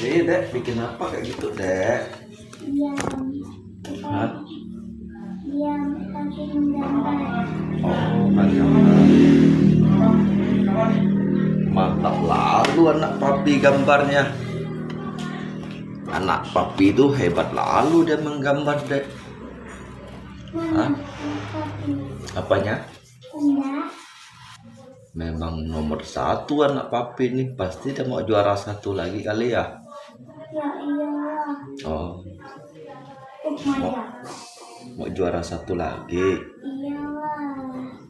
Dek, bikin apa kayak gitu, Dek? Iya. Hah? Iya, tapi menggambar. Oh, kan gambar. Mantap lalu anak papi gambarnya. Anak papi itu hebat lalu dia menggambar, Dek. Hah? Apanya? Enggak. Memang nomor 1 anak papi ini. Pasti dia mau juara 1 lagi kali ya. Ya iyalah. Oh, Maya. mau juara 1 lagi. Iyalah.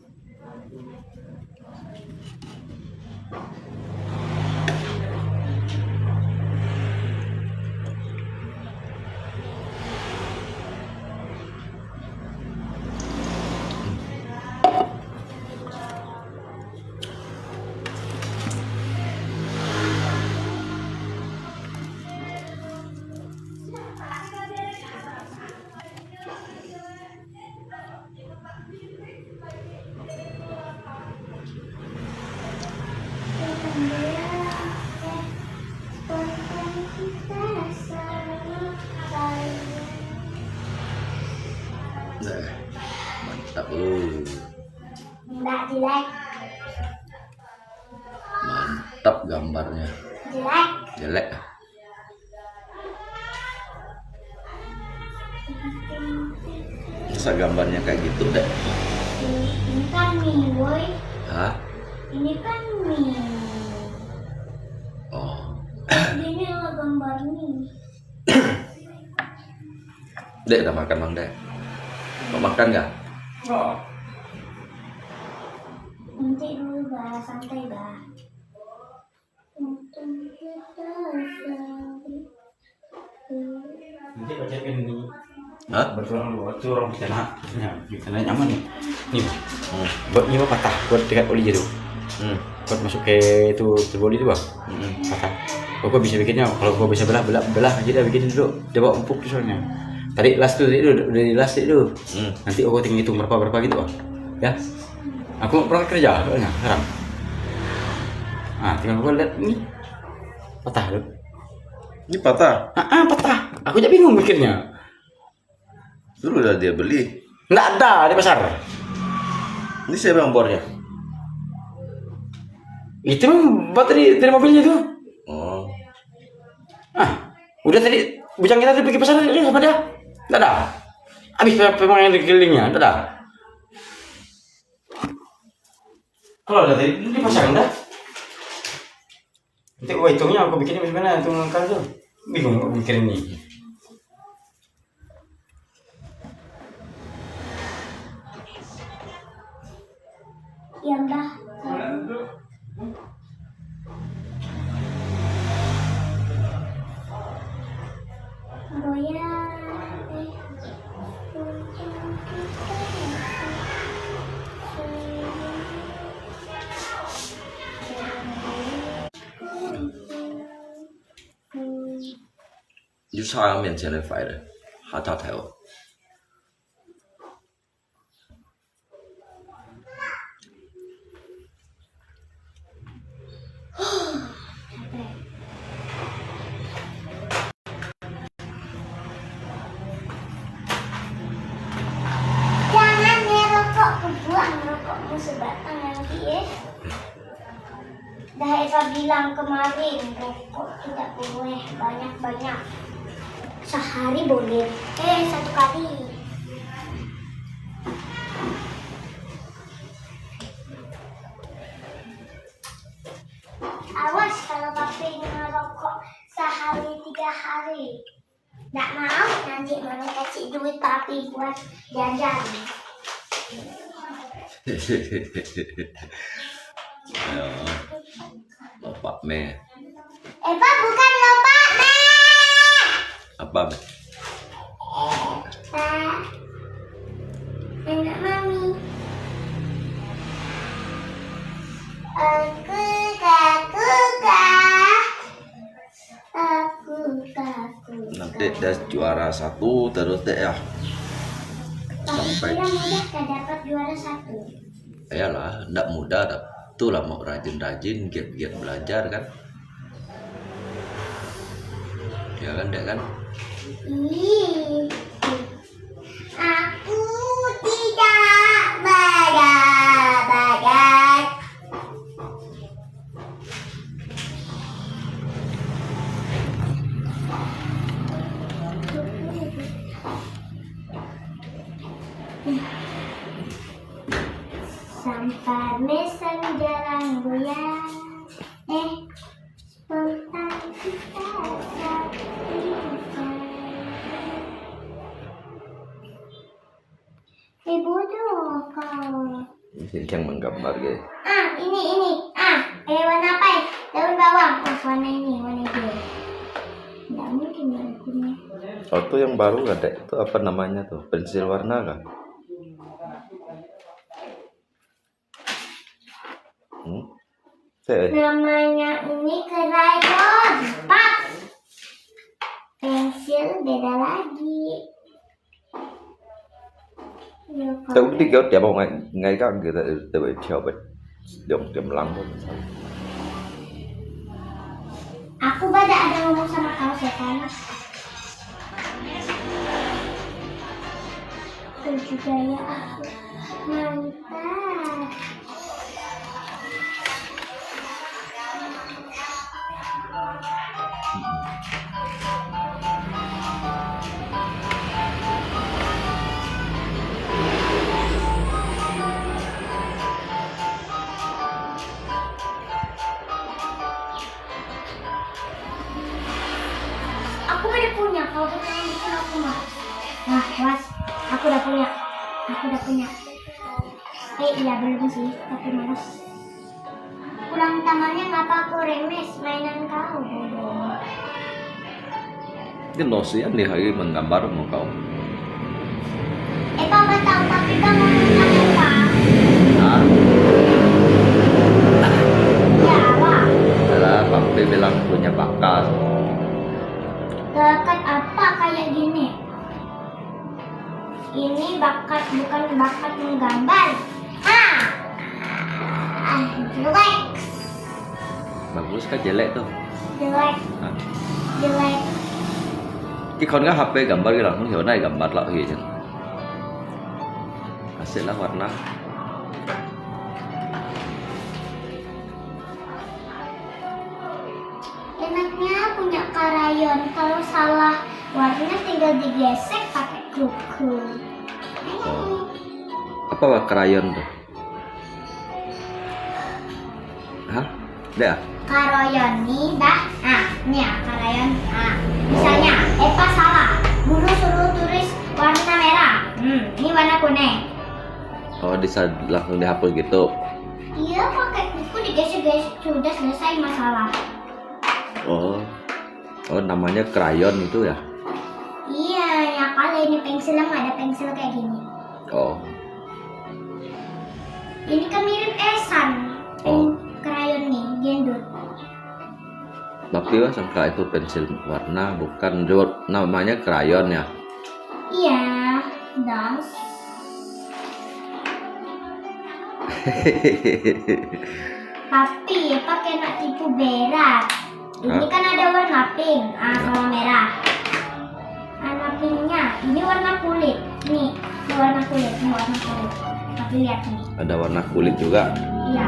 Nah, mantap. Enggak jelek. Mantap gambarnya. Jelek. Jelek. Masa gambarnya kayak gitu, Dek? Ini kan mie, boy. Hah? Ini kan mie. Oh. Ini lah gambar mie. Dek, udah makan Bang, Dek? Mau makan nggak? Oh. Nanti dulu, bah. Santai, bah. Untung kita Nanti baca ini. Hah? Curang di sana. Ya, di sana nyaman nih. Nih. Buat ini patah, buat dekat oli itu. Buat masuk ke itu terboli itu, Bang. Patah. Gua bisa bikinnya, kalau gua bisa belah aja dah bikin dulu. Dia bawa empuk soalnya. Tadi last tuh udah di last itu. Nanti aku tinggal hitung berapa gitu, Bang. Ya. Aku mau berangkat kerja soalnya sekarang. Ah, tinggal gua lihat ini. Patah tuh. Ini patah. Patah. Aku jadi bingung mikirnya. Dulu udah dia beli. Nggak ada di pasar. Ini siapa yang bornya? Itu baterai dari mobilnya tuh. Oh. Udah tadi bujang kita pergi pasar ini apa dia? Nggak ada. Habis pemandangan di kelilingnya, nggak ada. Kalau ada tadi di pasar enggak? Nanti gua hitungnya aku bikinnya gimana hitung angka tuh. Bingung aku mikir ini. Ya udah. You 插他面前的phải的，他跳台哦。Jangan merokok, kebuang rokokmu sebatang nanti ya. Dah Eva bilang kemarin rokok tidak boleh banyak-banyak. Sehari boleh, 1 kali. Awas kalau papi ngerokok sehari 3 hari. Nggak mau, nanti mama kasih duit papi buat jajan. Ya, Bapak Me. Eva bukan lupa, Me. Apa Me? Anak mami. Aku takut. Nanti dia juara 1 terus deh ya. Sampai. Tidak mudah kan dapat juara 1. Iyalah, ndak mudah, tuh lah mau rajin-rajin, giat-giat belajar kan. Ya kan, Dek kan? Ih, aku tidak bagat. Sampai senja goyang, spontan kita bodoh kau. Ini yang menggambar guys. Ini. Warna apa ya? Daun bawang. Warna ini, warna hijau. Tidak mungkin ya punya. Oh, itu yang baru kan, Dek? Itu apa namanya tuh? Pensil warna kan? Namanya ini krayon, Pak. Pensil beda lagi. Tôi cũng đi kéo trẻ bao ngày các người ta từ theo bệnh đồng tiềm lắng thôi. Aku ada ngomong sama kau setan. Itu juga ya aku. Mantap. Aku udah punya, kau jangan bikin aku mah. Nah, was, aku udah punya. Iya belum sih, tapi malas. Pulang tangannya ngapa aku remes mainan kau, bodoh. Cái lò xì nih hari menggambar mau kau. Papa tahu tapi kamu punya apa? Hah? Ya, Wak. Adalah papi bilang punya bakat. Bakat apa kayak gini? Ini bakat bukan bakat menggambar. Jelek. Bagus kan jelek tuh. Jelek. Hah? Jelek. Cái con gác HP gambar cái là không hiểu này gambar lại gì chứ. Hasilnya warna. Enaknya punya krayon. Kalau salah warnanya tinggal digesek pakai kuku. Oh. Apa krayon tuh? Hah? Dek? Krayon nih dah. Ini ya krayon. Misalnya Eva salah. Guru suruh tulis warna merah. Ini warna kuning. Oh, bisa langsung dihapus gitu. Iya, pakai kuku digesek-gesek sudah selesai masalah. Oh, namanya krayon itu ya? Iya, ya kalau ini pensil yang ada pensil kayak gini. Oh, Ini kan mirip esan. Oh. Krayon nih, gendut. tapi wah sangka itu pensil warna, bukan namanya krayon ya? Iya, dong. Tapi ya pakai nak tipu berat. Ini kan ada warna pink, sama merah. Warna pinknya, ini warna kulit. Nih, ini warna kulit, ini warna kulit. Tapi lihat nih. Ada warna kulit juga. Iya.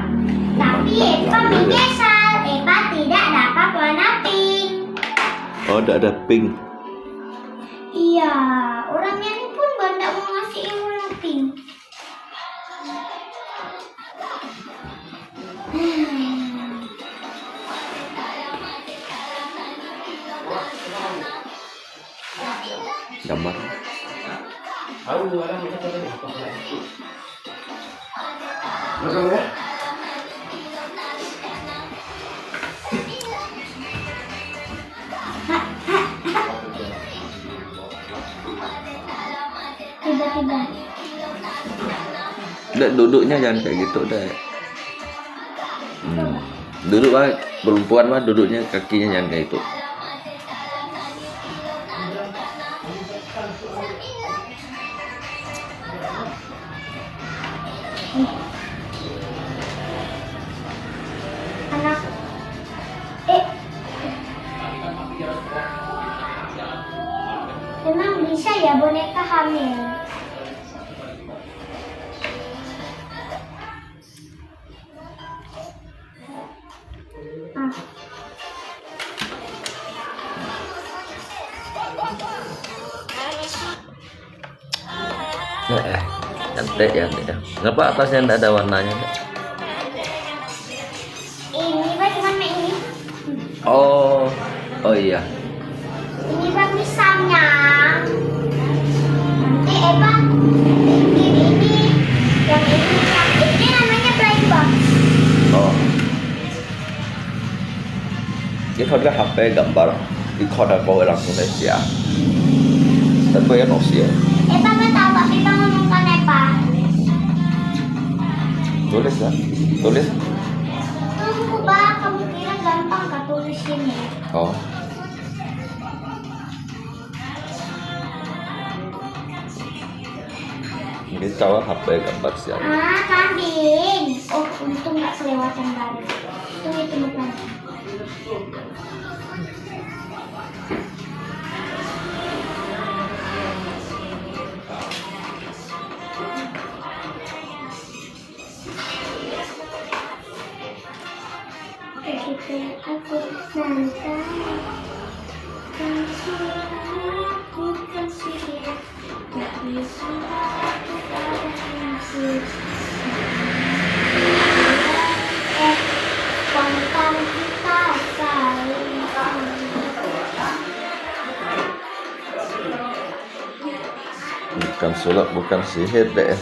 Tapi Eva menyesal. Eva tidak dapat warna pink. Oh, ada pink. Iya, orangnya ini pun tidak mau ngasih warna pink. Gambar. Tiba-tiba. Dek, duduknya jangan kayak gitu deh. Duduk lah, perempuan mah duduknya kakinya jangan kayak itu. Anak bisa ya boneka hamil. Cantik ya, cantik ya. Kenapa atasnya tidak ada warnanya? Dek? Ini Pak cuman ini. Oh, oh iya. Ini Pak misalnya. Nanti Pak ini yang ini namanya blind box. Oh. Iniเขาjuga HP gambar di kode orang Indonesia. Tapi ya Indonesia. Pak tahu Pak kita ngomongkan Pak. Tulis lah, tulis. Tunggu Pak, kamu kira gampang Kak tulis ini? Oh. Ini cowok HP gambar siapa? Kambing. Oh, untung nggak kelewatan kali. Itu bukan. Aku nanta aku kan sihir tak bisa aku pada kontan kita saling Bukan sulap, bukan sihir deh.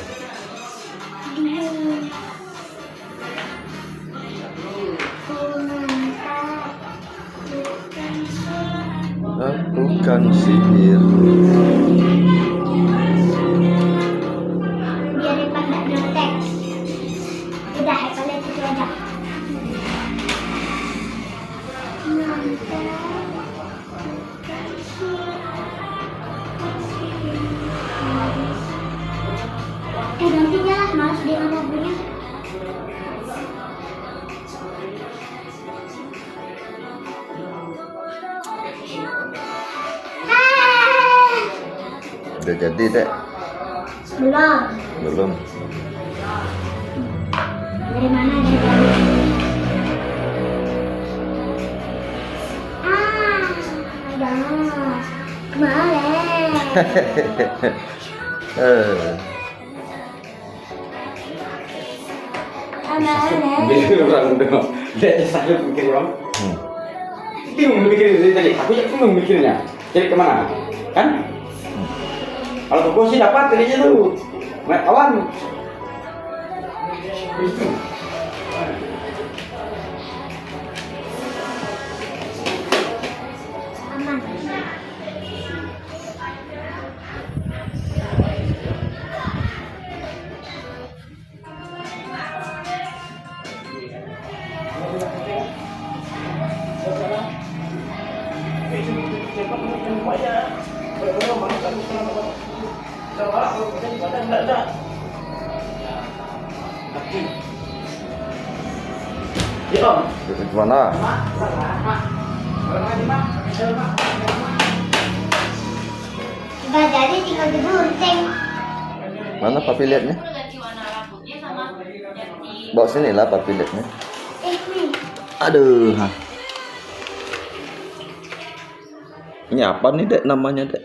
Bukan sihir. biar Epa nggak nyontek. Udah Epa lihat itu aja. Nantinya lah mas dengan lagunya. Udah jadi dek? Belum. Belum. Dari mana dia tahu? Ada. Kemarin. Bikin orang dong. Dia saya bikin orang. Bingung mikirin dari tadi. Aku ya bingung mikirnya. Jadi kemana? Kan? Kalau toko sih dapat tadinya tuh. Naik kawan. Aman. Ya om. Itu kemana? Udah jadi tinggal digunting. Mana papi lihatnya? Bawa sini lah papi lihatnya. Nih. Aduh. Ini apa nih dek namanya dek?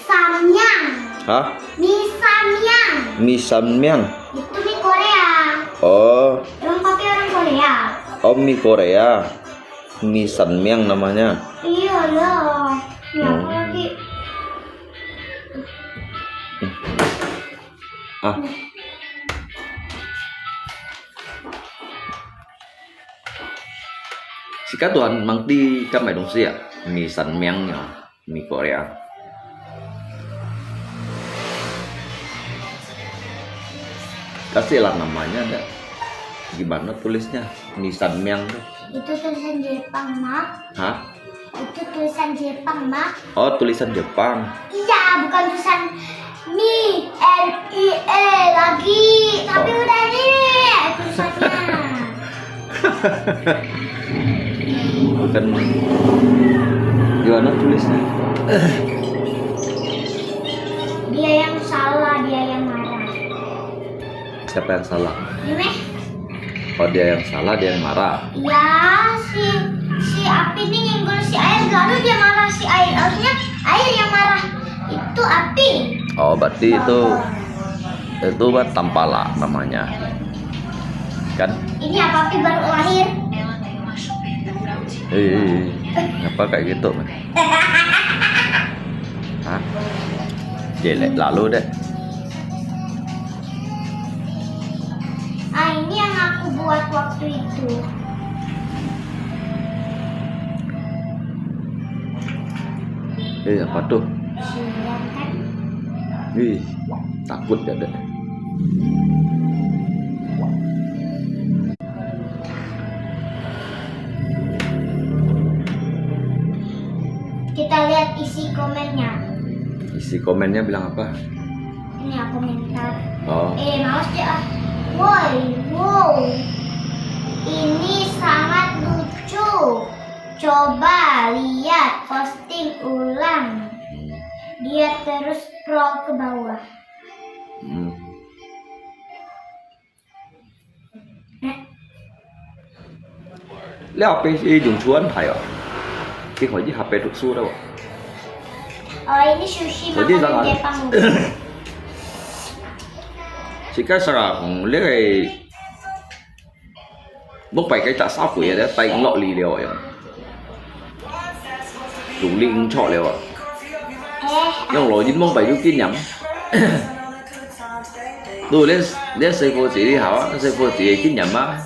Samyang. Hah? Mie samyang. Mie samyang. Itu mie Korea. Oh, Emang pakai orang Korea? oh mie Korea. Mie samyang namanya. Iya loh. Ya aku lagi. Ah. Si các đoàn mang đi các mày đồng gì ạ? Mie samyang ya, mie Korea. Kasihlah namanya ada. Gimana tulisnya? Mie samyang tuh. Itu tulisan Jepang, Mak. Hah? Itu tulisan Jepang, Mak. Oh, tulisan Jepang. Iya, bukan tulisan mie M-I-E lagi. Tapi udah ini tulisannya. Bukan. Gimana tulisnya? Siapa yang salah? Gimana? Oh, dia yang salah, dia yang marah. Ya, si Api ini nyenggol si Air, lalu dia marah si Air. Harusnya Air yang marah. Itu Api. Oh, berarti itu tampala namanya. Kan? Ini apa Api baru lahir? Ngapa kayak gitu? Hah? Jelek lalu deh. Ini yang aku buat waktu itu. Apa tuh? Siang kan? Takut ya deh. Kita lihat isi komennya. Isi komennya bilang apa? Ini aku komentar. Oh, Males deh ah. Woi, wow. Ini sangat lucu. Coba lihat posting ulang. Dia terus scroll ke bawah. Lihat HP si dùng chuan thầy à? Cái khỏi gì HP thuộc su đâu. Ini sushi Jadi makanan jangan. Jepang. Jika sekarang lihat bốc bảy cái tạ sao quỷ đấy tay cũng lọ lì đều rồi, đủ linh chọ đều à, nhưng lỗi dính bốc bảy đôi kia nhắm, tôi lên xây phố chỉ đi hảo, xây phố chỉ kia nhắm á,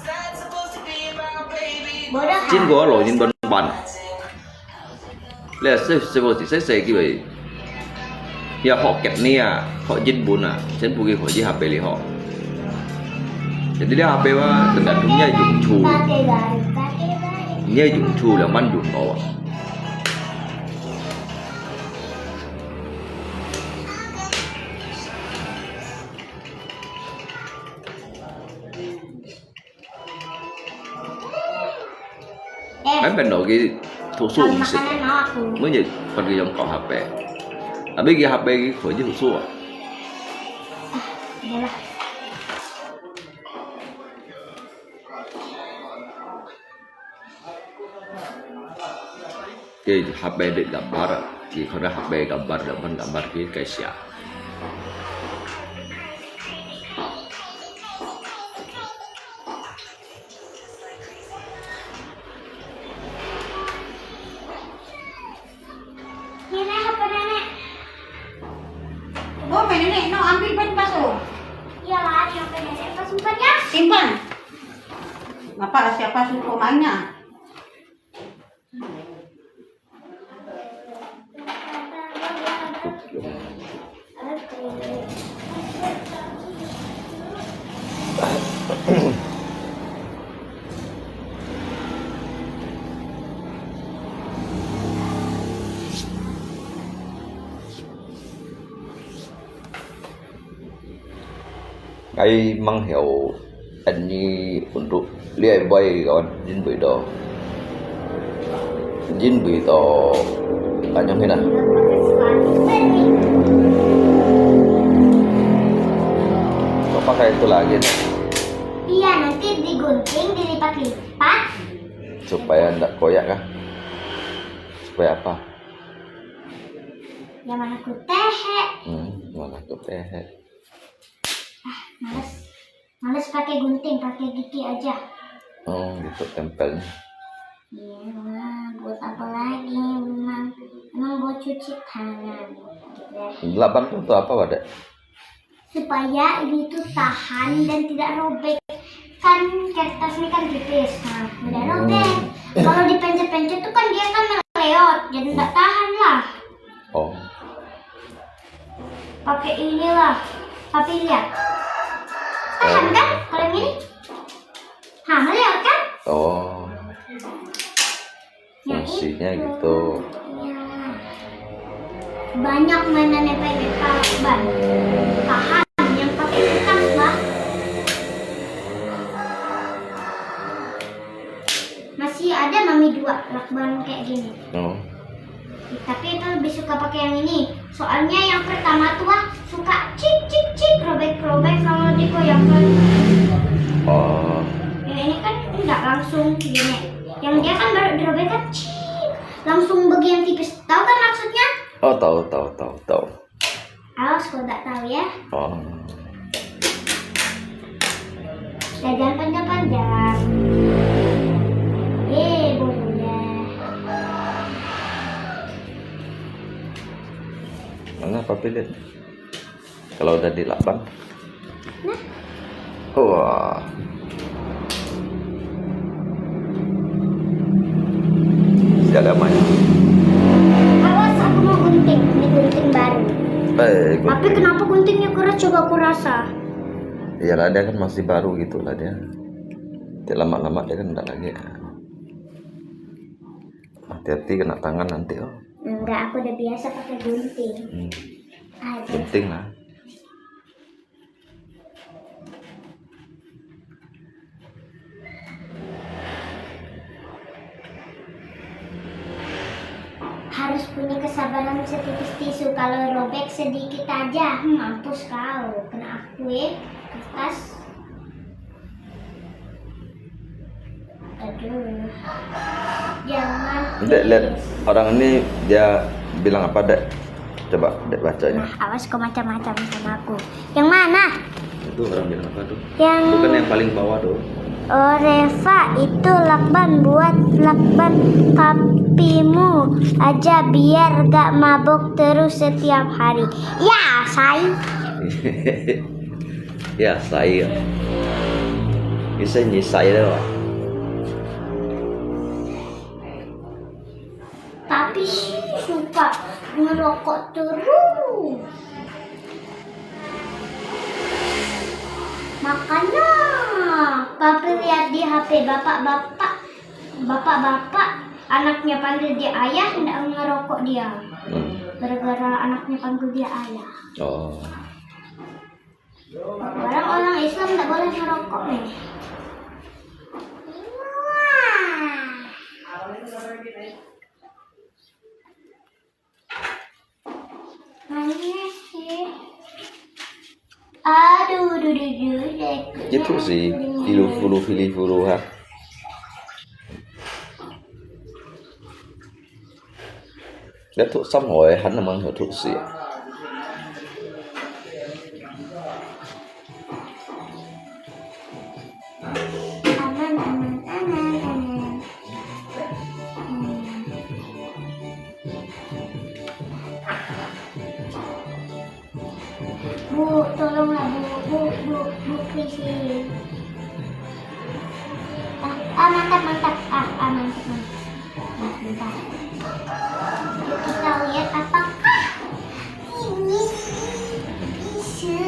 chín có lỗi dính bẩn bẩn, lên xây phố chỉ xây cái vậy, giờ họ kẹt nia, họ dính bùn à, trên phố kia họ chỉ hạp bể li họ. Jadi dia HP mah tergantungnya dùng chu, nya dùng chu là man dùng bawah. Em bên nội cái thủ su cũng xịt, mới như phần cái dòng cọ HP. Bây giờ HP cái khỏi như thủ su à? Cái HP định gambar, chỉ kalau ada HP gambar dapat gambar cái siap. Ini HP nenek. Oh, nenek, no ambil ban basuh. Iya lah, ini HP nenek. Apa simpan ya? Simpan. Apa siapa suruh mainnya? Cái mang hiệu anh như untuk lihat boy kawan jin berito panjang ini. Kau pakai itu lagi nih, Iya, nanti digunting, dilipat-lipat. supaya tidak koyak kah? Supaya apa? Ya mana ku tehe. Mana tuh teh? Males pakai gunting, pakai gigi aja. Oh, gitu tempelnya. Iya, Mang. Buat apa lagi, Mang? Emang buat cuci tangan. Gitu ya. 8 itu apa wadah? Supaya ini tuh tahan dan tidak robek. Kan kertas ini kan tipis, nah tidak robek. Kalau dipencet-pencet tuh kan dia kan meleot, jadi nggak tahan lah. Oh, Pakai inilah, tapi lihat. Tahan kan kalau ini? Meleot kan? oh, fungsinya gitu. Iya. Banyak mainan yang pakai lakban. Tahan yang pakai kertas lah. Masih ada mami 2 lakban kayak gini. Oh, Tapi itu lebih suka pakai yang ini. Soalnya yang pertama tuh suka cik cik cik robek-robek kalau digoyangkan. Oh, Yang ini kan enggak langsung gini. Yang dia kan baru dirobekkan cik, langsung bagian tipis. Tahu kan maksudnya? oh tahu. Awas kalau enggak tahu ya. Oh, Jangan panjang-panjang. Boleh. mana papi lihat? Kalau udah dilapang. Nah, Wah. Siapa main? awas aku mau gunting. Ini gunting baru. Tapi gunting. kenapa guntingnya keras? Coba aku rasa. Iyalah dia kan masih baru gitu lah dia. Dia lama-lama dia kan enggak lagi. Hati-hati kena tangan nanti oh. Enggak, aku udah biasa pakai gunting. Aduh. Gunting lah. Harus punya kesabaran setipis tisu. Kalau robek sedikit aja, mampus kau. Kena aku ya, kertas. Aduh, jangan. Dek lihat orang ini dia bilang apa dek? Coba dek bacanya. Nah, awas kau macam-macam sama aku. Yang mana? Itu orang bilang apa tuh? Yang Bukan yang paling bawah tuh. Oh Reva, itu lakban buat lakban papimu aja biar gak mabok terus setiap hari. Ya, say. Ya saya. Bisa nyisai dah. Tapi suka ngerokok terus. Makanya papi lihat di HP bapak-bapak anaknya panggil dia ayah, tidak ngerokok dia. Gara-gara anaknya panggil dia ayah. Oh. Orang Islam tidak boleh ngerokok nih. Nangis sih. Aduh, Gitu sih, filo ha. Đã thuốc xong rồi hắn làm ăn hiểu thuốc gì ạ? Aman. Bu, tolonglah bu, please. Mantap. Mantap. Bentar. Yuk kita lihat apakah ini bisa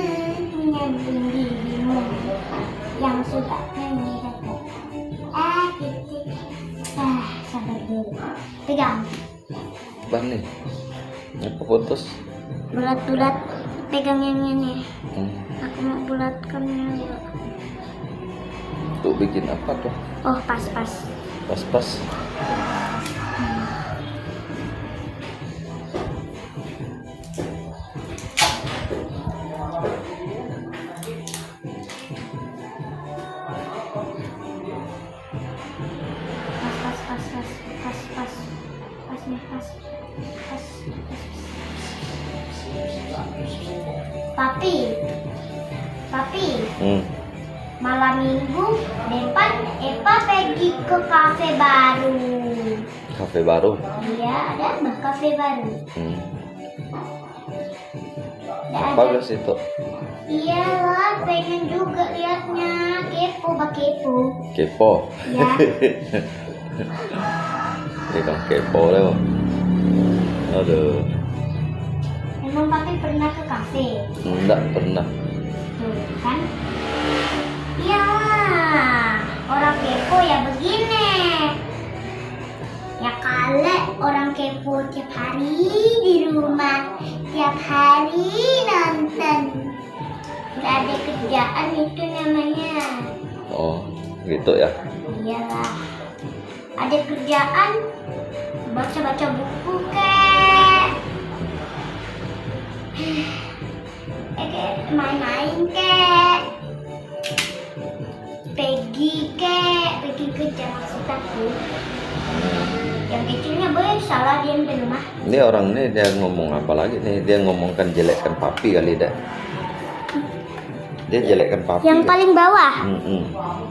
menyambung dirimu yang suka mengiratkan. Gitu. Sabar dulu. Pegang. Bang nih, apa putus? Bulat-bulat. Pegang yang ini. Aku mau bulatkannya. Tuh bikin apa tuh? Oh, pas. Pas. Pas. Papi. Malam minggu depan Eva pergi ke kafe baru. Kafe baru? Iya, ada kafe baru. Apa guys itu? Iyalah, pengen juga liatnya. Kepo. Kepo? Ya. Ini kan kepo lho. Aduh. Emang papi pernah ke kafe? Enggak pernah. Tuh kan? Iyalah, orang kepo ya begini. Ya kali orang kepo tiap hari di rumah, tiap hari nonton. Gak ada kerjaan itu namanya. Oh, gitu ya? Iyalah, ada kerjaan baca-baca buku kek. Main-main pergi kerja maksud aku. Yang kecilnya salah diam di rumah. Ini orang ini dia ngomong apa lagi nih? Dia ngomongkan jelekkan papi kali dah. Dia jelekkan papi. Yang paling bawah.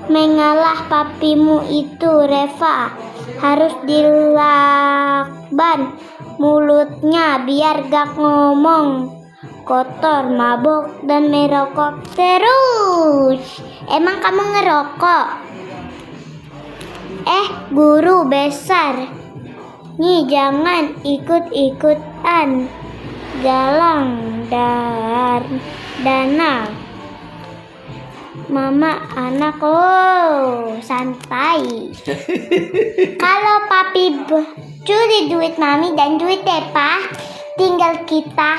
Mengalah papimu itu Reva. Harus dilakban mulutnya biar gak ngomong kotor, mabuk dan merokok terus. Emang kamu ngerokok? Guru besar. Nih jangan ikut-ikutan galang dana. Mama anak santai. Kalau papi curi duit mami dan duit Depa, tinggal kita.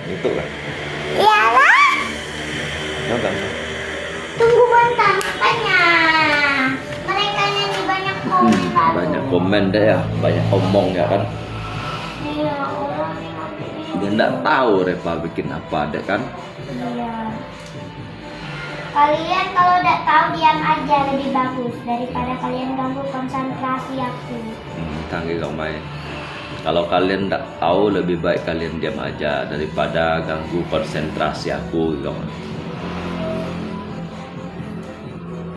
Itu kan. Iyalah. Nonton. Tunggu bentar makanya. Mereka nyanyi banyak komen lalu. Banyak komen deh ya, banyak omong ya kan. Iya, orang Dia nggak tahu Reva bikin apa deh kan. iya. Kalian kalau udah tahu diam aja lebih bagus daripada kalian ganggu konsentrasi aku. Tanggi kau main. Kalau kalian nggak tahu lebih baik kalian diam aja daripada ganggu konsentrasi aku kau.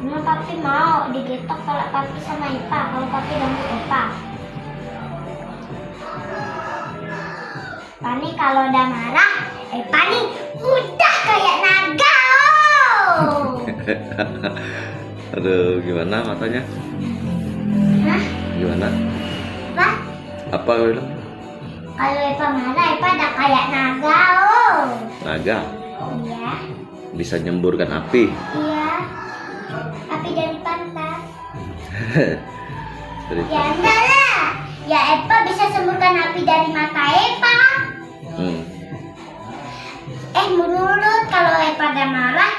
Nah, papi mau digetok kalau papi sama Ipa, kalau papi ganggu Ipa. Pani kalau udah marah, Pani udah kayak naga. Aduh, gimana matanya? Hah? Gimana? Apa? Apa kau bilang? Kalau Ipa marah, Ipa udah kayak naga. Naga Iya, bisa nyemburkan api. iya. Api dari pantat. Dari Ya enggak lah. Ya Epa bisa semburkan api dari mata Epa. Mulut kalau Epa udah marah,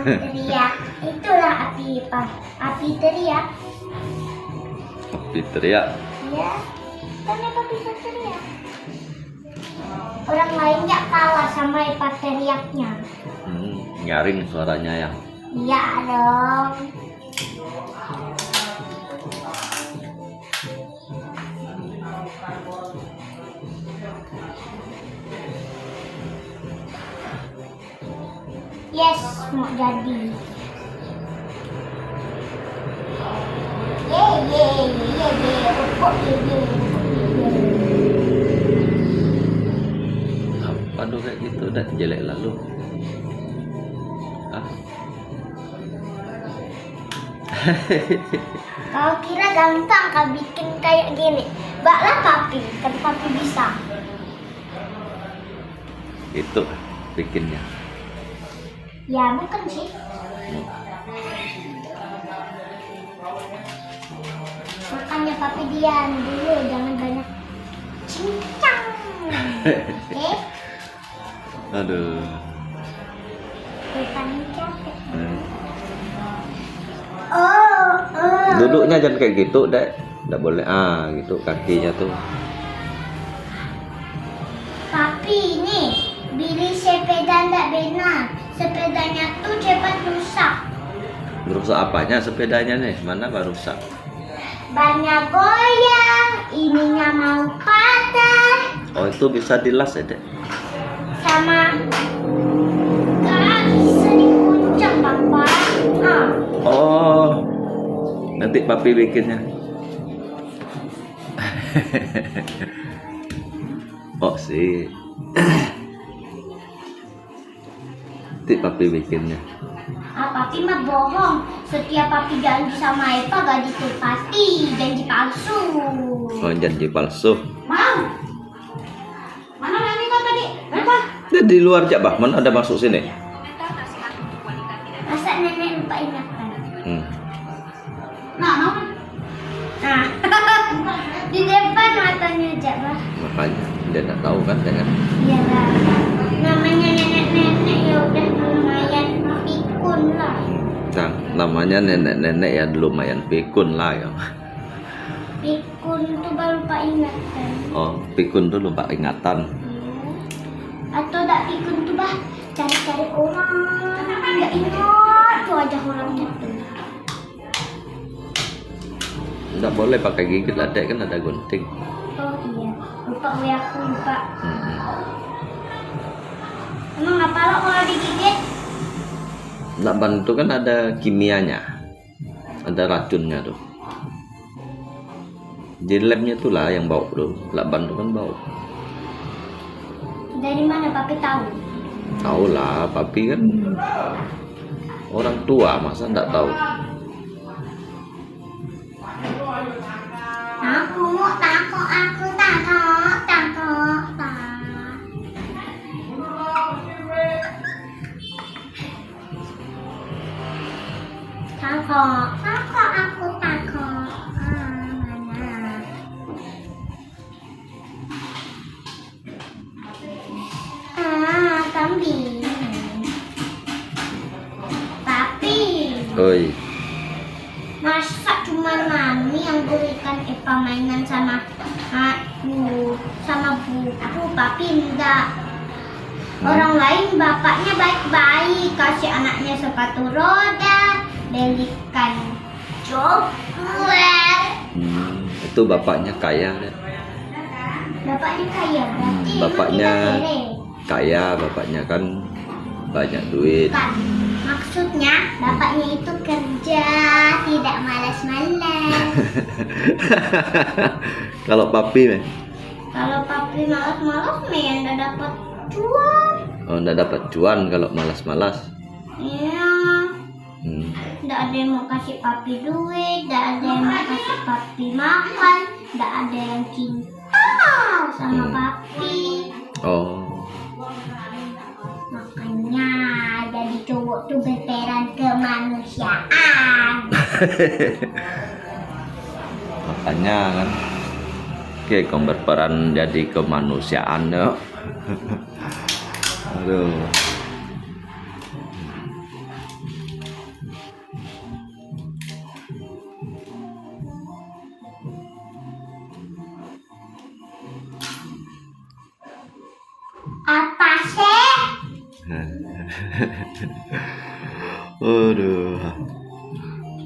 teriak. Itulah api Epa. Api teriak. api teriak. Iya, kan Epa bisa teriak. Orang lain nggak kalah sama Epa teriaknya. Nyaring suaranya ya. Iya dong. Yes, mau jadi. Aduh kayak gitu udah jelek lalu. Ah. Kau kira gampang kau bikin kayak gini? Baklah papi, kan papi bisa. Itu bikinnya. Ya bukan sih. Makanya papi diam dulu, jangan banyak cincang. Oke? Aduh. Papi capek. Duduknya jangan kayak gitu, Dek. Nggak boleh. Gitu kakinya tuh. Papi nih, beli sepeda ndak benar. Sepedanya tuh cepat rusak. Rusak apanya sepedanya nih? Mana pak rusak? Banyak goyang, ininya mau patah. Oh itu bisa dilas ya, Dek. Sama gak bisa dikuncang, Papa. Oh, nanti papi bikinnya. Oh sih. Nanti papi bikinnya. Papi mah bohong. Setiap papi janji sama Eva gak ditepati, janji palsu. Oh janji palsu. Mau? Mana Mami kau tadi? Apa? Dia di luar aja, bah. Mana ada masuk sini? Masa nenek lupa ingatan? Nah, Mama. Nah, di depan matanya aja, Bah. Makanya dia nggak tahu kan, jangan. Iya lah. Namanya nenek-nenek ya udah lumayan pikun lah. Nah, namanya nenek-nenek ya lumayan pikun lah ya. pikun tuh baru lupa ingatan. Oh, pikun tuh lupa ingatan. Atau tak pikun tuh bah cari-cari orang nggak ingat tuh wajah orang itu. Nggak boleh pakai gigit lah, Dek, kan ada gunting. Oh iya, lupa gue aku lupa. Hmm. Emang apa lo kalau digigit? Lakban itu kan ada kimianya, ada racunnya tuh. Di labnya tuh lah yang bau tuh, lakban itu kan bau. Dari mana papi tahu? Tahu lah, papi kan orang tua, masa nggak tahu. Aku takut. Mana? Kambing. Papi. Oi, Masa cuma mami yang berikan mainan sama aku sama buku, papi enggak. Orang lain bapaknya baik-baik, kasih anaknya sepatu roda, belikan coklat. itu bapaknya kaya, Dek. Bapaknya kaya berarti Bapaknya emang tidak kere. kaya, bapaknya kan banyak duit. Bukan. Maksudnya bapaknya itu kerja, tidak malas-malas. Kalau papi, meh, Kalau papi malas-malas nih yang udah dapat cuan. oh nggak dapat cuan kalau malas-malas. Iya. Nggak ada yang mau kasih papi duit, nggak ada yang mau kasih papi makan, nggak ada yang cinta sama papi. Oh, Makanya jadi cowok tuh berperan kemanusiaan. makanya kan, oke, kamu berperan jadi kemanusiaan, ya. Aduh. Apa sih? Aduh.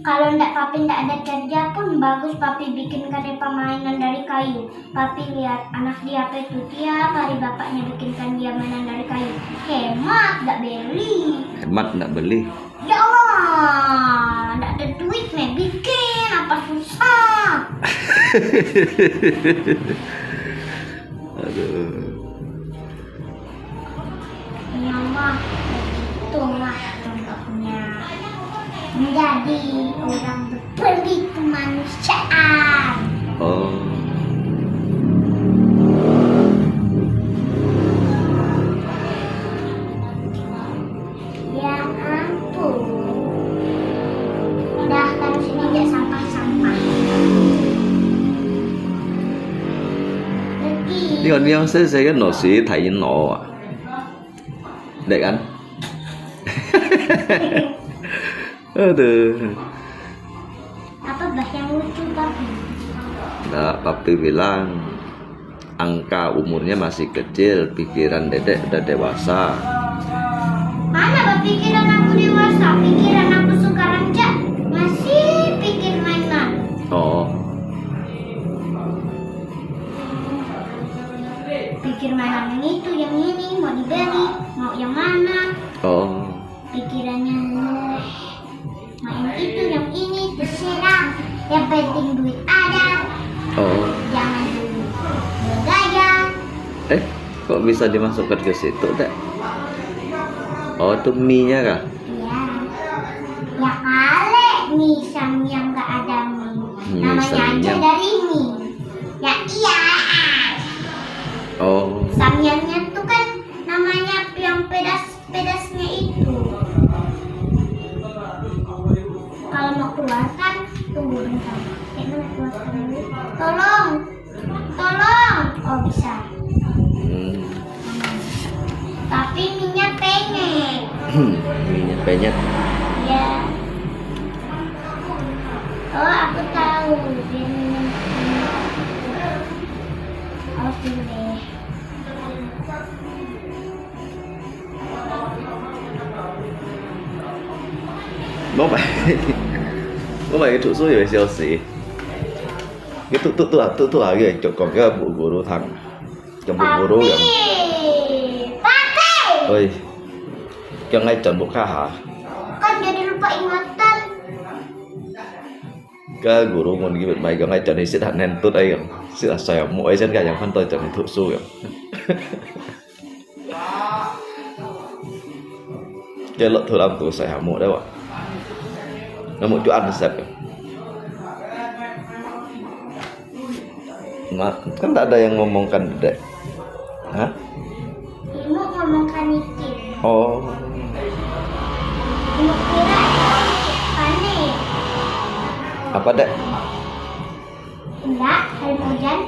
Kalau papi ndak ada kerja pun bagus papi bikinkan dia mainan dari kayu. Papi lihat anak dia apa itu tiap hari bapaknya bikinkan dia mainan dari kayu. Hemat, ndak beli. Hemat nggak beli. Ya Allah, ndak ada duit nih bikin apa susah. Aduh. Ya Allah, itulah contohnya menjadi orang berbudi kemanusiaan. Oh. Ya ampun. Udah kan sini aja sampah-sampah. Pergi. Ini kan yang saya kan nasi Thai no, Dek kan? Aduh. Apa bah yang lucu tapi? Nah, papi bilang angka umurnya masih kecil, pikiran dedek udah dewasa. Mana bah pikiran aku dewasa? Pikiran aku sekarang aja masih pikir mainan. Oh, Pikir mainan yang itu, yang ini, mau dibeli, mau yang mana. oh, Pikirannya mau yang itu, yang ini, terserah. Yang penting duit ada, oh. jangan dulu bergaya. Kok bisa dimasukkan ke situ, Dek? Oh, itu mie-nya kah? Iya. Ya kali mie samyang nggak ada mie. Mie Namanya aja samyang. dari mie. Ya iya. Oh, Samyangnya tuh kan namanya yang pedas-pedasnya itu. Kalau mau keluar kan tunggu bentar. Mana keluarkan dulu. Tolong. Oh bisa. Tapi minyak penyet. mie-nya penyet. Ya. Oh aku tahu. Biar minyak Oke deh. Bố mày cái trụ số về siêu xí. Cái tụ cái chụp còn cái bộ guru thằng. Trong bộ guru Papi. yang. Papi. Ôi. Yang ngay trần bộ kha hả? Kan jadi lupa ingatan. Cái guru muốn cái việc mày cái ngay trần này sẽ đặt nên tốt đây không? Sẽ là xoay mỗi chân cả yang phân tôi trần này thụ su không? Cái lợn thử làm tụ xoay hả mỗi đâu ạ? Nó một chỗ ăn sạch. Nah, kan tak ada yang ngomongkan dek. Hah? Ibu ngomongkan iki. Oh, Ibu kira panik. apa dek? Enggak, hari hujan.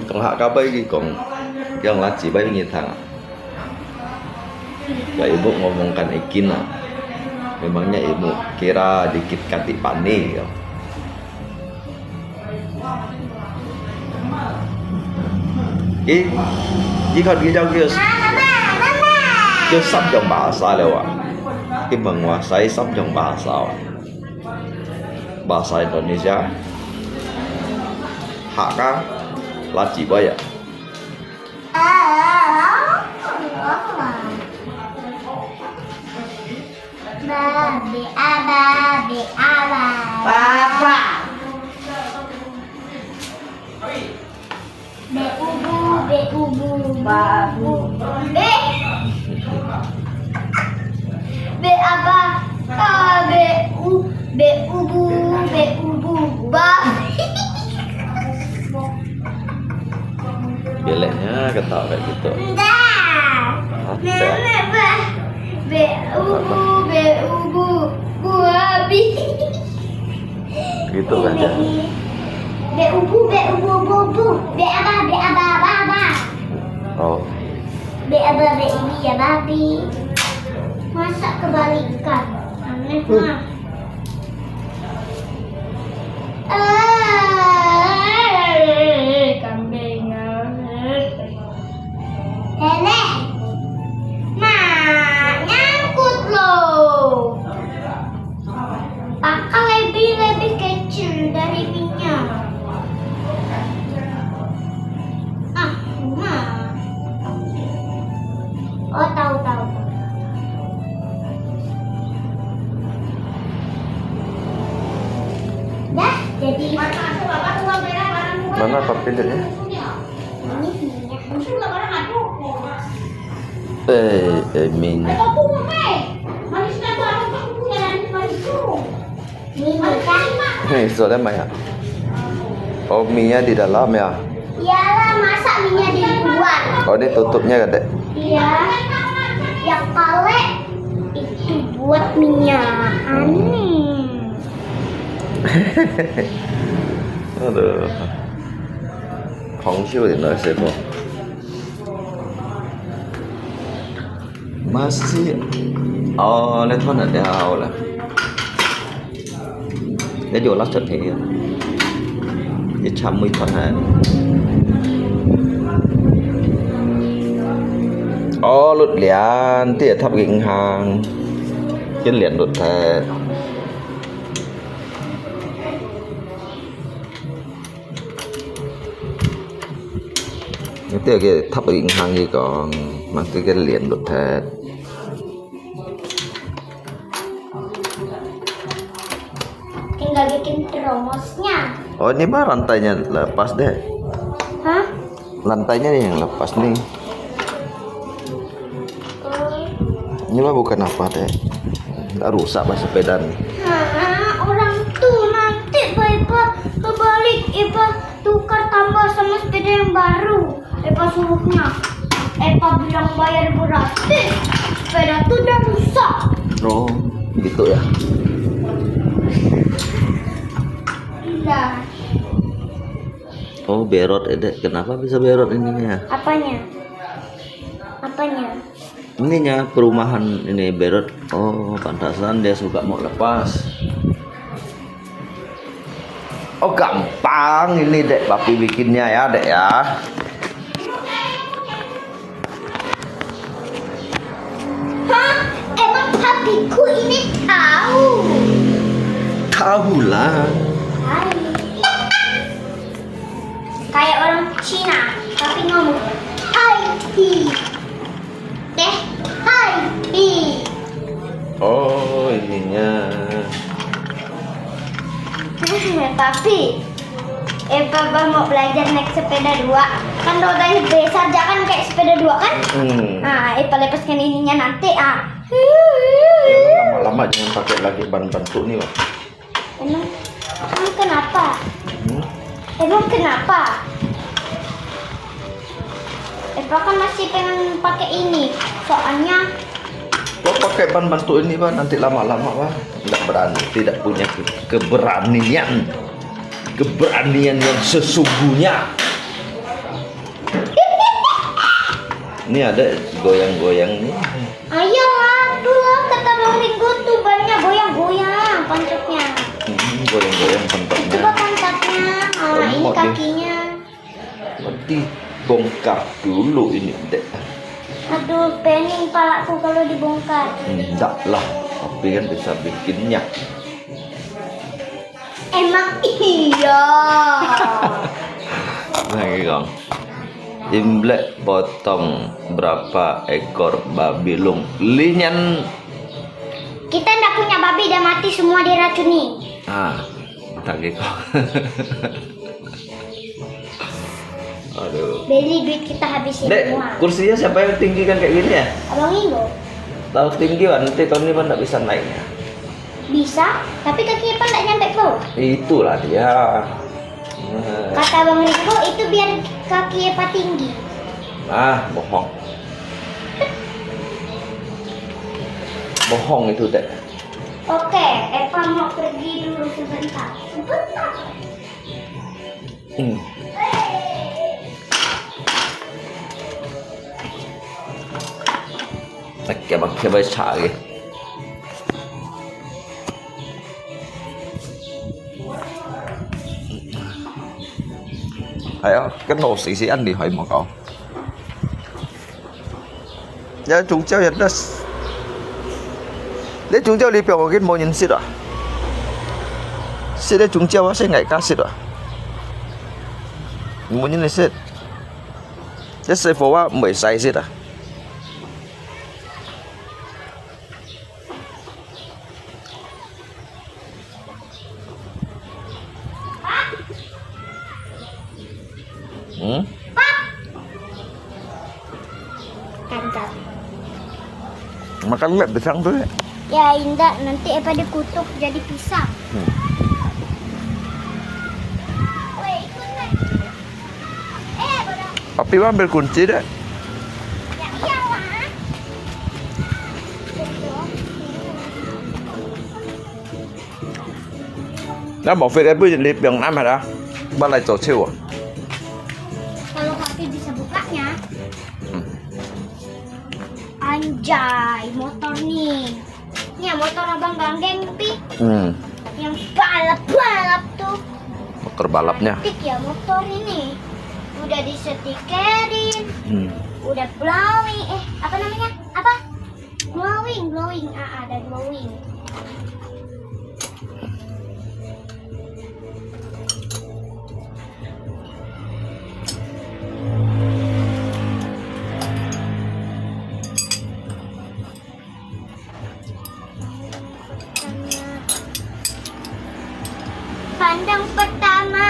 Còn hạ cá bay thì còn yang lah chỉ bay nhìn thẳng. Ya ibu ngomongkan ikin lah. Memangnya ibu kira dikit kanti pani ya? Jika dia jauh dia sắp trong bahasa lewat. Menguasai sắp trong bahasa. Bahasa Indonesia. Hak kan lah chỉ bay ya. Babe aba. Papa. Be ubu. Babu. Be aba. Be ubu. Ba. Beleknya ketawa kayak gitu. Enggak. Nenek bah. Be ubu. Babi. Gitu aja. Be ubu. Be aba. Oh, Be aba be ini ya babi. Masa kebalikan? Aneh mah. Kambing. Nenek. Nah, nyangkut loh. Akal lebih kecil dari minyak. Nah. Oh, tahu. Dah, jadi mana papilnya? ini minyak. Minyak. Minyak kan? Nih, soalnya mah ya. Oh, minyak di dalam ya. Iyalah, masa minyak di luar? Oh, ini tutupnya kan, Dek? Iya. Yang kale itu buat minyak. Aneh. Aduh. Hongxiu thì nói sẽ không? Masih. Oh, lấy thoát ở đào là. Để vô lát chất thì cái chăm mươi thoát này. Oh, lụt liền thì thắp gịnh hàng. Trên liền lụt thề. Itu cái thắp gịnh hàng gì còn mà cái liền lụt thề. Tinggal bikin teromosnya. Oh, ini mah rantainya lepas deh. Hah? Lantainya nih yang lepas nih. Ini mah bukan apa deh. Nggak rusak pas sepeda nih. Nah, orang tuh nanti Ipa kebalik, Ipa tukar tambah sama sepeda yang baru. Ipa suruhnya. Ipa bilang bayar gratis. Sepeda tuh udah rusak. Oh, gitu ya. Iya. Oh, berot Dek. Kenapa bisa berot ininya? Apanya? Ininya perumahan ini berot. Oh, pantasan dia suka mau lepas. Oh gampang ini dek, papi bikinnya ya dek ya. Hah? Emang papiku ini tahu? Tahu lah. Hai. Kayak orang Cina, tapi ngomong hai tea. Teh, hai tea. Oh ininya. Tapi Papa mau belajar naik sepeda dua. Kan rodanya besar, jangan kayak sepeda dua kan? Nah, lepaskan ininya nanti Lama-lama jangan pakai lagi ban bantu nih, Pak. Emang kenapa? Emang kenapa? Epa kan masih pengen pakai ini. Soalnya Kau pakai ban bantu ini, Pak, nanti lama-lama, Pak. Tidak berani, tidak punya keberanian. Keberanian yang sesungguhnya. Ini ada goyang-goyang nih. ayo aduh, kata Bang Ringo tuh bannya goyang-goyang pantatnya. Goyang-goyang pantatnya. Coba pantatnya. Ini Lemot nih. kakinya. Nanti bongkar dulu ini, Dek. Aduh, pening palaku kalau dibongkar. Enggak lah, tapi kan bisa bikinnya. Emang iya. Nah, Kang. Imlek potong berapa ekor babi lung? Linyan. Kita ndak punya babi, udah mati semua diracuni. Tak gitu. Aduh. Beli duit kita habisin Dek, semua. kursinya siapa yang tinggi kan kayak gini ya? Abang Ringo Tahu tinggi kan, nanti tahun ini nggak bisa naiknya. bisa, tapi kakinya pan ndak nyampe ke bawah. Itulah dia. Nah, Kata Bang Ringo itu biar kaki Epa tinggi. bohong. Bohong itu, Dek. Oke, Epa mau pergi dulu sebentar. Sebentar. Pakai baca gitu. Ayo, cái nồi xì xì ăn đi hỏi một cậu. Ya, chúng cháu hiện đất. Để chúng cháu đi biểu cái mô nhân xịt à? Xịt để chúng cháu sẽ ngày cá xịt à? Mô nhân này xịt. Chắc sẽ phố á, 10 say xịt à? Kantor. Makan lep besang tuh ya. Ya Indah, nanti Epa dikutuk jadi pisang. Woi, ikut nih. Bodoh. Papi ambil kunci deh. Ya iyalah. Nó một việc em bây giờ đi Việt Nam hả đó? Bên này tổ siêu à? Kalau Papi bisa bukanya. Anjay, motor nih. Ini motor Abang Ganggeng, Pi. Yang balap-balap tuh. Motor balapnya. Cantik ya motor ini. Udah disestikerin. Udah glowing. Apa namanya? Apa? Glowing. Ada glowing. Pandang pertama.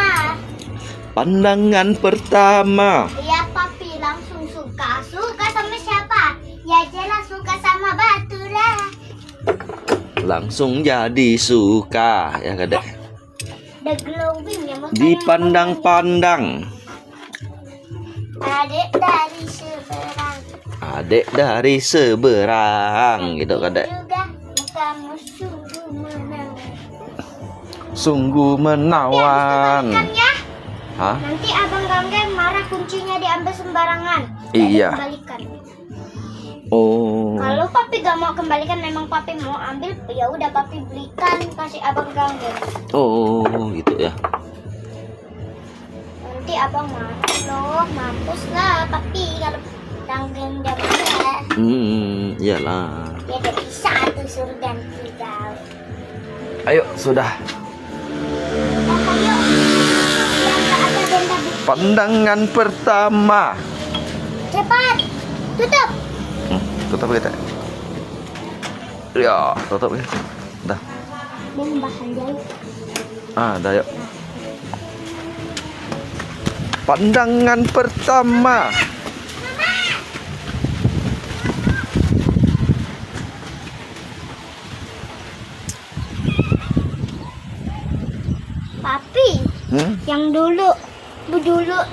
Pandangan pertama. Ya Papi langsung suka. Suka sama siapa? Ya jelas suka sama batu lah. Langsung jadi suka ya kadek. The glowing ya motor. Dipandang-pandang. Adik dari seberang. Adek dari seberang gitu kadek. Juga kamu sungguh menang. Sungguh menawan. Kan ya? Hah? Nanti Abang Ganggeng marah kuncinya diambil sembarangan. Iya. Kembalikan. Oh. Kalau Papi gak mau kembalikan, memang Papi mau ambil, ya udah Papi belikan kasih Abang Ganggeng. Oh gitu ya. nanti abang makan loh. Mampus lah papi kalau tanggung jawabnya. Iyalah. Dia udah bisa tuh suruh ganti kau. Ayo, sudah. Ayo. Biar nggak ada denda bukti. Pandangan pertama. Cepat. Tutup. Tutup kita. Ya, tutup ya. Dah. Dan bahan jauh. Dah yuk. Pandangan pertama. Papi, yang dulu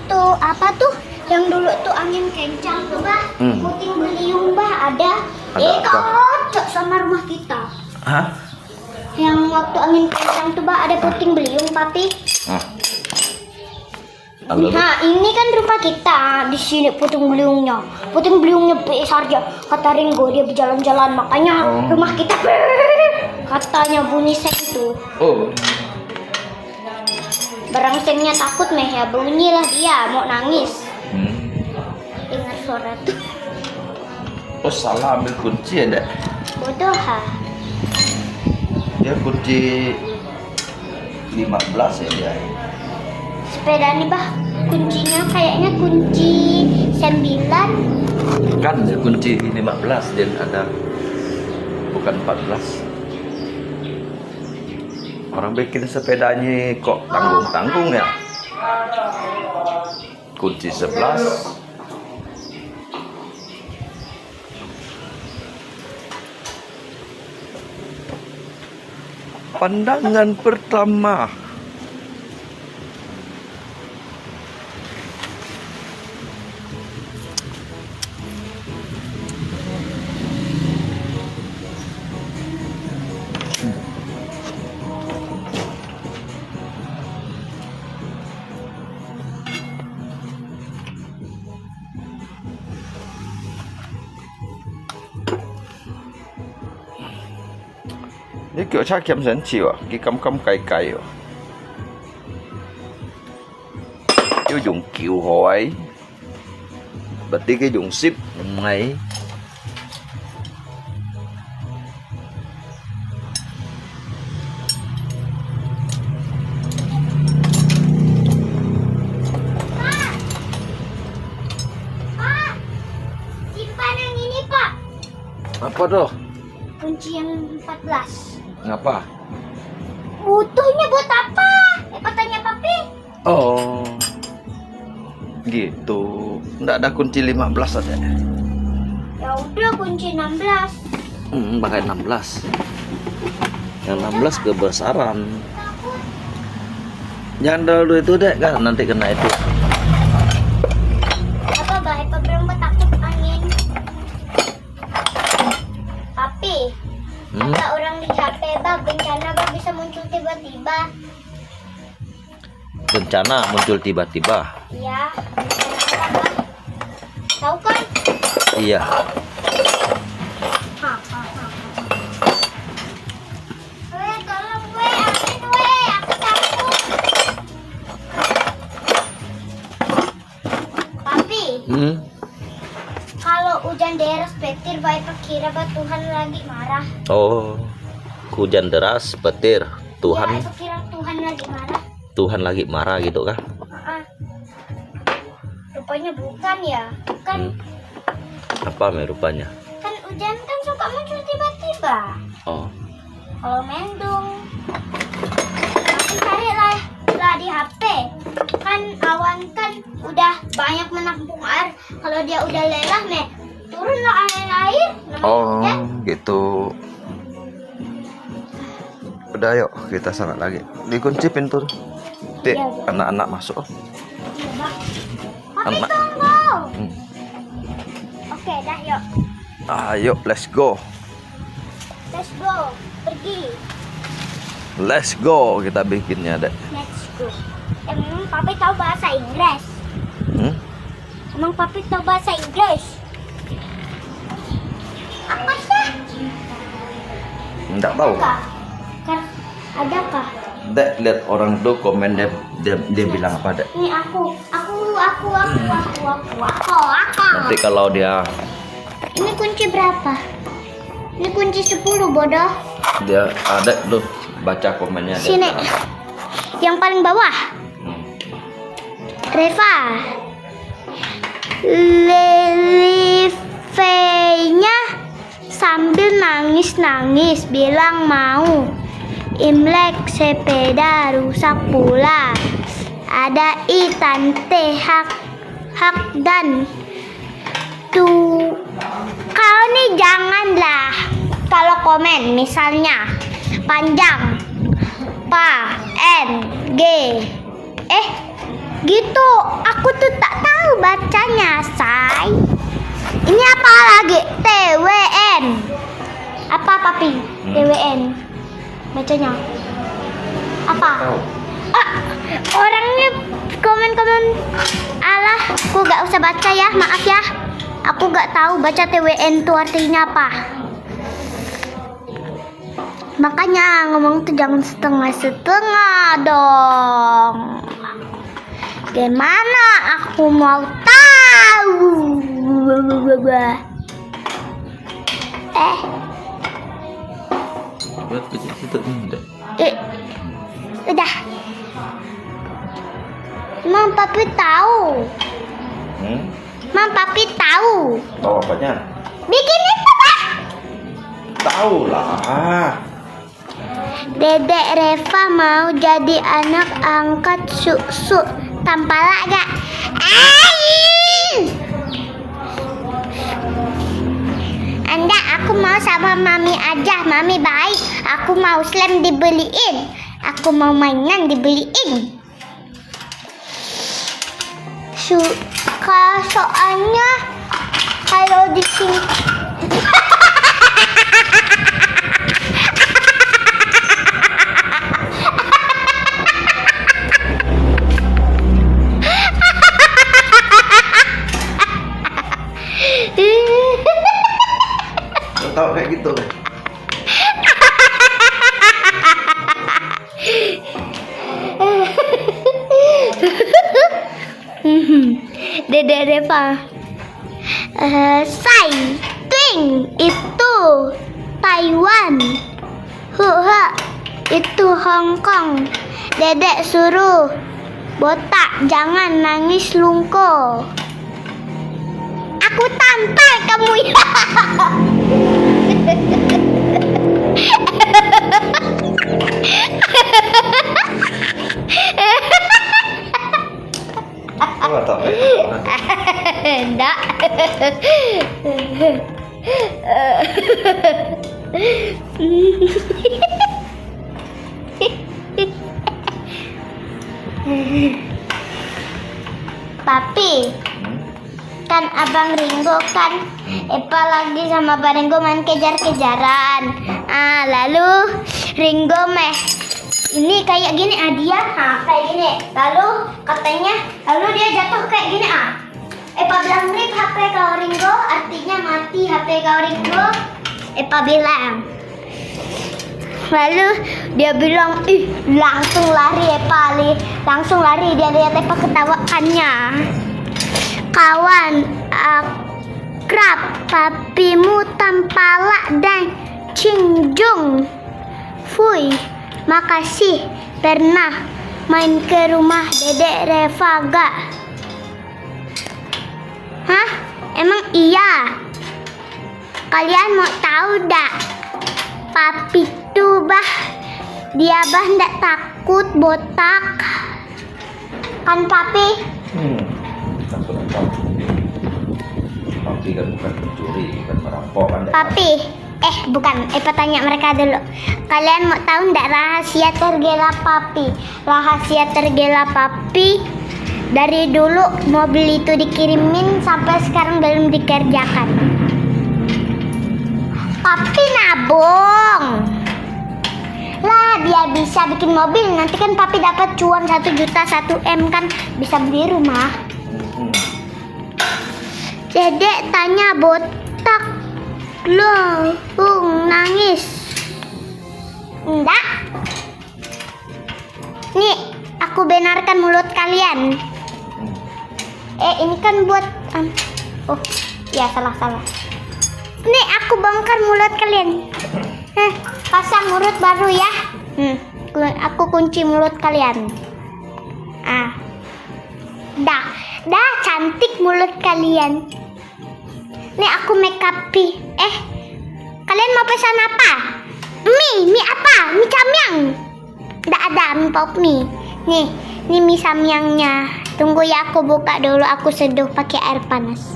tuh apa tuh? Yang dulu tuh angin kencang tuh bah, puting beliung bah ada. Ada apa? Cocok sama rumah kita. Hah? Yang waktu angin kencang tuh bah ada puting beliung papi. Halo. Nah ini kan rumah kita, di sini puting beliungnya besar ya. Kata Ringo dia berjalan-jalan makanya rumah kita katanya bunyi seng tuh. Oh. Berangsengnya takut meh ya, bunyilah dia mau nangis. Dengar suara tuh. Oh salah ambil kunci ada. Bodoh ha. Dia kunci 15 ya dia. Sepeda nih bah, kuncinya kayaknya kunci 9. Kan dia kunci 15 dan ada bukan 14. Orang bikin sepedanya kok tanggung-tanggung ya. Kunci 11. Pandangan pertama. Cái kiểu chắc kiếm dẫn chiều cái cắm cay cay rồi yêu dùng kiểu hỏi berarti cái dùng ship này Pak, simpan yang ini pak. apa tuh Kunci yang 14. ngapa Butuhnya buat apa? Katanya papi. oh gitu nggak ada kunci 15 ada Ya udah kunci 16. pakai 16 yang 16 kebesaran jangan dulu itu deh kan nanti kena itu Apa bah? Apa belum takut angin? Papi, kata orang di HP bah, bencana bah bisa muncul tiba-tiba. bencana muncul tiba-tiba Iya, bencana apa bah? Tahu kan? iya Weh, tolong weh, amin weh, aku takut. Papi, kalau hujan deras petir baik perkira bah Tuhan lagi marah. oh hujan deras petir Ya, Tuhan perkira Tuhan lagi marah. Tuhan lagi marah gitu kah Rupanya bukan ya, kan apa rupanya kan hujan kan suka muncul tiba-tiba. oh Kalau mendung, tapi carilah di HP. Kan awan kan udah banyak menampung air. Kalau dia udah lelah nih, turunlah air. oh hujan. gitu udah yuk kita sana lagi dikunci pintu Tik, Iya, iya. anak-anak masuk Papi Anak. tunggu. Oke, dah yuk. ayo let's go Pergi. kita bikinnya deh Let's go. Emang papi tahu bahasa Inggris? Emang papi tahu bahasa Inggris? Apa sih? enggak tahu Kak, kan adakah? Dek, lihat orang tuh komen dia bilang apa, Dek? Ini aku. Nanti kalau dia Ini kunci berapa? Ini kunci 10 bodoh. ada tuh baca komennya. Dek. Sini. Yang paling bawah. Reva. Lelifenya sambil nangis-nangis bilang mau. Imlek sepeda rusak pula. Ada tante hak dan tuh. Kau nih janganlah kalau komen misalnya panjang pa n g gitu. Aku tuh tak tahu bacanya, say. Ini apa lagi? TWN. Apa papi? TWN. Bacanya apa? Orangnya komen-komen alah, aku gak usah baca ya, maaf ya. Aku gak tahu baca TWN itu artinya apa. Makanya ngomong tuh jangan setengah-setengah dong. Gimana aku mau tahu? Buat itu enggak. Udah. Mam papi tahu. Mam papi tahu. Tahu apanya? Bikin itu, Pak. Tahu lah. Dedek Reva mau jadi anak angkat Su Tampala gak? Anda, aku mau sama mami aja. Mami baik. Aku mau slam dibeliin. Aku mau mainan dibeliin. Soalnya kalau di sini tahu kayak gitu. Dedek Reva, Sai Twing itu Taiwan, Huha itu Hong Kong. Dedek suruh botak jangan nangis lungko. Aku tampar kamu ya. Aku nggak tahu. Enggak. Papi, kan abang Ringo kan Epa lagi sama Pak Ringo main kejar-kejaran. Lalu Ringo ini kayak gini dia kayak gini. Lalu katanya dia jatuh kayak gini Epa bilang rip HP kau Ringo, artinya mati HP kau Ringo. Epa bilang. Lalu dia bilang langsung lari Epa langsung lari. Dia lihat Epa ketawakannya. Kawan akrab papimu Tampala dan Cingjung. Fui, makasih pernah main ke rumah Dedek Reva gak? Hah? Emang iya? Kalian mau tahu dak? Papi tuh dia ndak takut botak. Kan papi? Takut. Papi kan bukan pencuri, bukan merampok kan. Papi, bukan. Epa tanya mereka dulu. Kalian mau tahu ndak rahasia tergila papi? Rahasia tergila papi, dari dulu mobil itu dikirimin sampai sekarang belum dikerjakan. Papi nabung. Lah dia bisa bikin mobil. Nanti kan papi dapat cuan 1 juta 1 M kan bisa beli rumah. Dedek tanya botak lo nangis. Enggak. Nih, aku benarkan mulut kalian. Ini kan buat oh, ya salah. Nih, aku bongkar mulut kalian. Pasang mulut baru ya. Aku kunci mulut kalian. Dah cantik mulut kalian. Nih aku make up-i. Kalian mau pesan apa? Mie apa? Mie samyang. Nggak ada mie pop mie. Nih mie samyangnya. Tunggu ya, aku buka dulu, aku seduh pakai air panas.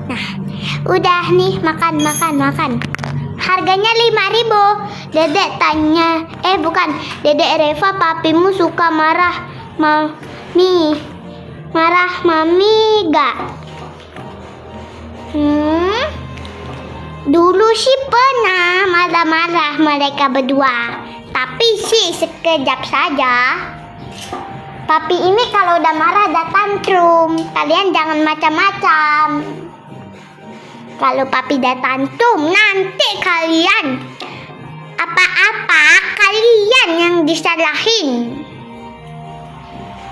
Nah, udah nih, makan. Harganya 5.000. Dedek tanya, Dedek Reva, papimu suka marah mami gak? Dulu sih pernah marah-marah mereka berdua, tapi sih sekejap saja. Papi ini kalau udah marah ada tantrum. Kalian jangan macam-macam. Kalau papi udah tantrum, nanti kalian apa-apa kalian yang disalahin.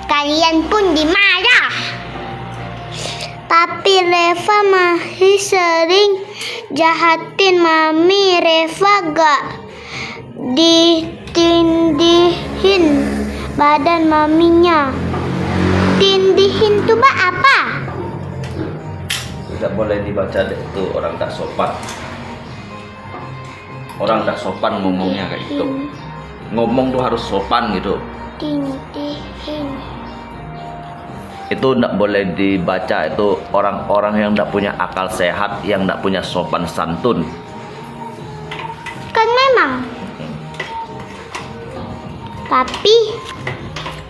Kalian pun dimarah. Tapi Reva masih sering jahatin mami. Reva gak ditindihin badan maminya. Tindihin tuh apa? Tidak boleh dibaca deh, itu orang tak sopan. Orang tak sopan ngomongnya kayak gitu. Ngomong tuh harus sopan gitu. Tindihin. Itu tidak boleh dibaca, itu orang-orang yang tidak punya akal sehat, yang tidak punya sopan santun. Kan memang. Tapi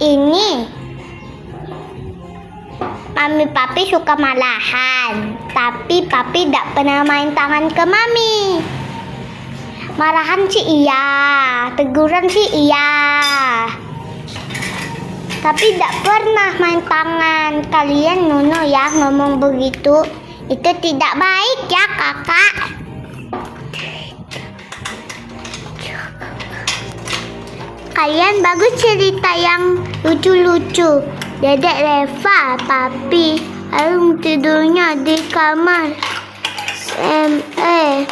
ini mami papi suka malahan, tapi papi tidak pernah main tangan ke mami. Marahan sih iya, teguran sih iya, tapi tidak pernah main tangan. Kalian Nuno ya ngomong begitu, itu tidak baik ya kakak. Kalian bagus cerita yang lucu-lucu. Dedek Reva, papi Arung tidurnya di kamar.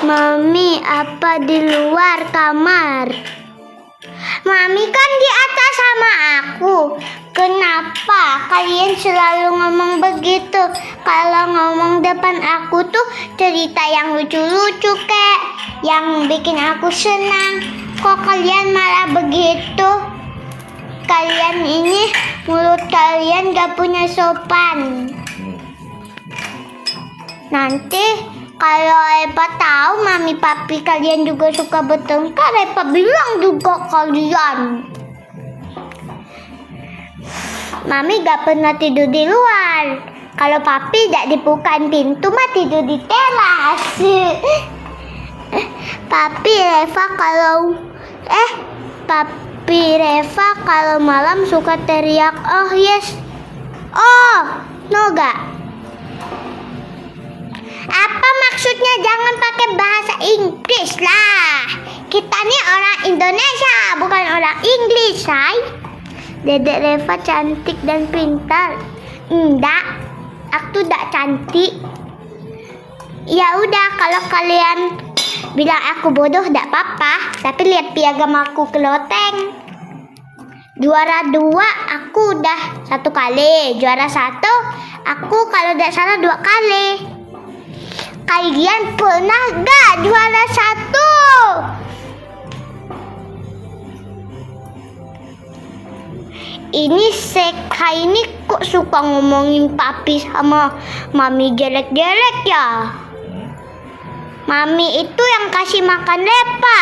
Mami apa di luar kamar? Mami kan di atas sama aku. Kenapa kalian selalu ngomong begitu? Kalau ngomong depan aku tuh cerita yang lucu-lucu kek, yang bikin aku senang. Kok kalian malah begitu? Kalian ini mulut kalian gak punya sopan. Nanti kalau Eva tahu mami papi kalian juga suka bertengkar, Eva bilang juga kalian. Mami gak pernah tidur di luar. Kalau papi gak dibukain pintu mah tidur di teras. Papi Reva kalau malam suka teriak oh yes, oh no gak? Apa maksudnya? Jangan pakai bahasa Inggris lah. Kita nih orang Indonesia, bukan orang Inggris, say. Dedek Reva cantik dan pintar. Enggak, aku tidak cantik. Ya udah, kalau kalian bilang aku bodoh tidak apa-apa, tapi lihat piagam aku keloteng. Juara 2 aku udah 1 kali, juara 1 aku kalau tidak salah 2 kali. Kalian pernah gak juara 1? Ini Seka ini kok suka ngomongin papi sama mami jelek-jelek ya? Mami itu yang kasih makan Reva.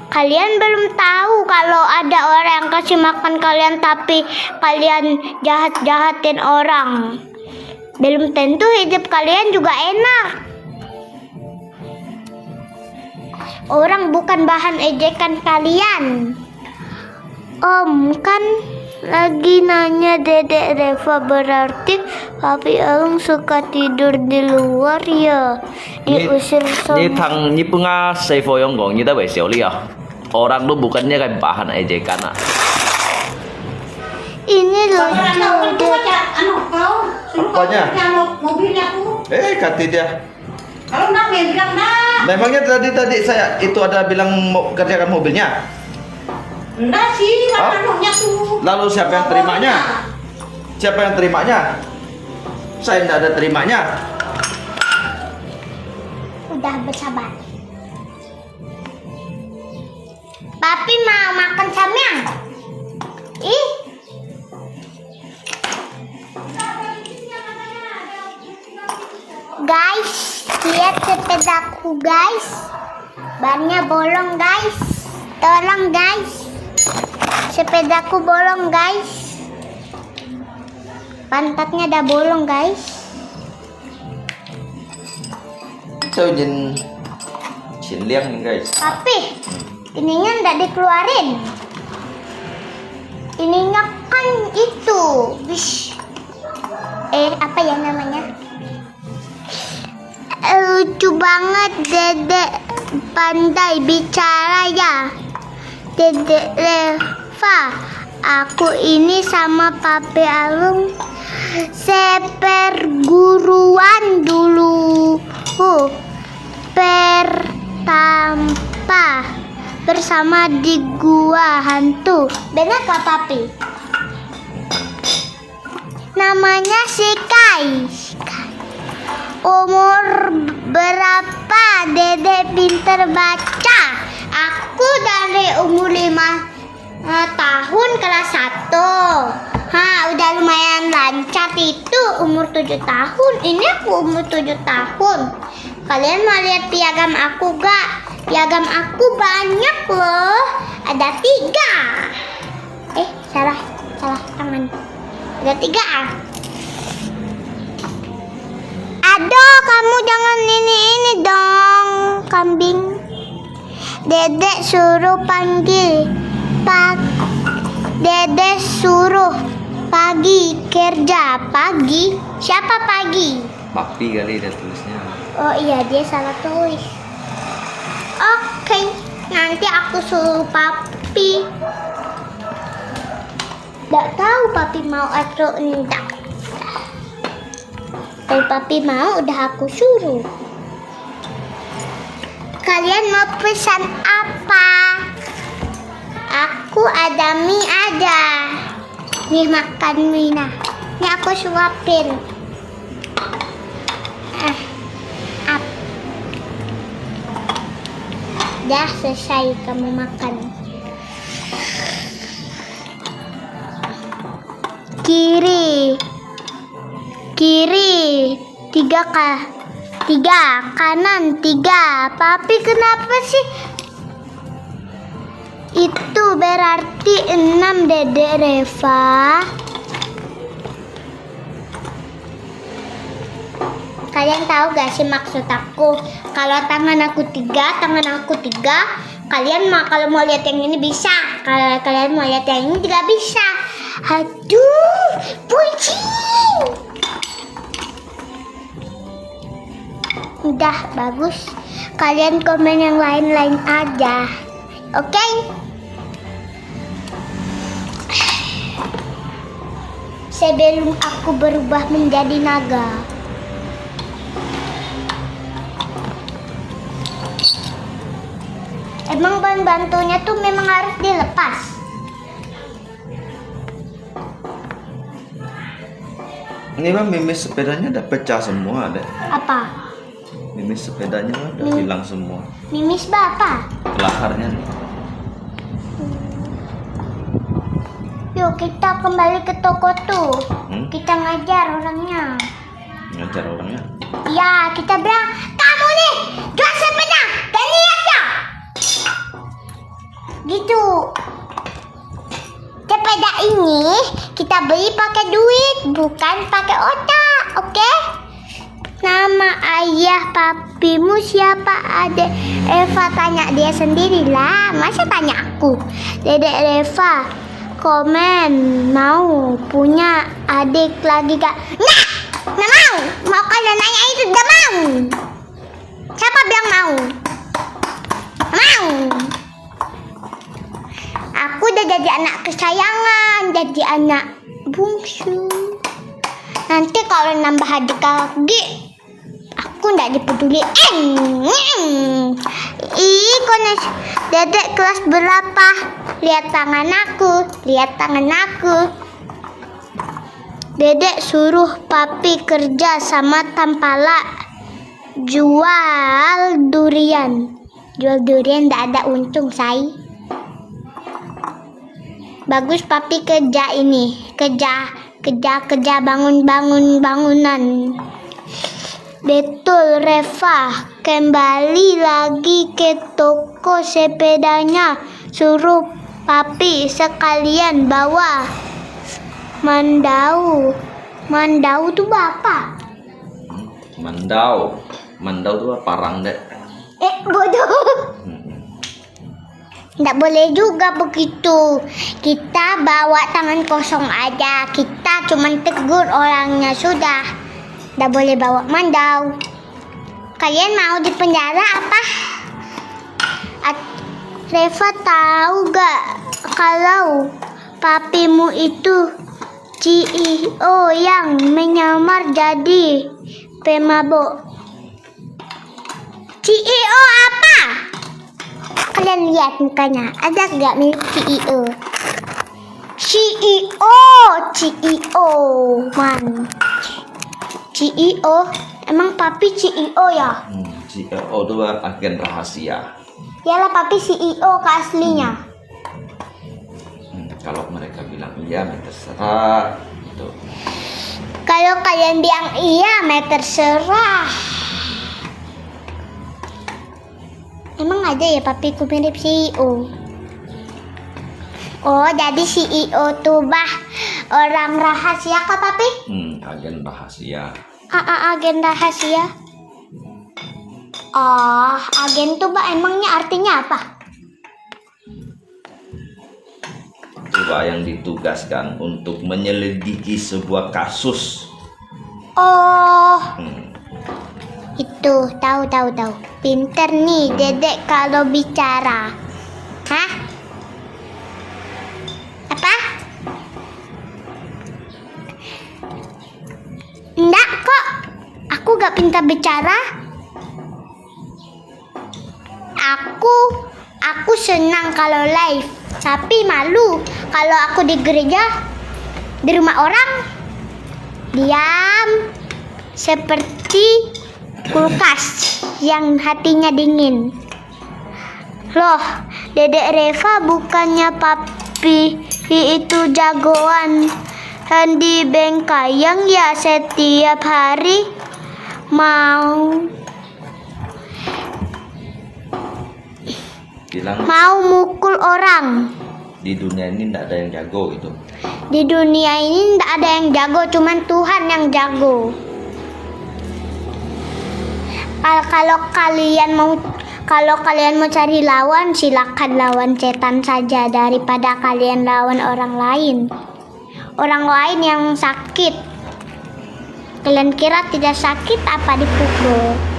Kalian belum tahu kalau ada orang yang kasih makan kalian tapi kalian jahat-jahatin orang. Belum tentu hidup kalian juga enak. Orang bukan bahan ejekan kalian. Om kan lagi nanya Dedek Reva, berarti papi Aung suka tidur di luar ya? Diusir sama. Ini thằng như punga say foyong gong như ta vậy xỉu li à? Orang tuh bukannya kayak bahan ejekan ah. Ini Kalau ada lucu. itu aja, kau suruh Apanya? kau kerja mobilnya aku. Kata dia. Kalau nak bilang nak. Memangnya tadi saya itu ada bilang mau kerjakan mobilnya. Enggak sih, Hah? anunya tuh. Lalu siapa yang terimanya? Siapa yang terimanya? Saya tidak ada terimanya. Udah bersabar. Papi mau makan samyang. Ih. Guys, lihat sepedaku guys. Bannya bolong guys. Tolong guys. Sepedaku bolong guys. Pantatnya ada bolong guys. Itu jin liang nih guys. Tapi ininya ndak dikeluarin. Ininya kan itu. Wish. Apa ya namanya? Lucu banget Dedek pandai bicara ya. Dedek Reva, aku ini sama Papi Alung seperguruan dulu. Pertama bersama di gua hantu. Benar kah Papi? Namanya si Kai. Umur berapa Dedek pinter baca? Aku dari umur 5 tahun kelas 1. Udah lumayan lancar itu umur 7 tahun. Ini aku umur 7 tahun. Kalian mau lihat piagam aku gak? Piagam aku banyak loh. Ada 3. Salah tangan. Ada 3. Aduh, kamu jangan ini dong, kambing. Dedek suruh panggil Dedek suruh pagi kerja. Pagi? Siapa pagi? Papi kali dia tulisnya. Oh iya, dia salah tulis. Oke, nanti aku suruh Papi. Gak tahu Papi mau atau enggak. Kalau Papi mau, udah aku suruh. Kalian mau pesan apa? Aku ada mie ada. Nih makan mie nah. Ini aku suapin. Dah selesai kamu makan. Kiri 3 kanan 3. Papi kenapa sih? Itu berarti 6 Dedek Reva. Kalian tahu gak sih maksud aku? Kalau tangan aku 3, kalian kalau mau lihat yang ini bisa. Kalau kalian mau lihat yang ini tidak bisa. Aduh, pusing. Udah bagus. Kalian komen yang lain-lain aja. Oke? Sebelum aku berubah menjadi naga. Emang ban bantunya tuh memang harus dilepas. Ini mah mimis sepedanya udah pecah semua deh. Apa? Mimis sepedanya udah hilang semua. Mimis bapak. Laharnya nih. Yuk kita kembali ke toko tuh. Kita ngajar orangnya. Ngajar orangnya. Ya, kita bilang, kamu nih jual sepeda, dan lihat ya. Gitu. Sepeda ini kita beli pakai duit, bukan pakai otak, oke? Nama ayah papimu siapa? Adek Eva, tanya dia sendirilah. Masa tanya aku? Dedek Reva, komen mau punya adik lagi gak? Nah, nggak mau. Mau kalian nanya itu gak mau. Siapa bilang mau? Mau. Aku udah jadi jadi anak kesayangan, jadi anak bungsu. Nanti kalau nambah adik lagi, aku ndak dipeduliin. Kones dedek kelas berapa? Lihat tangan aku, lihat tangan aku. Dedek suruh papi kerja sama Tampala jual durian. Jual durian ndak ada untung, say. Bagus papi kerja ini, kerja bangunan. Betul Reva, kembali lagi ke toko sepedanya. Suruh papi sekalian bawa mandau. Mandau tuh apa? Mandau tuh parang dek. Bodoh. Nggak boleh juga begitu. Kita bawa tangan kosong aja. Kita cuman tegur orangnya sudah. Nggak boleh bawa mandau. Kalian mau di penjara apa? Reva tahu gak kalau papimu itu CEO yang menyamar jadi pemabok? CEO apa? Kalian lihat mukanya, ada gak mirip CEO? CEO, man. CEO, emang papi CEO ya? CEO itu agen rahasia. Yalah papi CEO ke aslinya. Kalau mereka bilang iya, terserah. Gitu. Kalau kalian bilang iya, terserah. Emang aja ya papiku mirip CEO. Oh, jadi CEO tuh orang rahasia kah papi? Agen rahasia. Agen rahasia. Agen tuh emangnya artinya apa? Coba yang ditugaskan untuk menyelidiki sebuah kasus. Itu tahu. Pinter nih dedek kalau bicara. Hah? Apa? Enggak kok. Aku gak pintar bicara. Aku senang kalau live, tapi malu kalau aku di gereja, di rumah orang, diam seperti kulkas yang hatinya dingin. Loh, dedek Reva bukannya papi itu jagoan Handi Bengkayang ya setiap hari mau mukul orang. Di dunia ini tidak ada yang jago gitu. Di dunia ini tidak ada yang jago, cuman Tuhan yang jago. Kalau kalian mau cari lawan, silakan lawan setan saja daripada kalian lawan orang lain. Orang lain yang sakit. Kalian kira tidak sakit apa dipukul?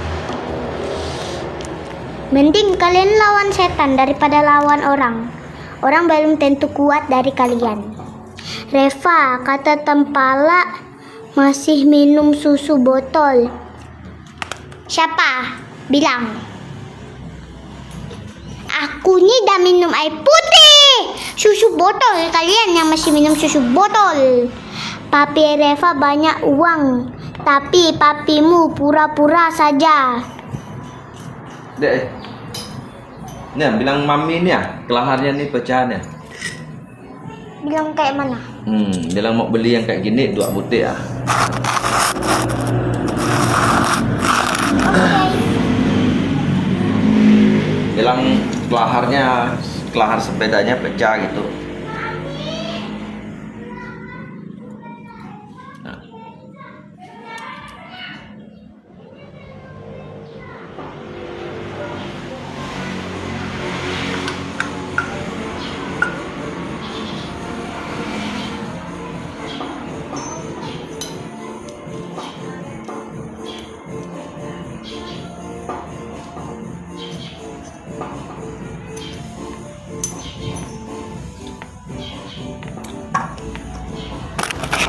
Mending kalian lawan setan daripada lawan orang. Orang belum tentu kuat dari kalian. Reva, kata Tampala masih minum susu botol. Siapa? Bilang. Aku nih udah minum air putih. Susu botol. Kalian yang masih minum susu botol. Papi Reva banyak uang, tapi papimu pura-pura saja. Dek, nih bilang mami nih ya, kelaharnya nih pecahannya. Bilang kayak mana? Bilang mau beli yang kayak gini 2 butir ya. Bilang kelahar sepedanya pecah gitu. Nah.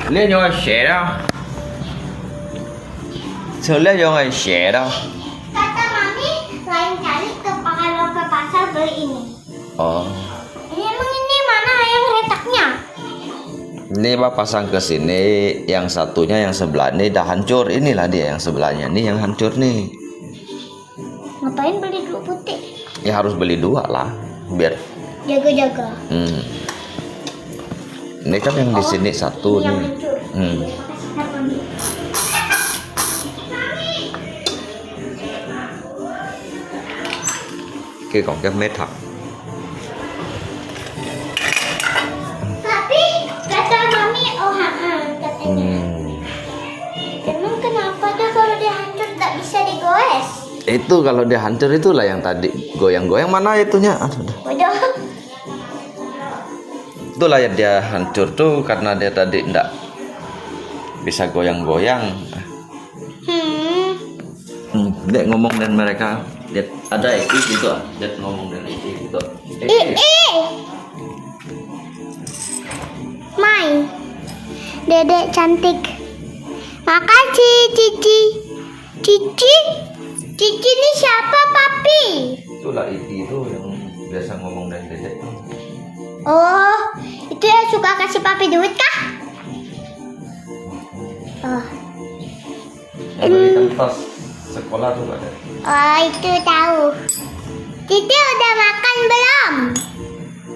Lihat jangan share dah. Lihat jangan share dah. Kata mami lain kali kalau ke pasar beli ini. Oh. Ini emang ini mana yang retaknya? Ini Pak pasang ke sini, yang satunya yang sebelah ini dah hancur. Inilah dia yang sebelahnya, nih yang hancur nih. Ngapain beli dua putih? Ya harus beli 2 lah, biar. Jaga-jaga. Ini kan yang di sini satu Yang nih. hancur. Kasih mami. Cái còn cái mét thật. Tapi kata mami, katanya. Emang kenapa dah kalau dia hancur tak bisa digoes? Itu kalau dia hancur itulah yang tadi goyang-goyang, mana itunya? Aduh, dah. Bodoh. Itulah yang dia hancur tuh karena dia tadi ndak bisa goyang-goyang. Dia ngomong dengan mereka, dia ada gitu, dia ngomong dengan gitu. Mai, dedek cantik. Makasih Cici. Cici ini siapa papi? Itulah itu yang biasa ngomong dengan dedek. Oh, itu yang suka kasih papi duit kah? Oh. Yang belikan tas sekolah tuh ada. Oh, itu tahu. Cici udah makan belum?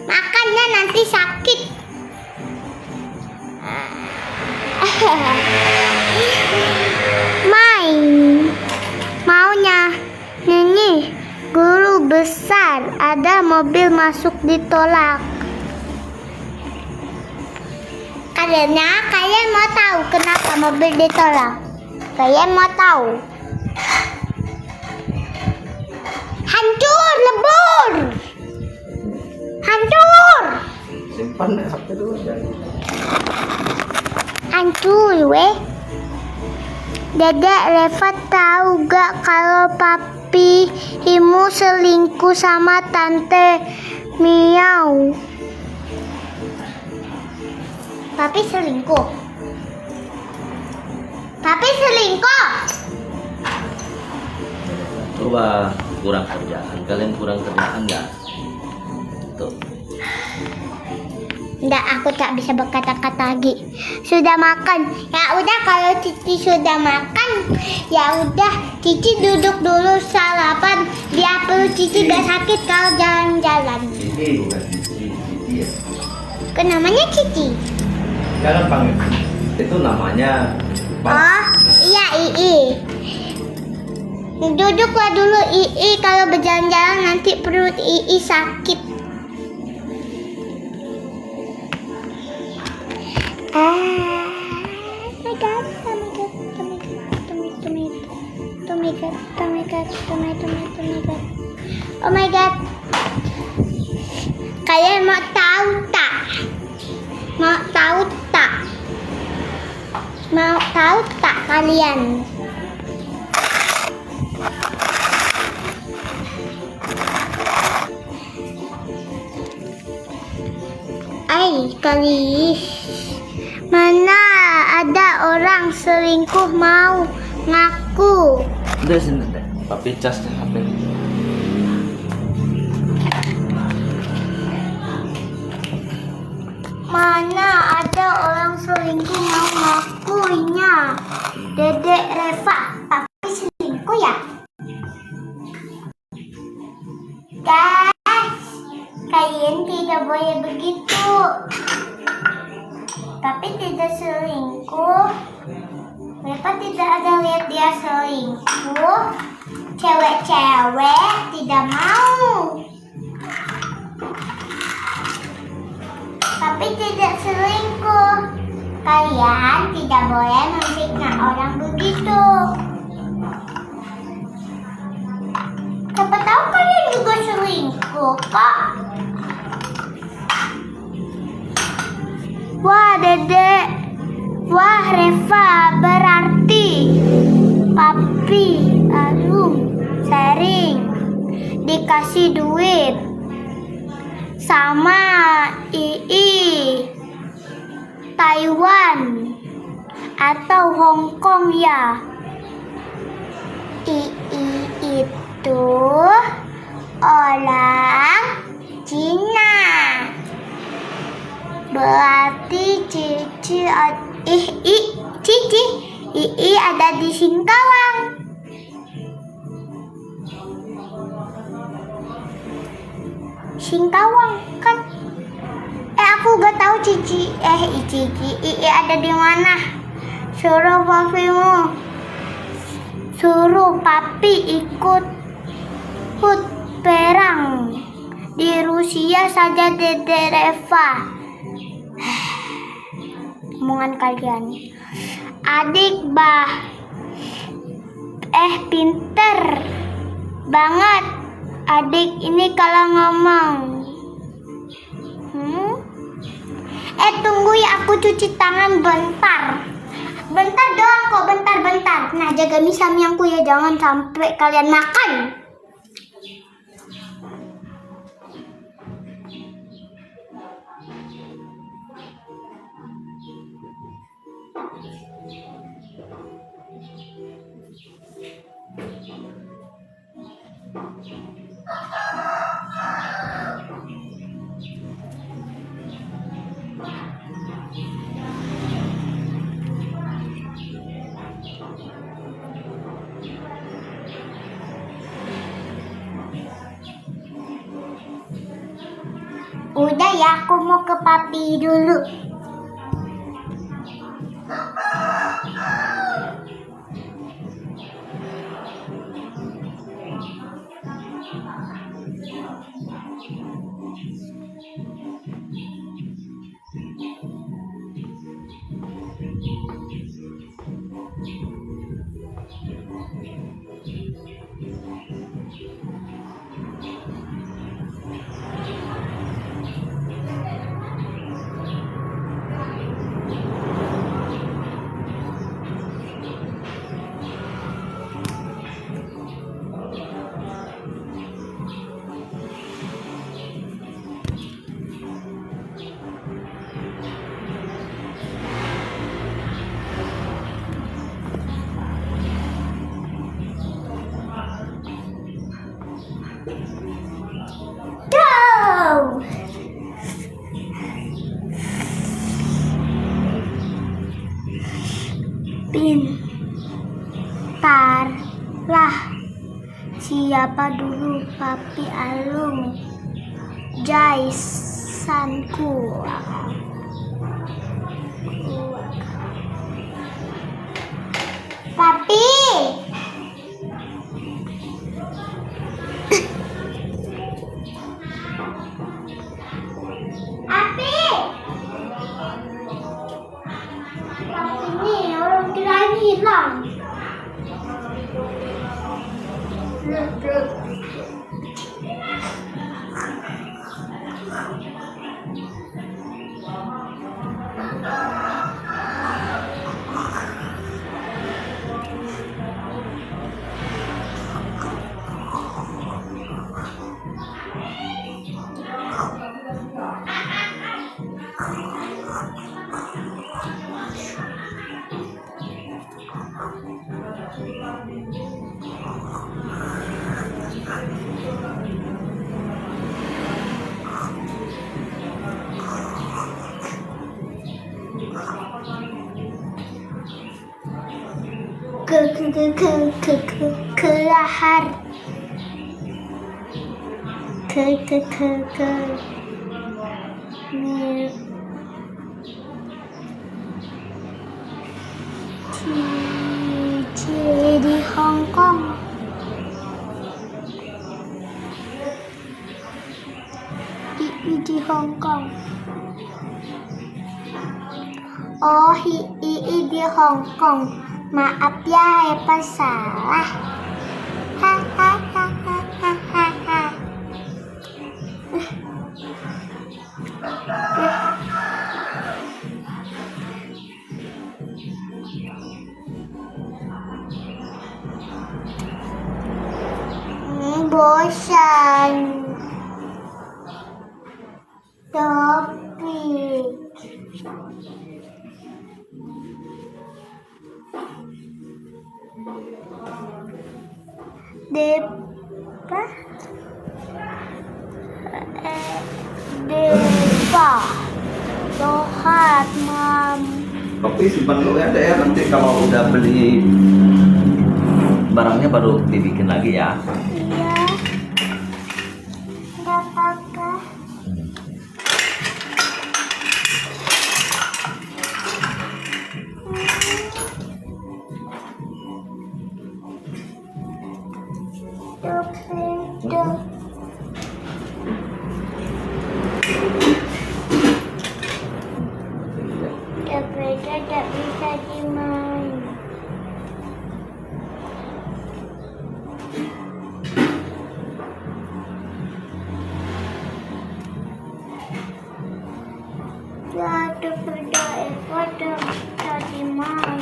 Makannya nanti sakit. Maunya Nini, guru besar, ada mobil masuk ditolak. Karena kalian mau tahu kenapa mobil ditolak? Kalian mau tahu? Hancur, lebur. Hancur. Simpan HP dulu jangan. Hancur, weh. Dedek Reva tahu gak kalau papi Himu selingkuh sama tante Miau? Papi selingkuh? Papi selingkuh? Coba kurang kerjaan, kalian kurang kerjaan nggak? Tuh. Enggak, aku tak bisa berkata-kata lagi. Sudah makan. Ya udah, kalau Cici sudah makan, ya udah Cici duduk dulu sarapan. Biar perut Cici gak sakit kalau jalan-jalan. Cici bukan Cici ya. Kan namanya Cici. Jangan panggil. Itu namanya. Oh, iya Ii. Duduklah dulu Ii, kalau berjalan-jalan nanti perut Ii sakit. Oh my god. Kalian mau tahu tak? Mau tahu tak? Mau tahu tak kalian? Kali mana ada orang selingkuh mau ngaku? Udah sini deh. Papi cas deh HP. Mana ada orang selingkuh mau ngakunya? Dedek Reva, papi selingkuh ya? Guys, kalian tidak boleh begitu. Papi tidak selingkuh. Reva tidak ada lihat dia selingkuh. Cewek-cewek tidak mau. Tapi tidak selingkuh. Kalian tidak boleh memfitnah orang begitu. Siapa tahu kalian juga selingkuh, kok. Wah, Dedek. Wah, Reva, berarti papi sering dikasih duit sama Ii Taiwan atau Hong Kong ya? II itu orang Cina. Berarti Cici II ada di Singkawang. Singkawang kan? Aku gak tahu Cici II ada di mana. Suruh papi ikut perang di Rusia saja, Dede Reva. Omongan kalian. Adik pinter banget adik ini kalau ngomong. Tunggu ya, aku cuci tangan bentar. Bentar doang kok, bentar. Nah, jaga mie-samyangku ya, jangan sampai kalian makan. Udah ya, aku mau ke papi dulu. Pintarlah. Siapa dulu papi Alung? Jaisanku. Papi. Ini orang kira hilang. Kelahar. Di Hong Kong. Di Hong Kong. Oh, di Hong Kong. Maaf ya, Eva salah. Hahaha. Bosan. Topik. Depa. Depa. Dohat, Mam. Tapi simpan dulu ya deh, nanti kalau udah beli barangnya baru dibikin lagi ya. Iya. Nggak apa-apa. Sepeda tak bisa dimain. Satu sepeda ekor tak bisa dimain.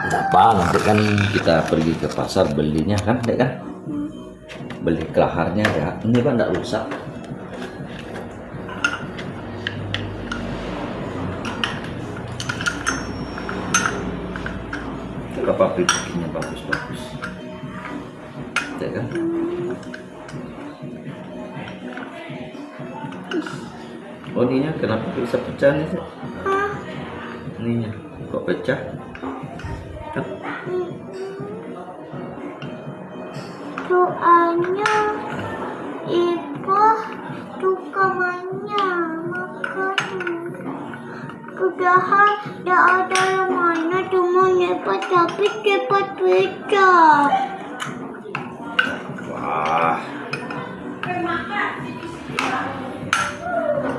Tidak apa, nanti kan kita pergi ke pasar belinya kan, dek kan? Beli kelaharnya ya. Ini kan tidak rusak. Kenapa bikinnya bagus-bagus? Ya kan? Oh ininya kenapa bisa pecah nih? Hah? Ininya kok pecah? Kan? Soalnya Ibu tukangannya makan. Padahal tidak ada yang mana cuma cepat tapi cepat pecah. Wah,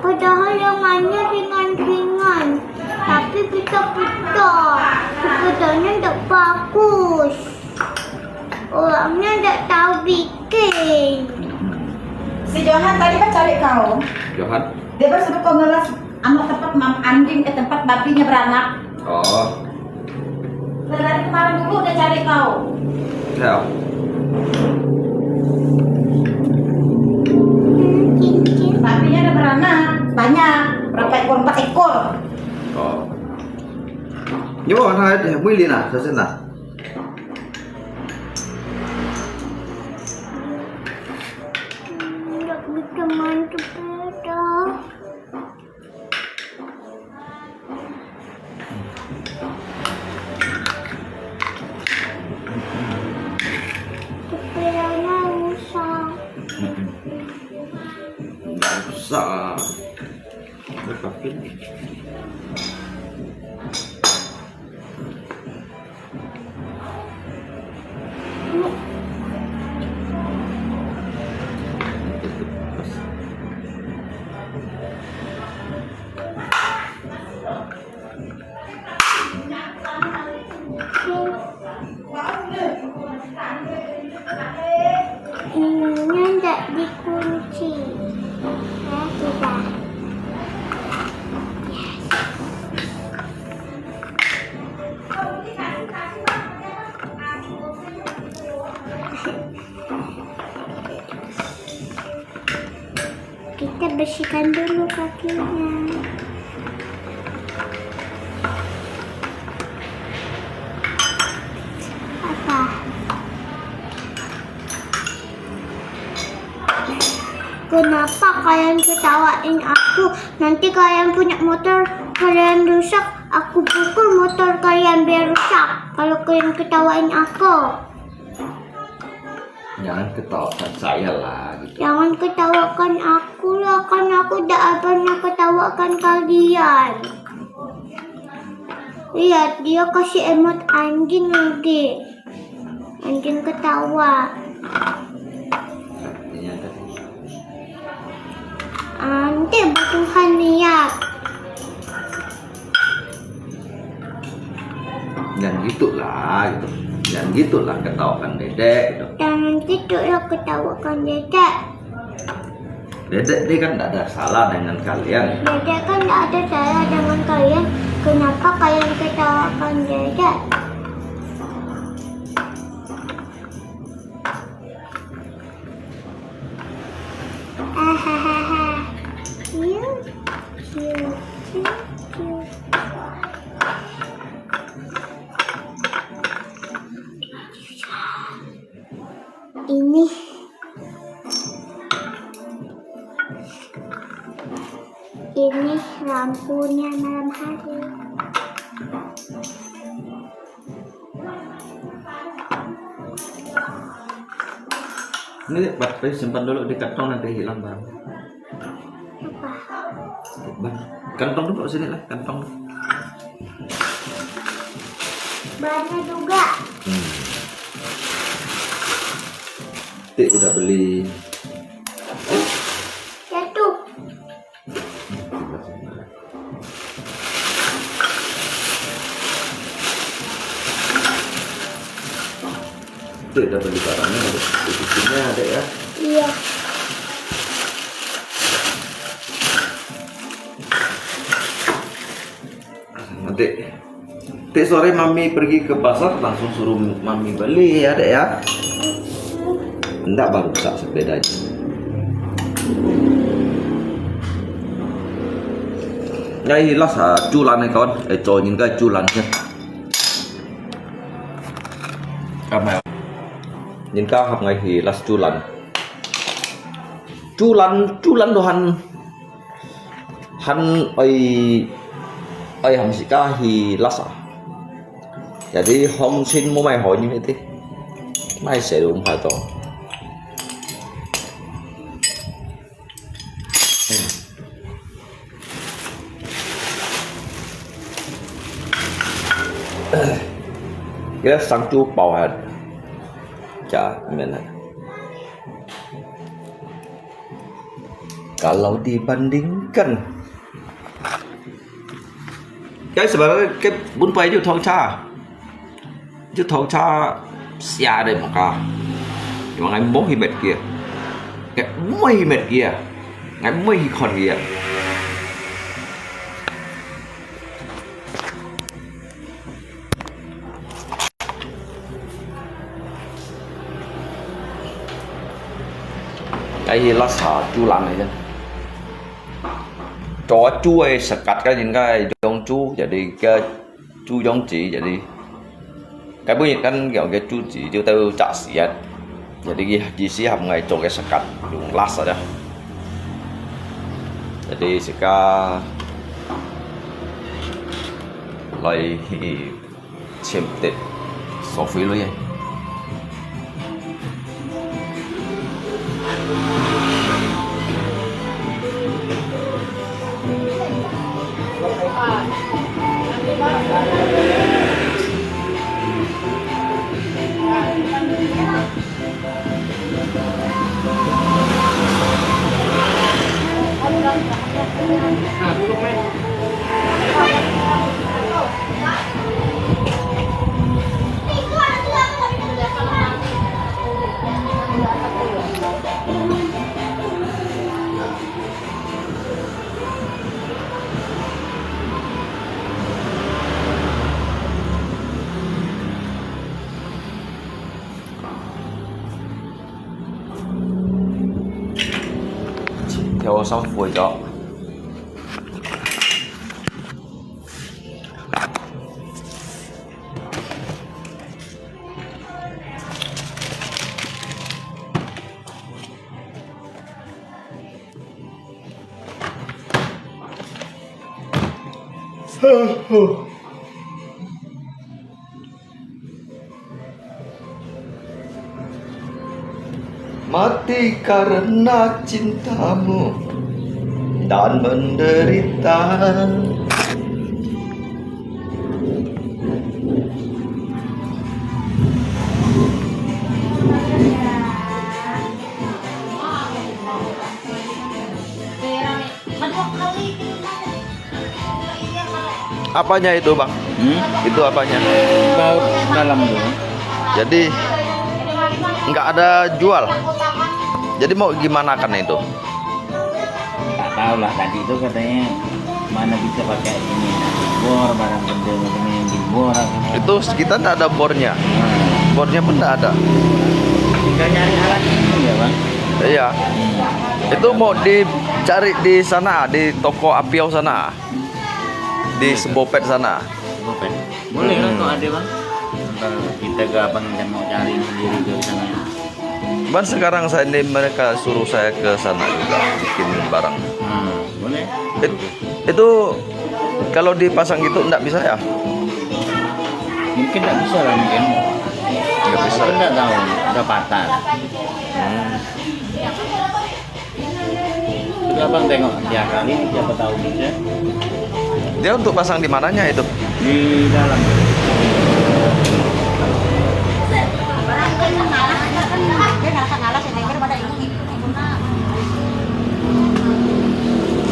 Padahal yang mainnya ringan-ringan tapi bisa pecah. Sepedanya tidak bagus. Orangnya tidak tahu bikin. Si Johan tadi kan cari kau. Johan. Dia baru suruh kau ngelas anak tempat mam anjing ke tempat babinya beranak. Oh, Dari kemarin dulu udah cari kau. ya. Cincin. Babinya udah beranak banyak. Berapa ekor? 4 ekor. Oh. Nhưng mà hai mươi liền à, sao xem nào? Tidak bisa main sepeda. Sepedanya rusak. Nggak usah. Betul. Ininya tidak dikunci. Ya sudah. Kita bersihkan dulu kakinya. Apa? Kenapa kalian ketawain aku? Nanti kalian punya motor, kalian rusak, aku pukul motor kalian biar rusak. Kalau kalian ketawain aku, Jangan ketawakan saya lah gitu. jangan ketawakan aku lah, kan aku tidak pernah ketawakan kalian. Lihat, dia kasih emot anjing lagi. Anjing ketawa. Artinya tadi. Nanti Tuhan lihat. Jangan gitulah gitu. Jangan gitulah ketawakan dedek gitu. Jangan gitu ya ketawakan dedek. Dedek ini kan tidak ada salah dengan kalian. Dedek kan tidak ada salah dengan kalian. Kenapa kalian ketawakan dedek? Hahaha. Yuk, yuk, yuk, yuk. Ini lampunya malam hari. Ini baterai simpan dulu di kantong nanti hilang bang. Bang, kantong dulu sini lah, kantong. Bannya juga. Tik udah beli. Jatuh. Tik udah beli barangnya, di sini ada ya. Iya. Nanti Tik sore mami pergi ke pasar langsung suruh mami beli ya dek ya. Enggak baru rusak sepedanya. Ngay là chu lăn này con để cho những cái chu lăn kia. Những cái học ngày thì là chu lăn. Chu lăn đồ han ai ham sih kah hi lasa. Jadi hom sin mau mai hỏi như thế. Mai sẽ đúng phải to. Kita sang chu bau hạt chả mình này. Kalau dibandingkan cái sebenarnya cái bún pai itu thong cha xia đây một ca nhưng mà ngày mốt hi mệt kia cái mấy hi mệt kia ngày mấy hi còn kia cái gì lá xả chu lăng này chứ cho chuối sekat cái những cái giống chu jadi cái chu giống chỉ jadi cái bunyi kan kiểu cái chu chỉ dia tahu cak siat jadi gizi ham ngai cho cái sekat dùng las aja jadi seka lại chiếm tết Sophie luôn vậy. Theo xong phổi cho mati karena cintamu dan menderita. Apanya itu bang? Itu apanya? Dalam dulu. Jadi nggak ada jual. Jadi mau gimana kan itu? Tak tahu lah, tadi itu katanya mana bisa pakai ini bor barang benda yang di bor. Itu kita nggak ada bornya. Bornya pun nggak ada. Tinggal nyari alat ini ya bang. Iya. Itu mau dicari di sana di toko Apiau sana. Di Sebopet sana. Sebopet. Boleh kan kalau ada bang. Ntar kita ke abang dan mau cari sendiri ke sana. Cuman sekarang mereka suruh saya ke sana juga bikin barang. Boleh. Itu kalau dipasang gitu enggak bisa ya? Mungkin nggak bisa lah mungkin. Nggak bisa. Mungkin nggak tahu, udah patah. Coba abang tengok tiap kali, siapa tahu bisa. Dia untuk pasang di mananya itu? Di dalam.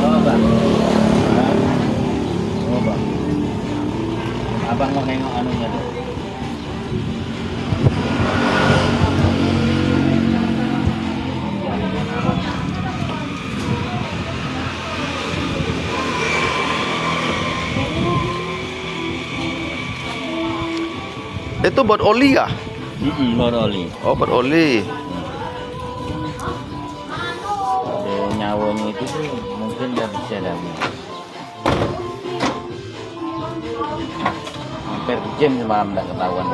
Oh bang. Oh bang. Abang mau nengok anunya tuh. Itu buat oli kah? Buat oli. Oh, buat oli. Ada nyawanya itu tuh mungkin nggak bisa dah. Hampir jam semalam nggak ketahuan.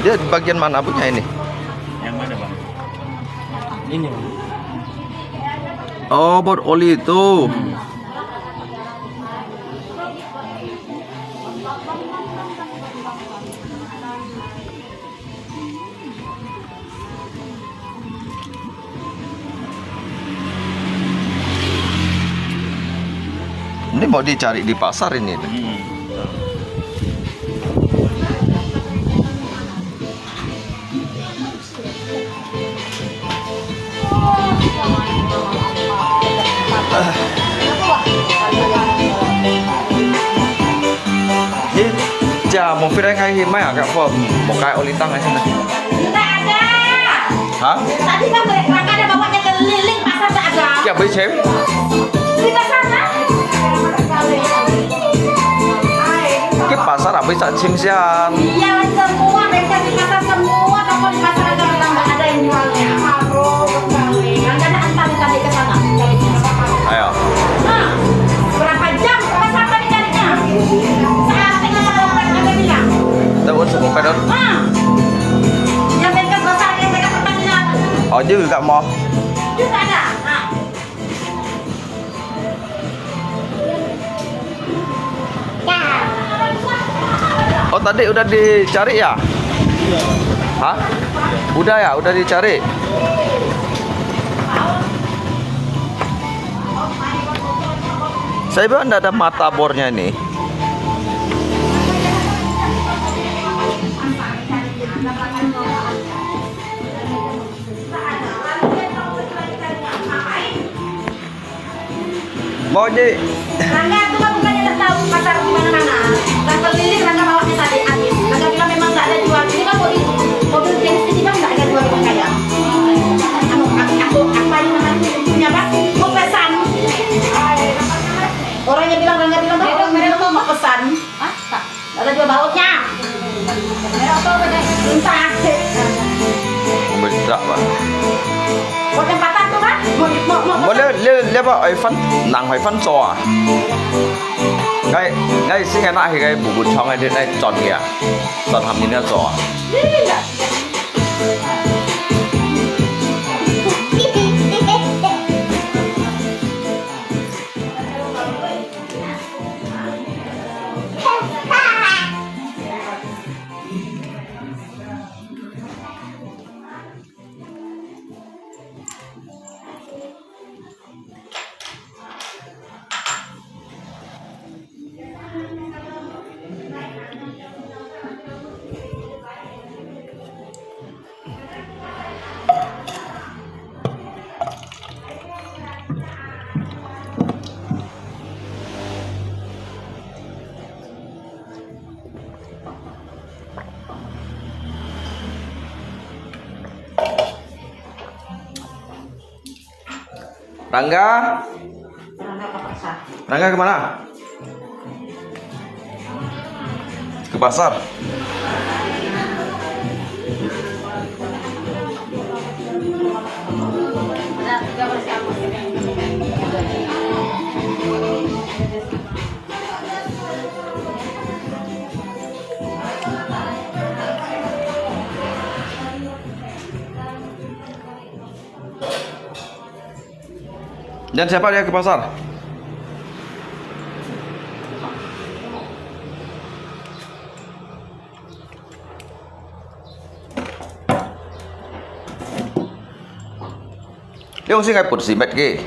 Dia di bagian mana punya ini? Yang mana bang? Ini bang. Oh, buat oli itu. Ini mau dicari di pasar ini. Chà, một phía đây ngay mấy à các phở một cái oli tăng hay sana. Nggak ada. Hah? Tadi kan mereka ada bawanya keliling pasar nggak ada. Siap beli chef. Di sana. Cái pasar apa bisa simsian? Iya semua mereka di pasar semua toko di pasar ada bilang nggak ada yang jualnya. Nggak ada antar tadi ke sana. Ayo. Nah, berapa jam pasar tadi carinya? Sampai ke dompet ada bilang. Tahu semua pedal. Yang mereka pasar yang mereka pertanyaan. Oh, juga mau. Juga ada. Nah. Oh, tadi udah dicari ya? Hah? Udah ya, udah dicari. Saya bilang ada mata bornya ini. Mau di Rangga itu kan bukannya nggak tahu pasar di mana-mana. Rangga keliling, Rangga bawanya tadi habis. Rangga bilang memang nggak ada jual. Ini kan mobil jenis ini kan nggak ada jual di kayak. Aku apa ini namanya punya apa? Mau pesan. Orangnya bilang Rangga bilang orang mereka mau pesan. Nggak ada jual bautnya. Entah. Bedak, Pak. Mau tempatan tuh kan? Mau Boleh apa iPhone nang iPhone so à? Ngay xin cái nãy thì cái bù bù trong cái này chọn kìa, chọn hàm như thế so à? Iya. Rangga, Rangga ke pasar. Rangga kemana? Ke pasar. Dan siapa dia ke pasar? Dia mesti ngai put simet ke.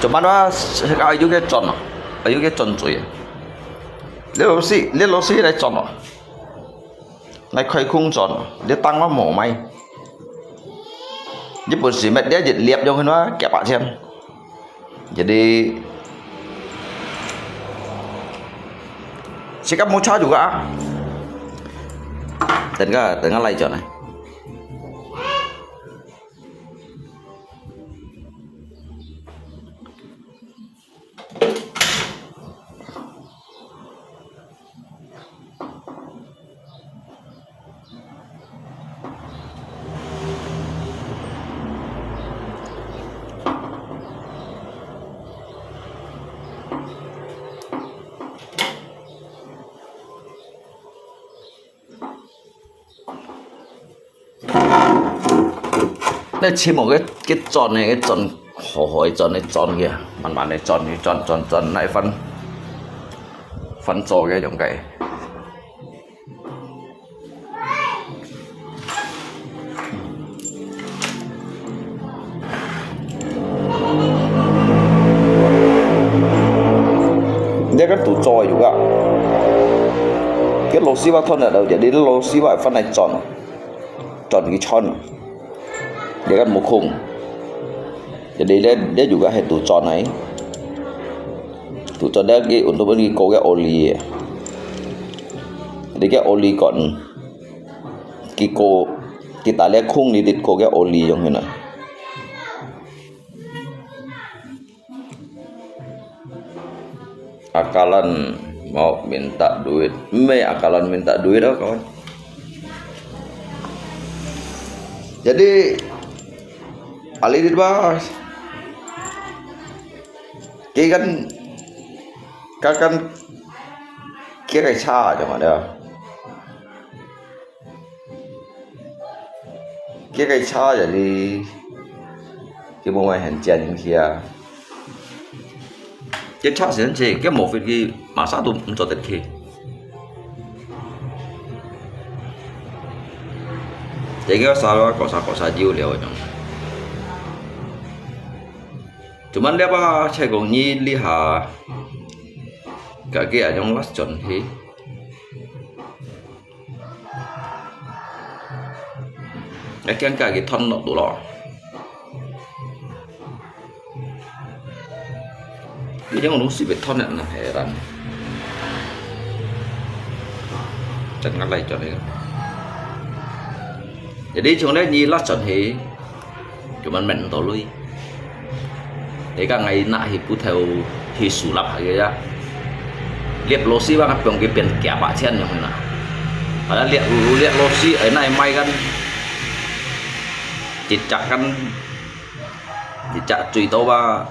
Cuman wah sekarang ayu ke con, ayu ke con cuy. Dia lo si lại con, lại khai khung con, dia tăng nó mổ mày. Dia put simet dia jadi liap dong nó kayak pak xem. Jadi sikap mocha juga. Tengah lay con này. Đây chỉ một cái tròn này, cái tròn hỏi tròn này tròn kìa, bạn này tròn thì tròn này phân trò cái giống cái. Dia kan tuh coy juga. Cái lô xi vào thân ở đâu jadi lô xi vào phần này tròn cái tròn. Dia kan mukung. Jadi dia juga itu con này. Tu con dia untuk pergi kau cái oli. Jadi cái oli còn kita lihat khung di kau cái oli yang mana. Akalan mau minta duit, akalan minta duit đó kawan. Jadi Ali di bawah, kan kira cha chẳng hạn đâu, kira cha jadi cái bộ máy hành trình kia, cái cha sẽ chỉ cái một việc gì mà sao tụi cho tết khi, jadi cái sao đó có sao dữ liệu chẳng. Cuman dia apa saya gongi lihat kaki ajong las con hi. Akan kaki thon nọ tụ lọ. Dia jangan nusi beton nak heran. Jangan lagi con ini. Jadi chúng đây nhi las con hi. Cuman men tàu lui. Để các ngày nãy thì cứ theo thì sủ lập hay vậy liệp lô xi bằng cái biển kẻ bạ chen như thế nào, ở liệp lô xi ở này mayกันจิตจักกันจิตจักtruy tố ba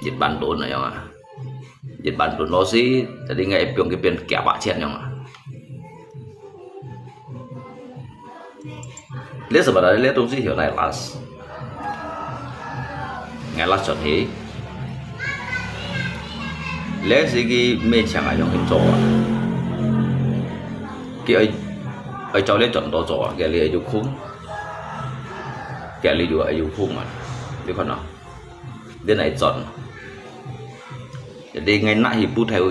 dịch bản đồn này không à, dịch bản đồn lô xi jadi ngày cái biển kẻ bạ chen không à, liệp sebenarnya liệp tung xi hiểu này là ngày lát chọn thế lẽ gì cái mê chẳng ai dùng hình trò cái ấy cháu lấy chọn đó trò cái lấy dùng khung cái lấy dùng khung mà biết không nào đến này chọn để ngày nãy thì bút theo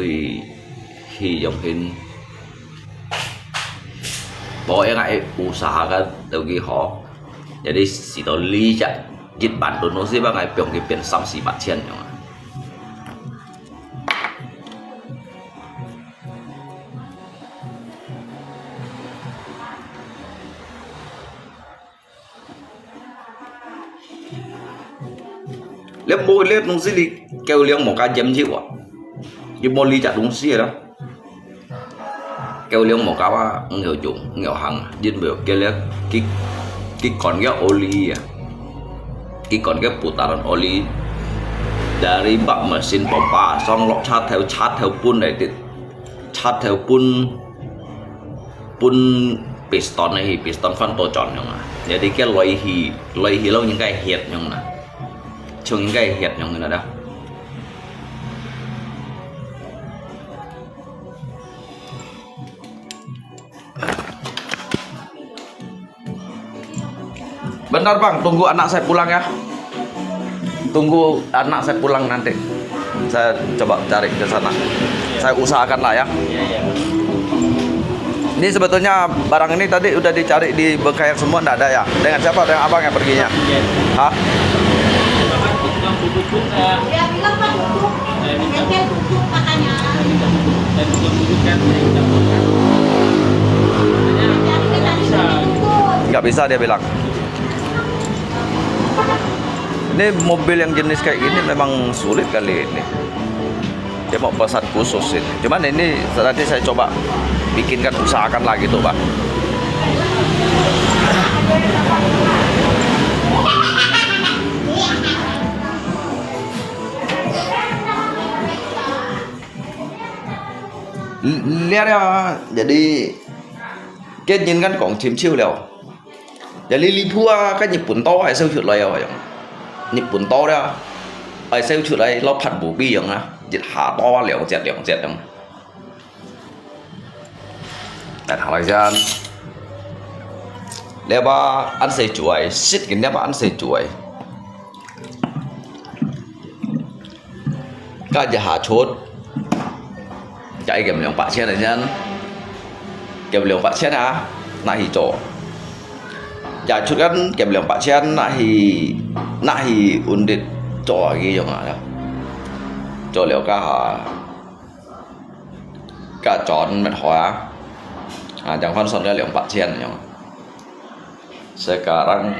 thì dùng hình bỏ em ngại usaha cái đầu kia họ jadi si tao lý chạy dịch bản đồ nó sẽ bằng ngày biểu cái biển xăm xì bát chen nhá. Lép môi lép nó gì kêu liang một cái dấm chịu à, như môi ly chặt đúng xí đó, kêu liang một cái nghèo dụng nghèo hàng, dân biểu kêu liang cái còn cái oli à. Còn cái putaran oli dari bak mesin pompa xong lọc chat theo pun này thì chat theo pun piston này piston fan to chọn nhung à, jadi cái loy hi lâu những cái hiệt nhung nè, chung cái hiệp nhung nữa đó bentar bang, tunggu anak saya pulang ya. Tunggu anak saya pulang nanti. Saya coba cari ke sana. Saya usahakan lah ya. Ini sebetulnya barang ini tadi udah dicari di Bengkayang semua, enggak ada ya? Dengan siapa? Dengan abang yang perginya? Hah? Dia bilang kan tutup. Bengkel tutup katanya. Jadi tadi tutup. Nggak bisa dia bilang. Ini mobil yang jenis kayak gini memang sulit kali ini. Dia mau pesan khusus ini. Cuman ini nanti saya coba bikinkan, usahakan lagi tuh Pak. Lihat ya, jadi cái nhìn kan còn chiếm chiêu liao. Jadi Lipua cái Nhật Bản to hay sao chuyện này vậy? Nhật Bản to đó, hay sao chuyện này nó phản bổ bi vậy? Nhật Hà to liao dẹt dong. Dan hal lain, leba ăn xây chuối, shit cái leba ăn xây chuối. Cái gì hà chốt, chạy kiểm lượng bạc xe này nhân, kiểm lượng bạc xe à, na hi chỗ. Dạ chút kan kiểm lượng bạc xe na hi undit chỗ cái giống nào đó, chỗ liệu cả tròn mệt hóa. Jangan soalnya liang pasien yang sekarang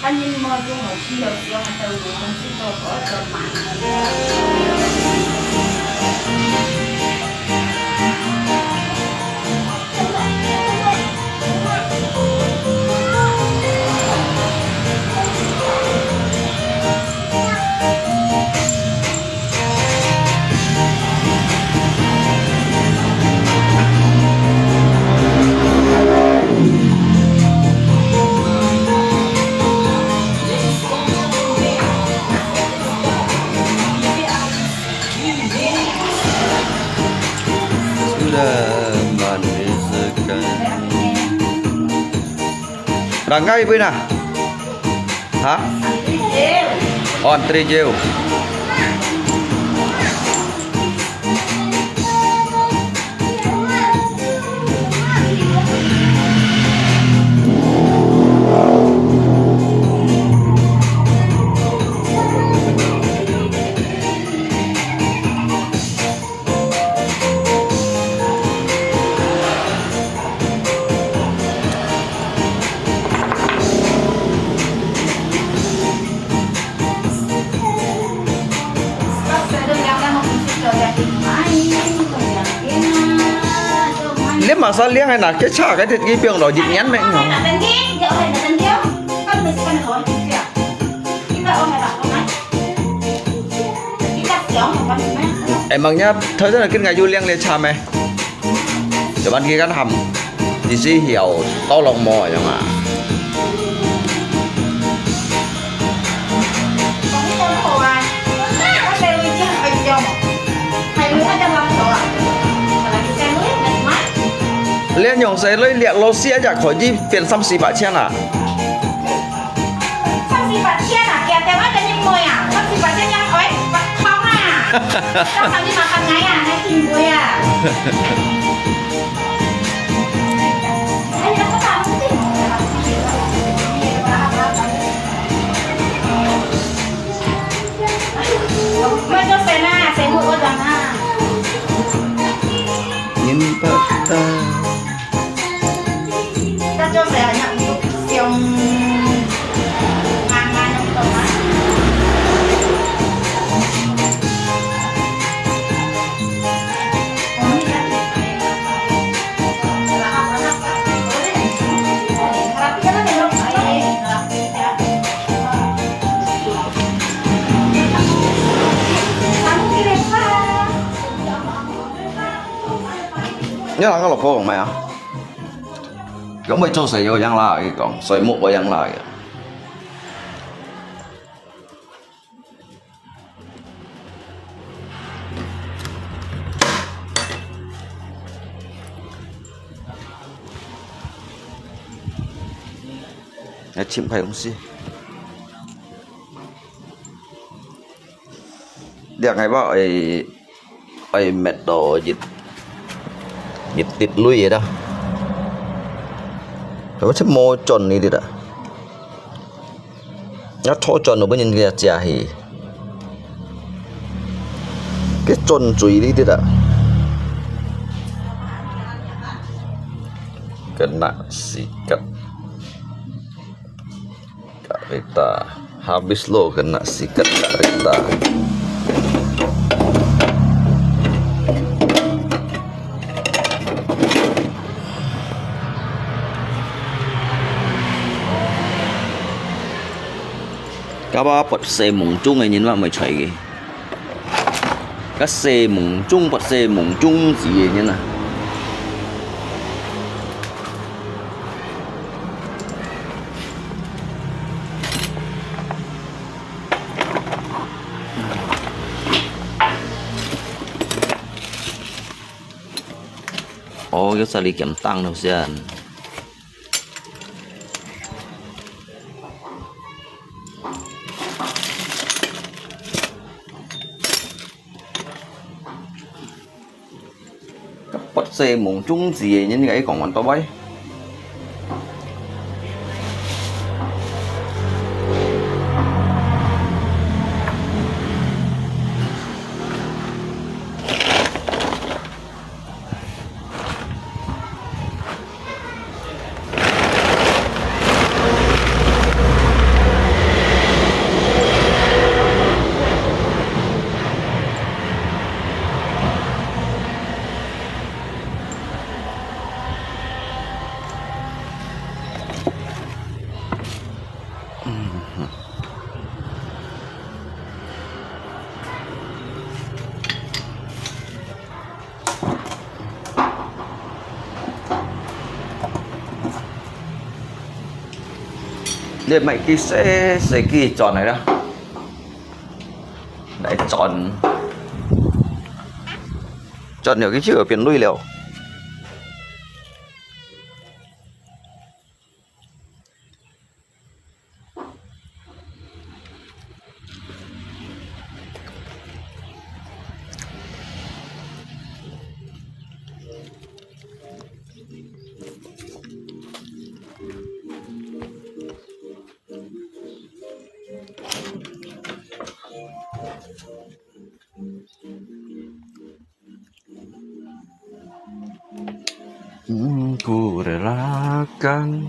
Kan nhìn mơ chung một chiều chiều mà từ đủ con xin đồ có cơm mặn. Sudah manis sekali. Rangkai Pina? Hah? Oh, antri jauh. Liếm mà sao liếc hay là cái chả cái thịt ghi biếng nó dịt nhắn mẹ Không, nhở? là tên ghi, rượu này là tên ghi. Con mình sẽ cần hỏi kìa. Kita ôm này là con này. Kita xéo một con này. Em bằng nhá, thời gian là cái ngày du liêng lên cha mẹ. Để bạn kia gắn hầm thì sẽ hiểu to lòng mò chẳng ạ. Còn cái con hồ à. Nó đều đi chứ phải chồng. Thầy mới ở trong lòng rồi à. Mà là cái xe mới này mắt. Liên nhộng sẽ lấy liệt lô xe chả khỏi đi phiền xăm xì bả chen à. Xăm xì bạc chen à, kìa tèo mắt cái nhâm môi à. Xăm xì bạc chen nhâm ối, bạc không à. Trong xăm đi mà cầm ngay à, ngay tìm vui à. Đây là có tao không tìm. Mới cho xe na, xe mũi rồi à. Nhìn bác ta. Ta cho xe nhận một siêu ngang ngang trong tàu á. Nhớ là cái lọc phố của mẹ à? Cũng mới cho xài vô giang lại, còn xài một vào giang lại. Nhà chim phải không xí? Đẹp ngày bảo ấy mệt đồ dịch lui vậy đó. Rồi sẽ mua tròn này đi đó. Nó thô tròn nó bên nhìn kia chả hì. Cái tròn chui đi đó. Kena sikat. Kak Rita. Habis lo kena sikat Kak Rita. Các bác bật xe mùng chung này nhìn vào mới chạy kì. Các xe mùng chung bật xe mùng chung gì vậy nè. Ồ, cái sao đi kiểm tăng đâu xem. Bắt xe mùng chung gì như vậy còn hoàn to bay. để mấy cái sẽ cái tròn này đó đấy tròn nhiều cái chữ ở biển nuôi liệu ku relakan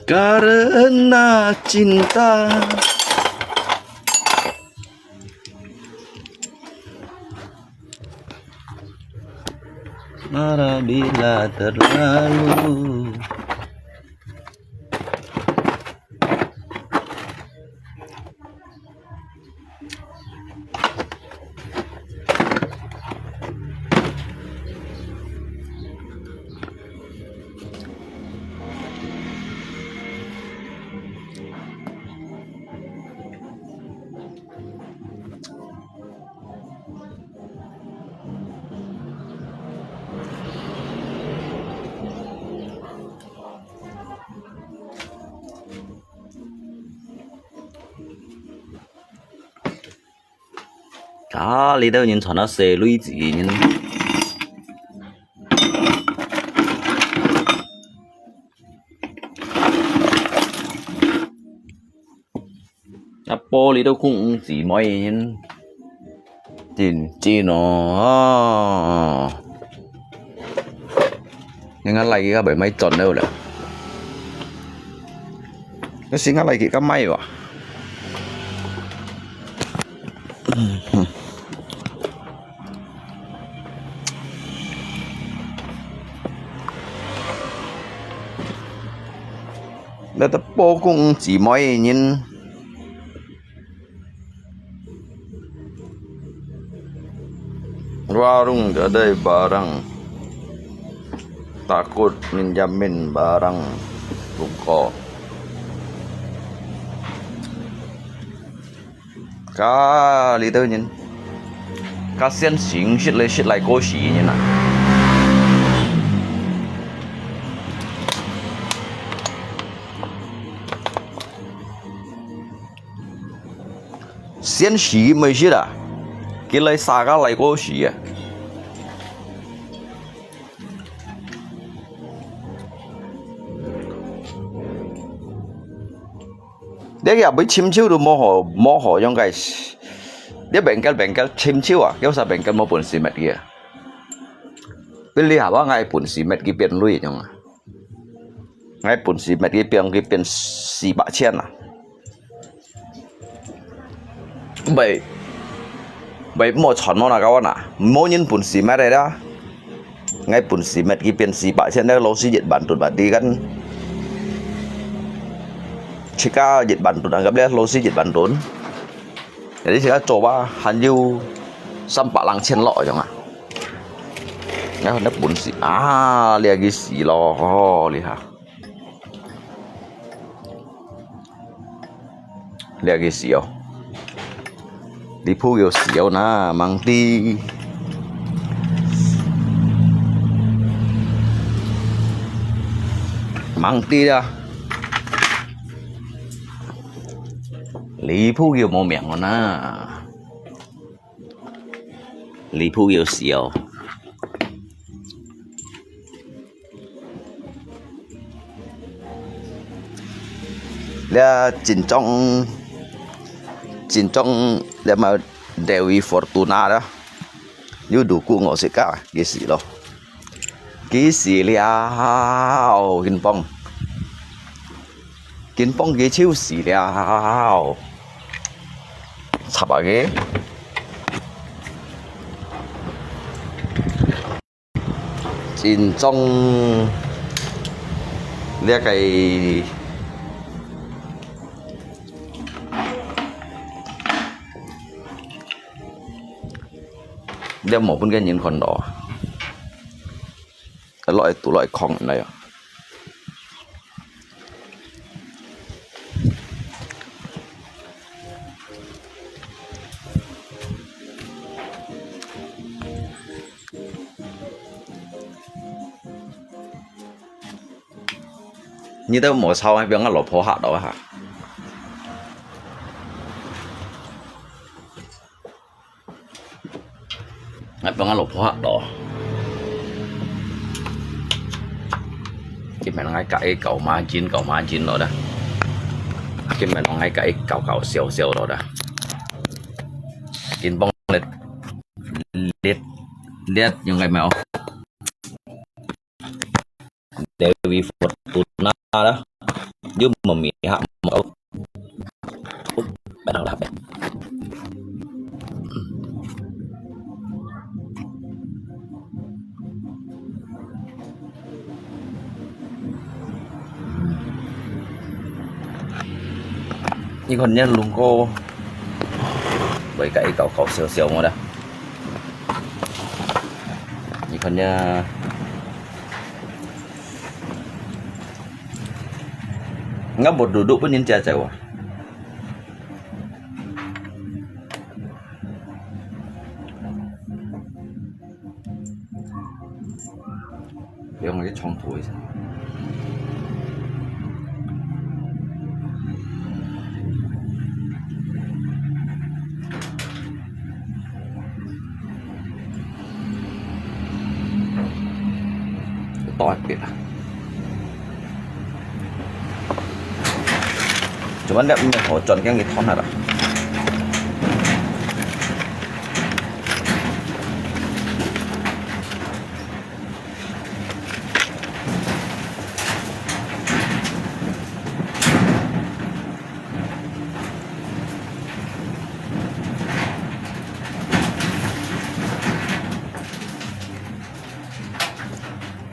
karena cinta marah bila terlalu lý đâu nhìn nó xề lui gì nhìn Apple lý đâu cũng chỉ mọi nhìn chỉ nó nhưng anh lại cái bởi mấy tuần đâu là cái xin anh lại cái mayว่ะแล้วแต่โปกุ้งchỉ mọi nhìn warung gadai barang takut menjamin barang buka kali itu nhìn kasian xỉn shit lại cố xỉ như nào xiên xỉ mới shit à cái lấy xa cái lại cố xỉ à đấy cái bị chim chiu được mò hồ trong cái đấy bệnh cái chim chiu à kéo sao bệnh cái mò bẩn xì mệt kia bên li hả ngay bẩn xì mệt cái biển lui trong ngay bẩn xì mệt cái biển xì bạ chen à bảy mò chọn mò nào các bạn à mò nhìn bẩn xì mệt đây đó ngay bẩn xì mệt cái biển xì bạ chen đó lâu xí Nhật Bản tụt bản đi kan jika Nhật Bản tụt anggap dia losi Nhật Bản tụt jadi saya coba hanyu sampak langchen lo jangan ya hendak pun si lihat gisi lo lihat gisi yo di pu yo siyo na mangti dah Lý Phu Kiều mồm miệng của nó Lý Phu Kiều xỉu Dia cincong dia mà Dewi Fortuna đó. Nếu đủ cụ ngộ sẽ cả cái gì đâu. Cái gì liao Kinh phong cái chiếu gì liao. Sắp à cái. Cincong dia cái đeo một bên cái nhìn con đỏ cái loại con này như đâu mùa sau hay biến cái lỗ phố hạ đó hả ngay bằng lỗ phố hạ đó cái mẹ ngay cái cậu ma chín rồi đó cái mẹ ngay cái cậu xèo rồi đó chín bông liệt những ngày mèo Dewi Fortuna đó chứ mà mì hạ mẫu bắt đầu đạp đấy như con nhân luôn cô bởi cái cậu xèo mà đó như con nhân ngáp bột duduk pun ninja Jawa. Dia ngeliat chong tuh itu. To biệt à. Cuman dia punya hocon yang gitu ada.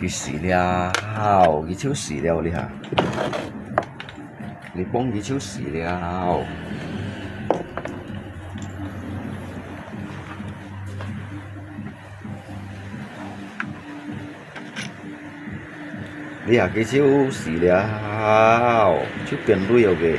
Cái xì liao, cái chiếu xì liao đi hả? Đi bông cái chiếu xì liao. Đi hả cái chiếu xì liao, chiếu tiền đuôi ở về.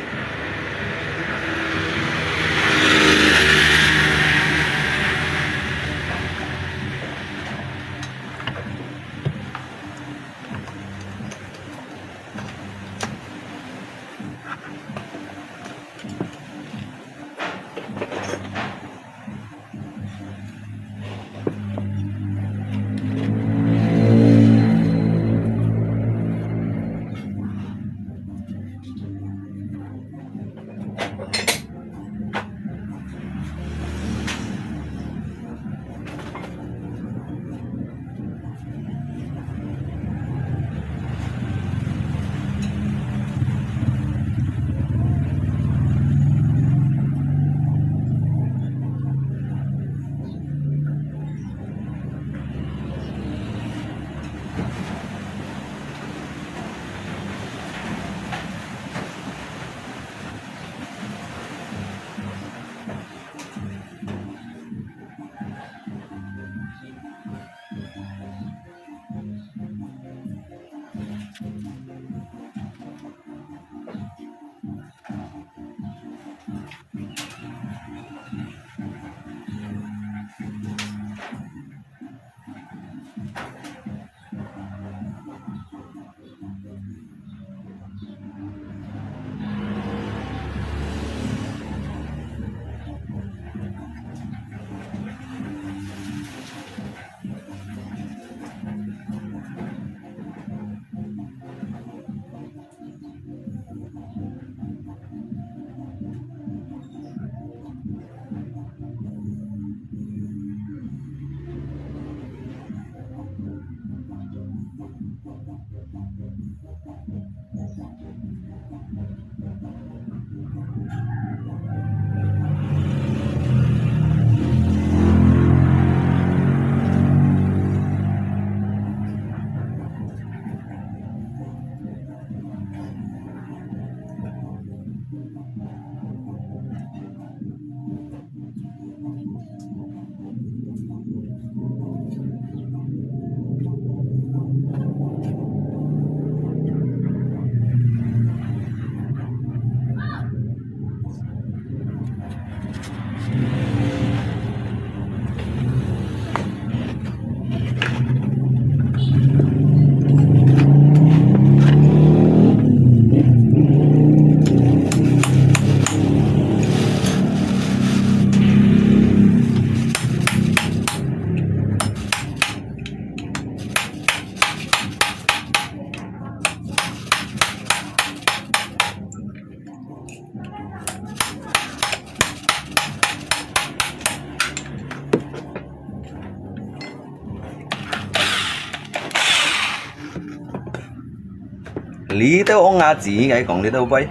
Lý tao ông ngà chỉ cái còn đi đâu vậy?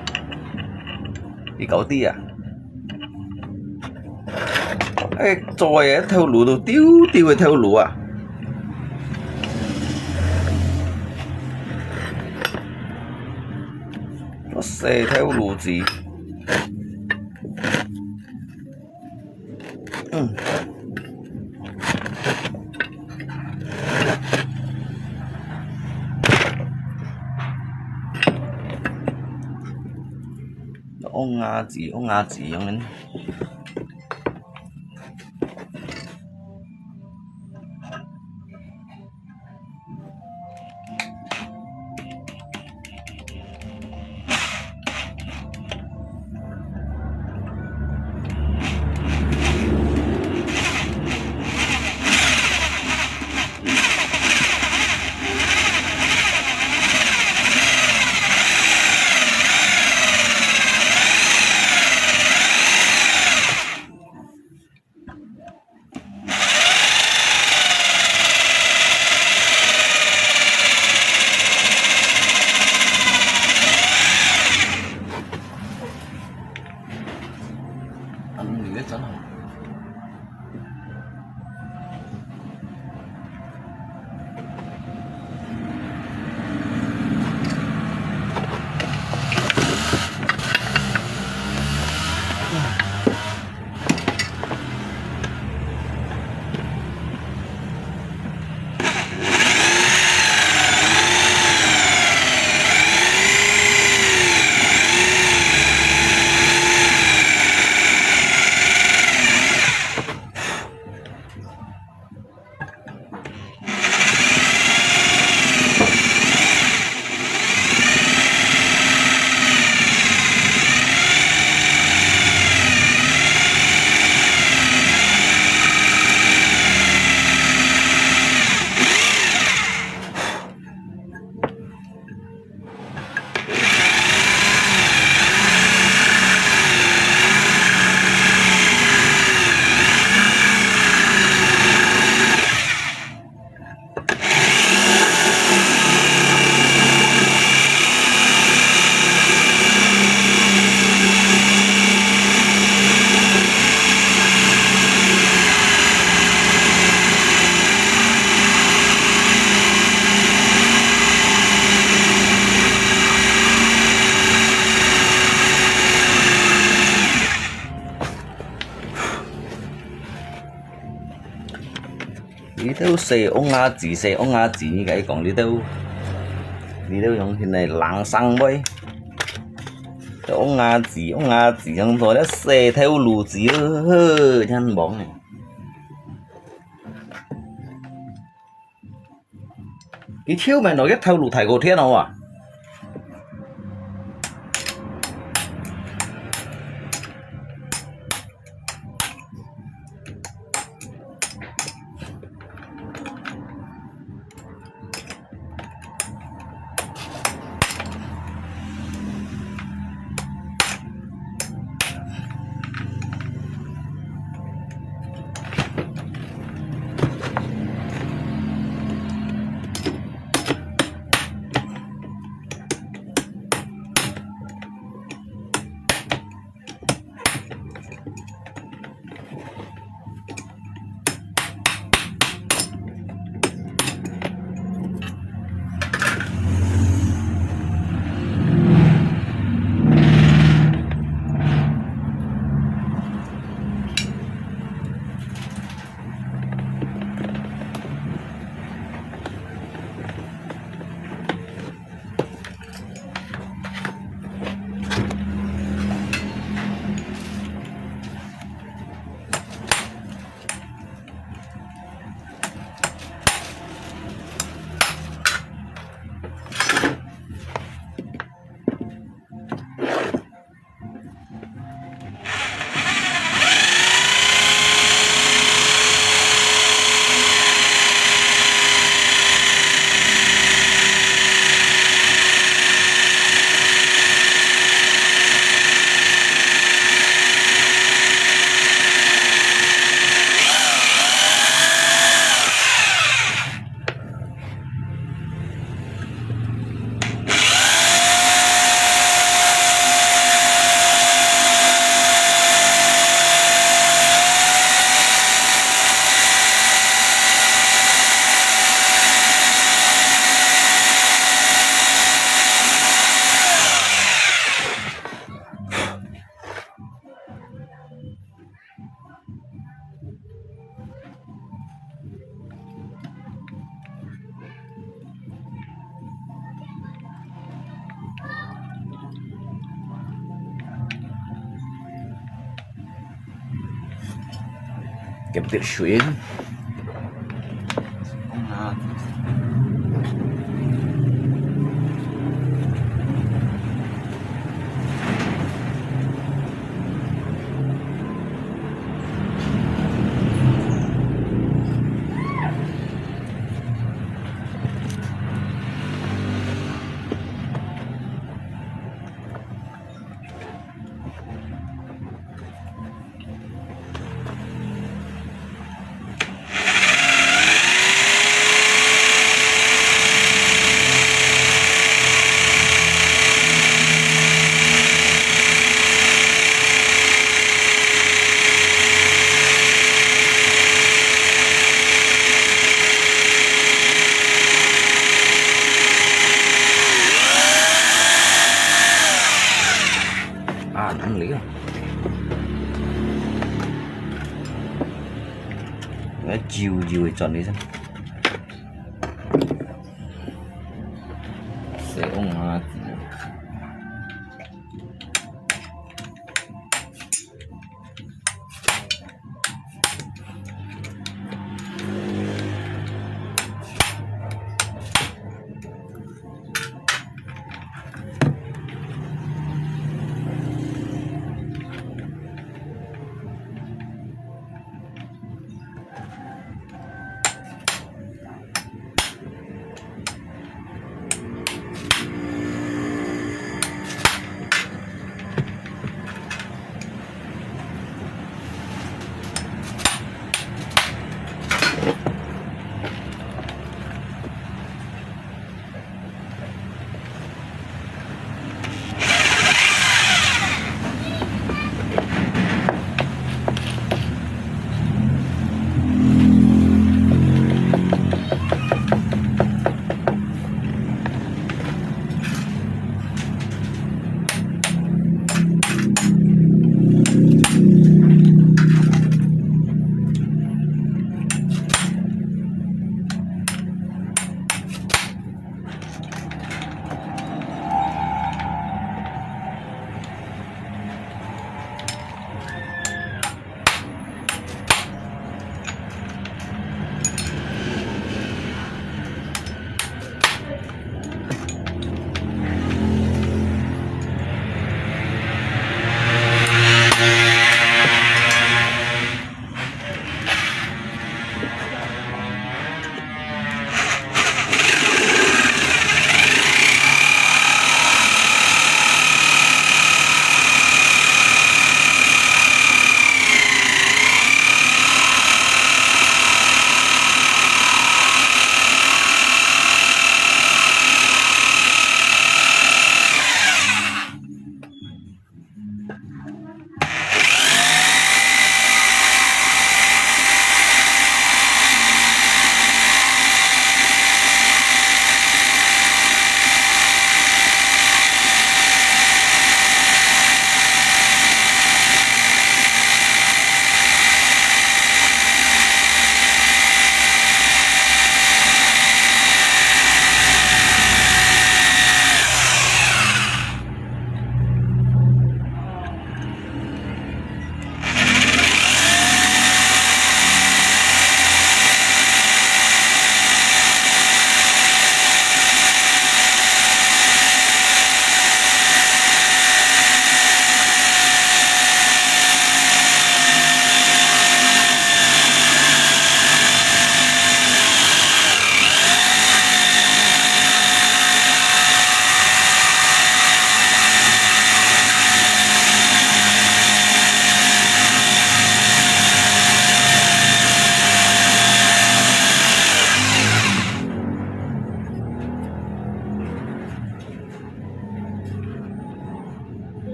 Đi cậu ti à? Ê, trời ơi, theo lũ đồ tiêu tiêu theo lũ à? Nó xe theo lũ gì? ông ngà chỉ yang ini. Anh nghĩ cho nó. Đi đâu xe ông ngà chỉ như cái còn đi đâu giống thế này lặng xăng vậy ông ngà chỉ trong rồi đó xe theo lù chỉ chân bóng này cái chiếu mày nói cái theo lù thải cổ thiên nào à Kem tiệt xuyên. À, ăn lý rồi. Đấy, chiều chọn đi xem. Sẽ ông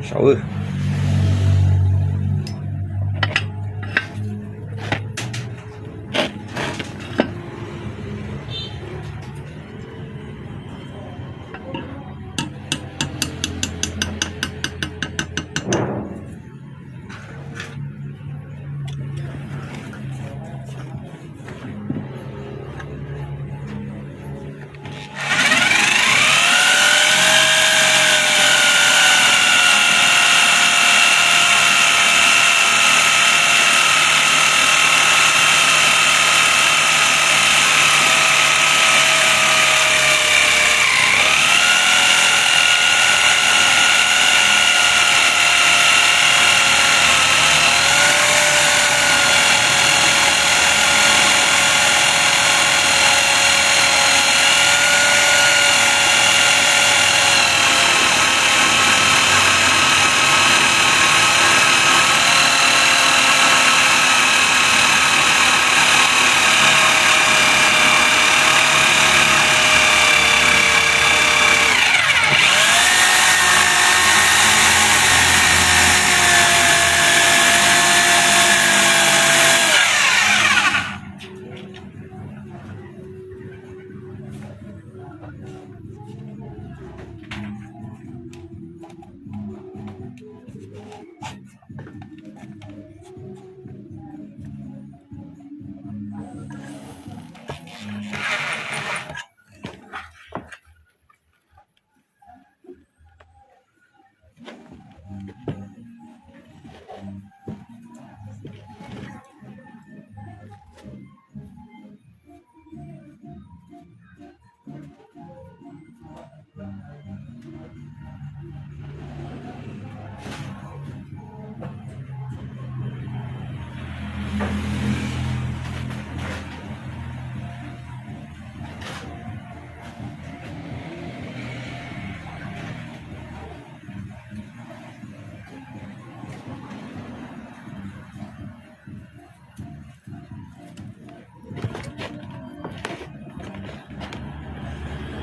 6.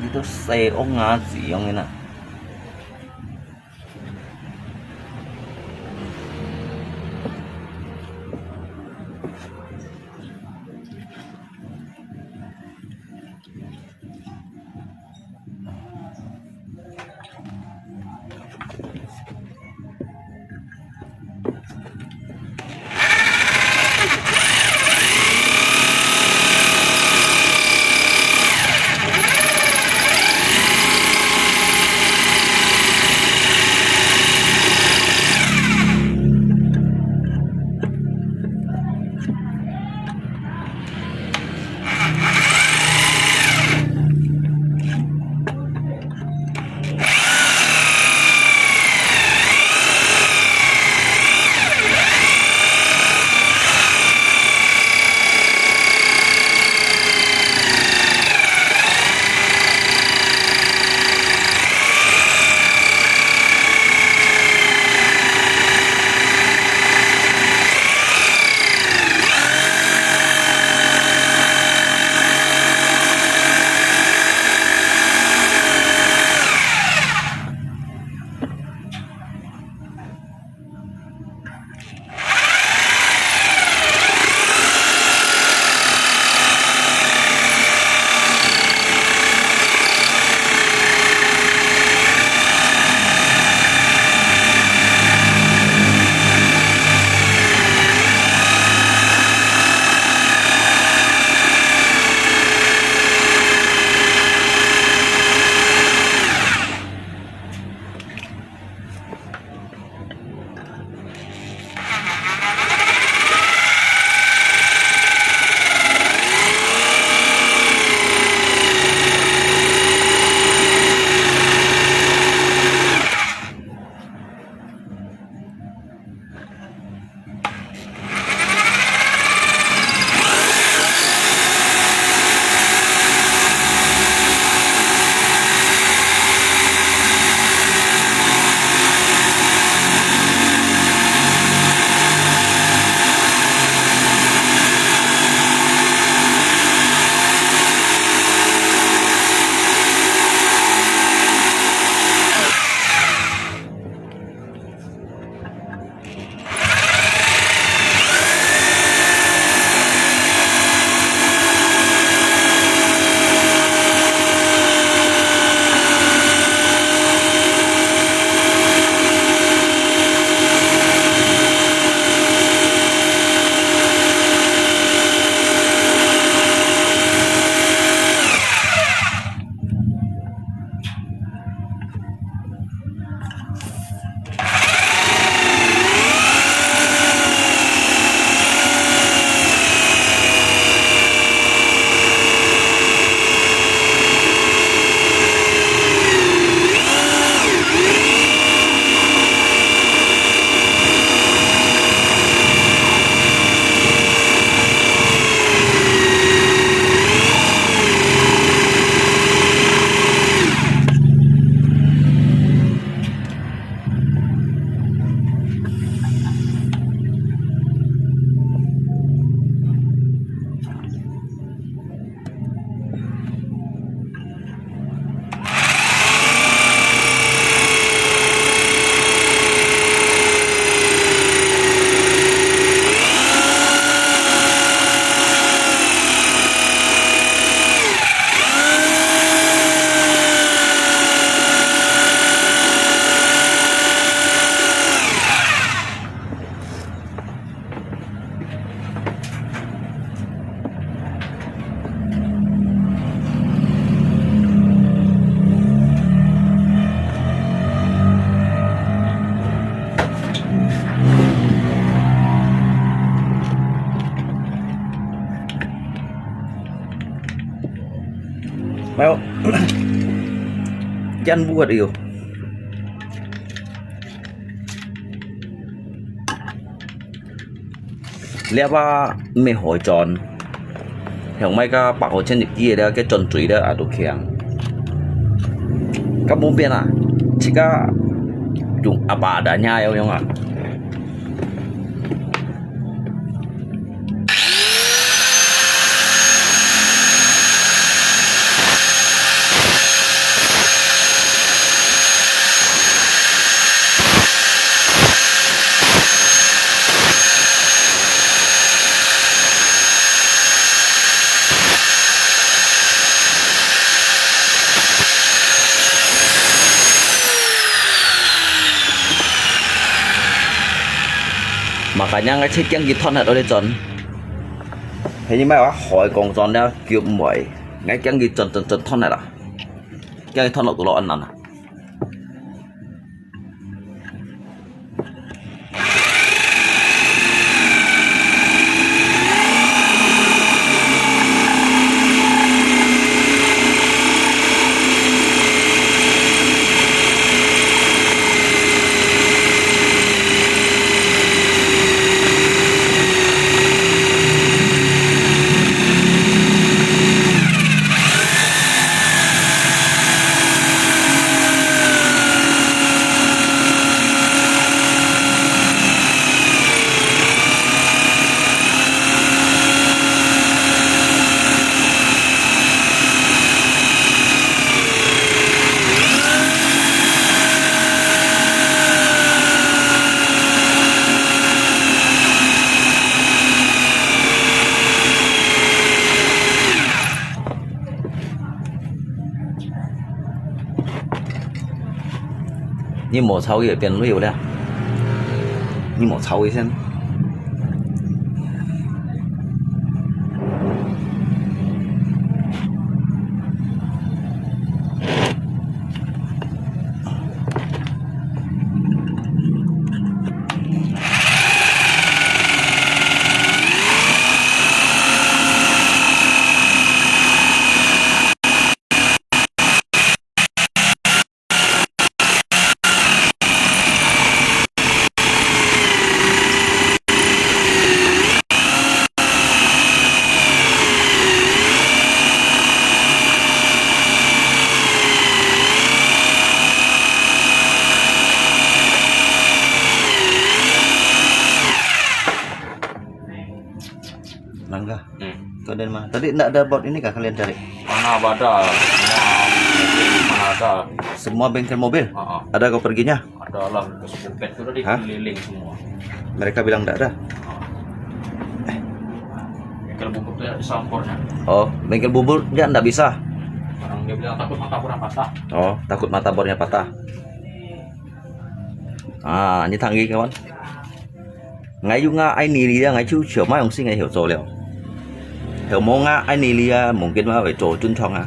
Itu CEO ngaji yang enak. Mau Jangan buat iyo. Lihat apa mê hỏi tròn Hồng mấy cái bạc ở trên nhịp kia đó cái tròn trụy đó ở đồ kèng các bố biết à chỉ có dùng bà đã nhai không ạ makanya ngecek yang gitu net oleh John thế nhưng mà hỏi còn John đó kiểu muội ngay cái gitu chân thon này là cái thon nó tụi nó ăn nè你抹超也变绿了，你抹超一下。Langga. Kalian mana? Tadi enggak ada bot ini kah kalian cari? Mana ada, mana ada. Semua bengkel mobil? Ada kau perginya? Ada lah, ke Supupet itu udah dikeliling semua. Mereka bilang enggak ada. Bengkel bubur itu ada sampornya. Oh, bengkel bubur dia enggak bisa. Orang dia bilang takut mata kurang patah. Oh, takut mata bornya patah. À, như thằng ghi các bạn. Ngay yung ai nilia ngay chú chiều mai ông sinh ngay hiểu rồi liệu. Hiểu mong ai nilia mungkin mah phải trổ chun chong à.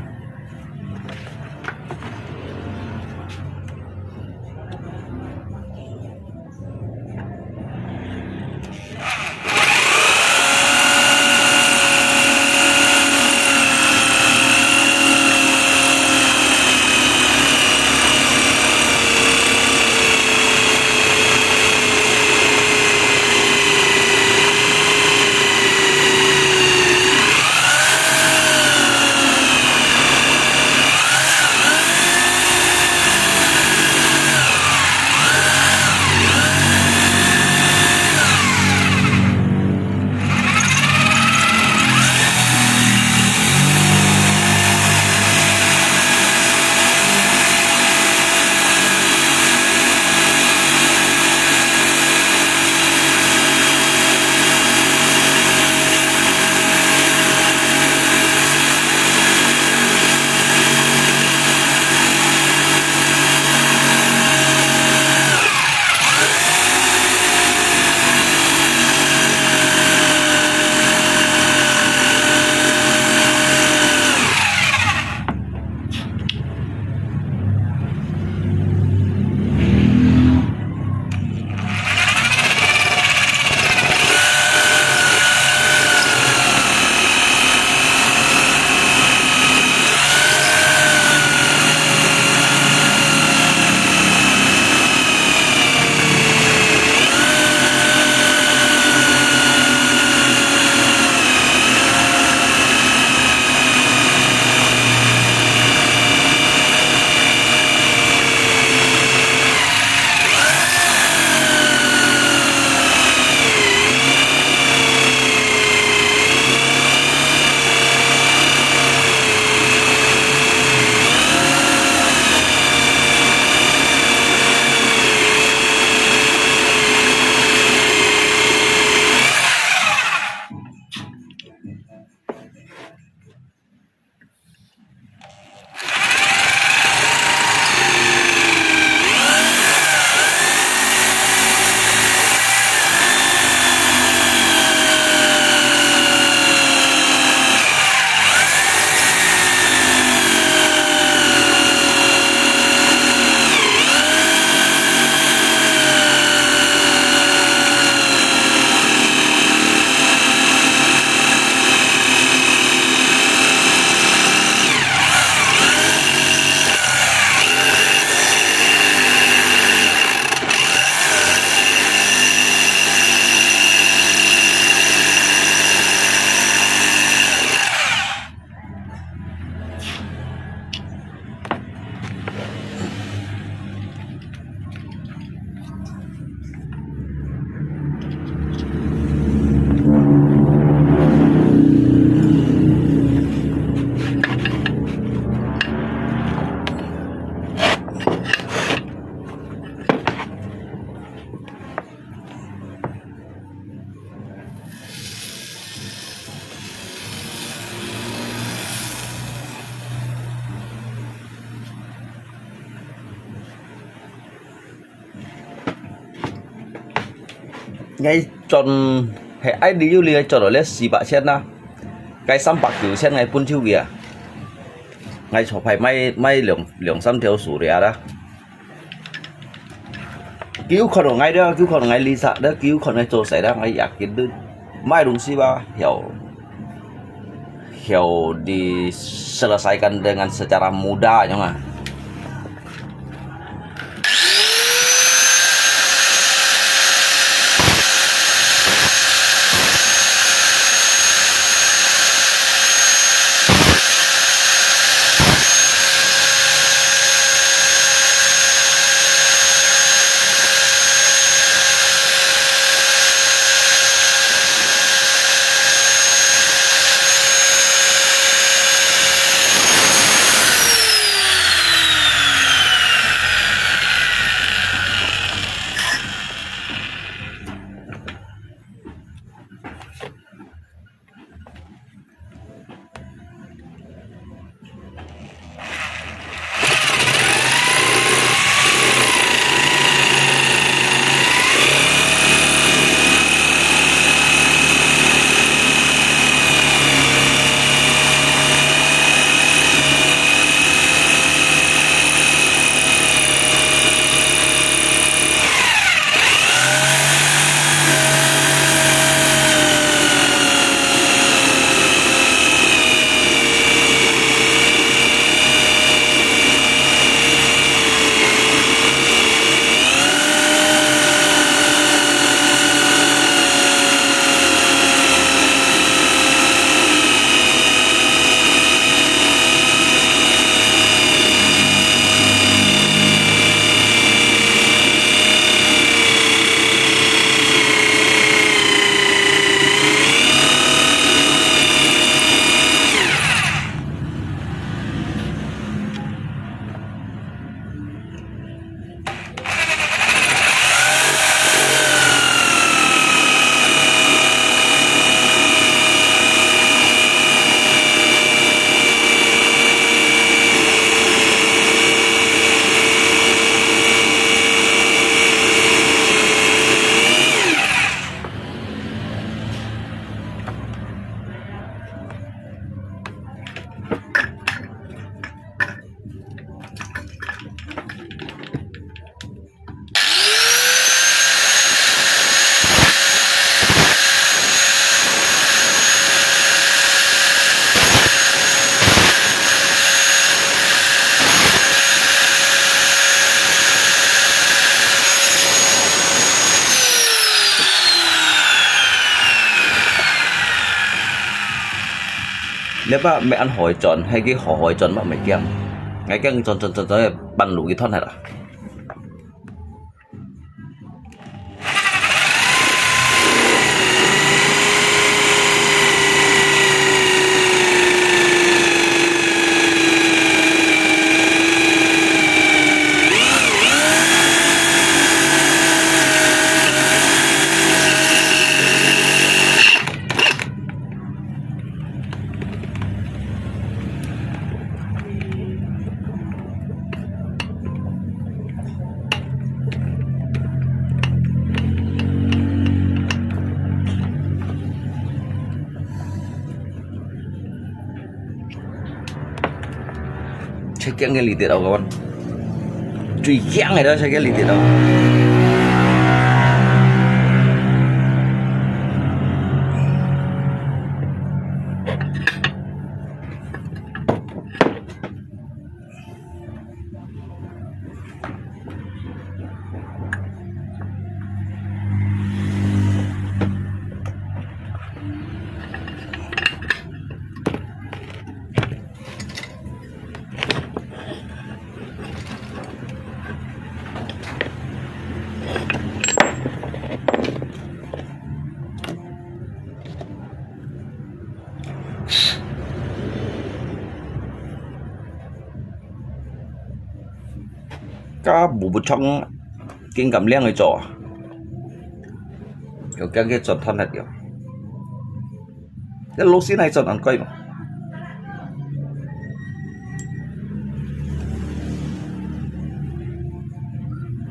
ngay chọn hệ ai đi du lịch chọn ở lên xì bạ sen na cái xăm bạc cửu sen ngày phun chiêu bìa ngay chỗ phải may lượng xăm theo sủ rẻ đó cứu con ở ngay đó cứu con ở ngay ly sạ đó cứu con ngay chỗ xảy ra ngay ạc kiến đơn mai đúng xì ba hiểu diselesaikan dengan secara mudah ya nggak? Nếu mà mẹ ăn hỏi tròn hay cái hỏi tròn mà mày kem ngay cái tròn bắn lũ cái thon này à saya kira ngeliti tau kawan cuy kiang ada saya kira ngeliti tau cá bù bù trong kinh cầm liang người trò kiểu cái tròn thân là kiểu cái lô xí này tròn ăn cây mà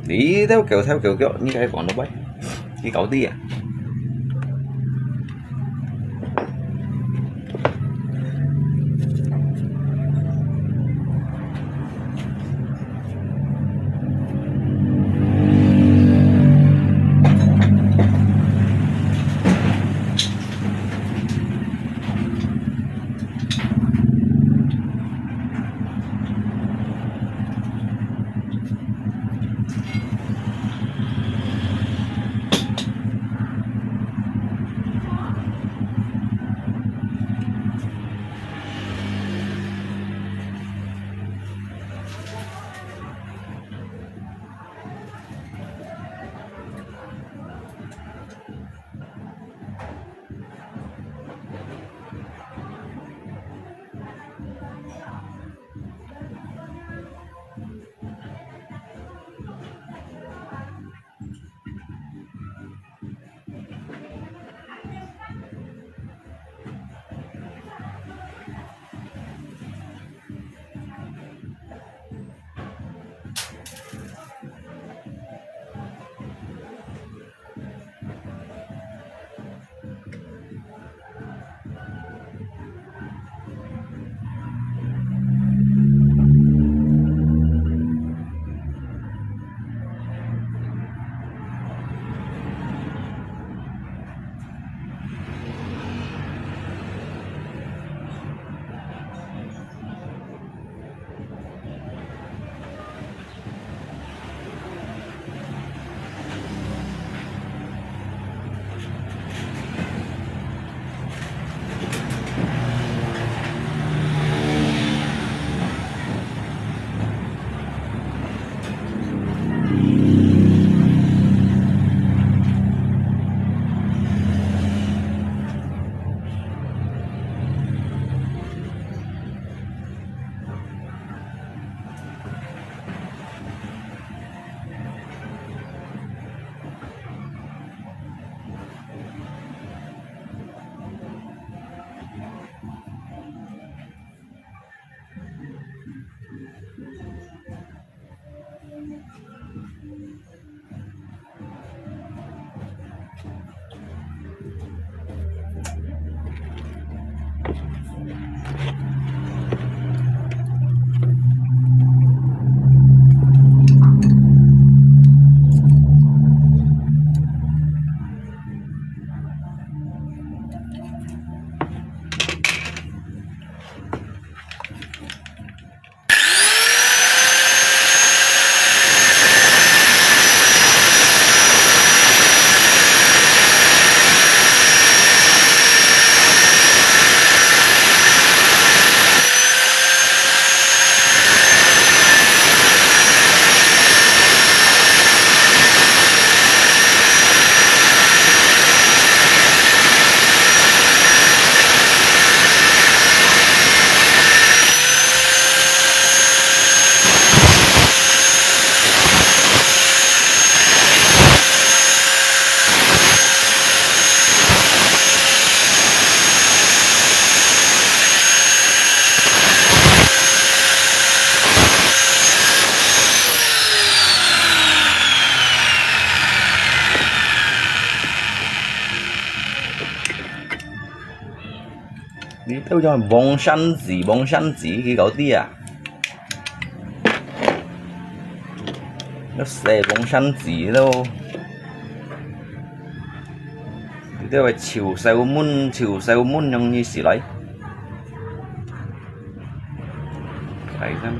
đi theo kiểu như cái bọn nó bay cái cáu ti à Đi đâu cho bóng săn gì cái gấu tia à? Nó xe bóng săn gì đâu. Đi đâu phải chiều sao muốn nhông như xí lấy. Cái răng.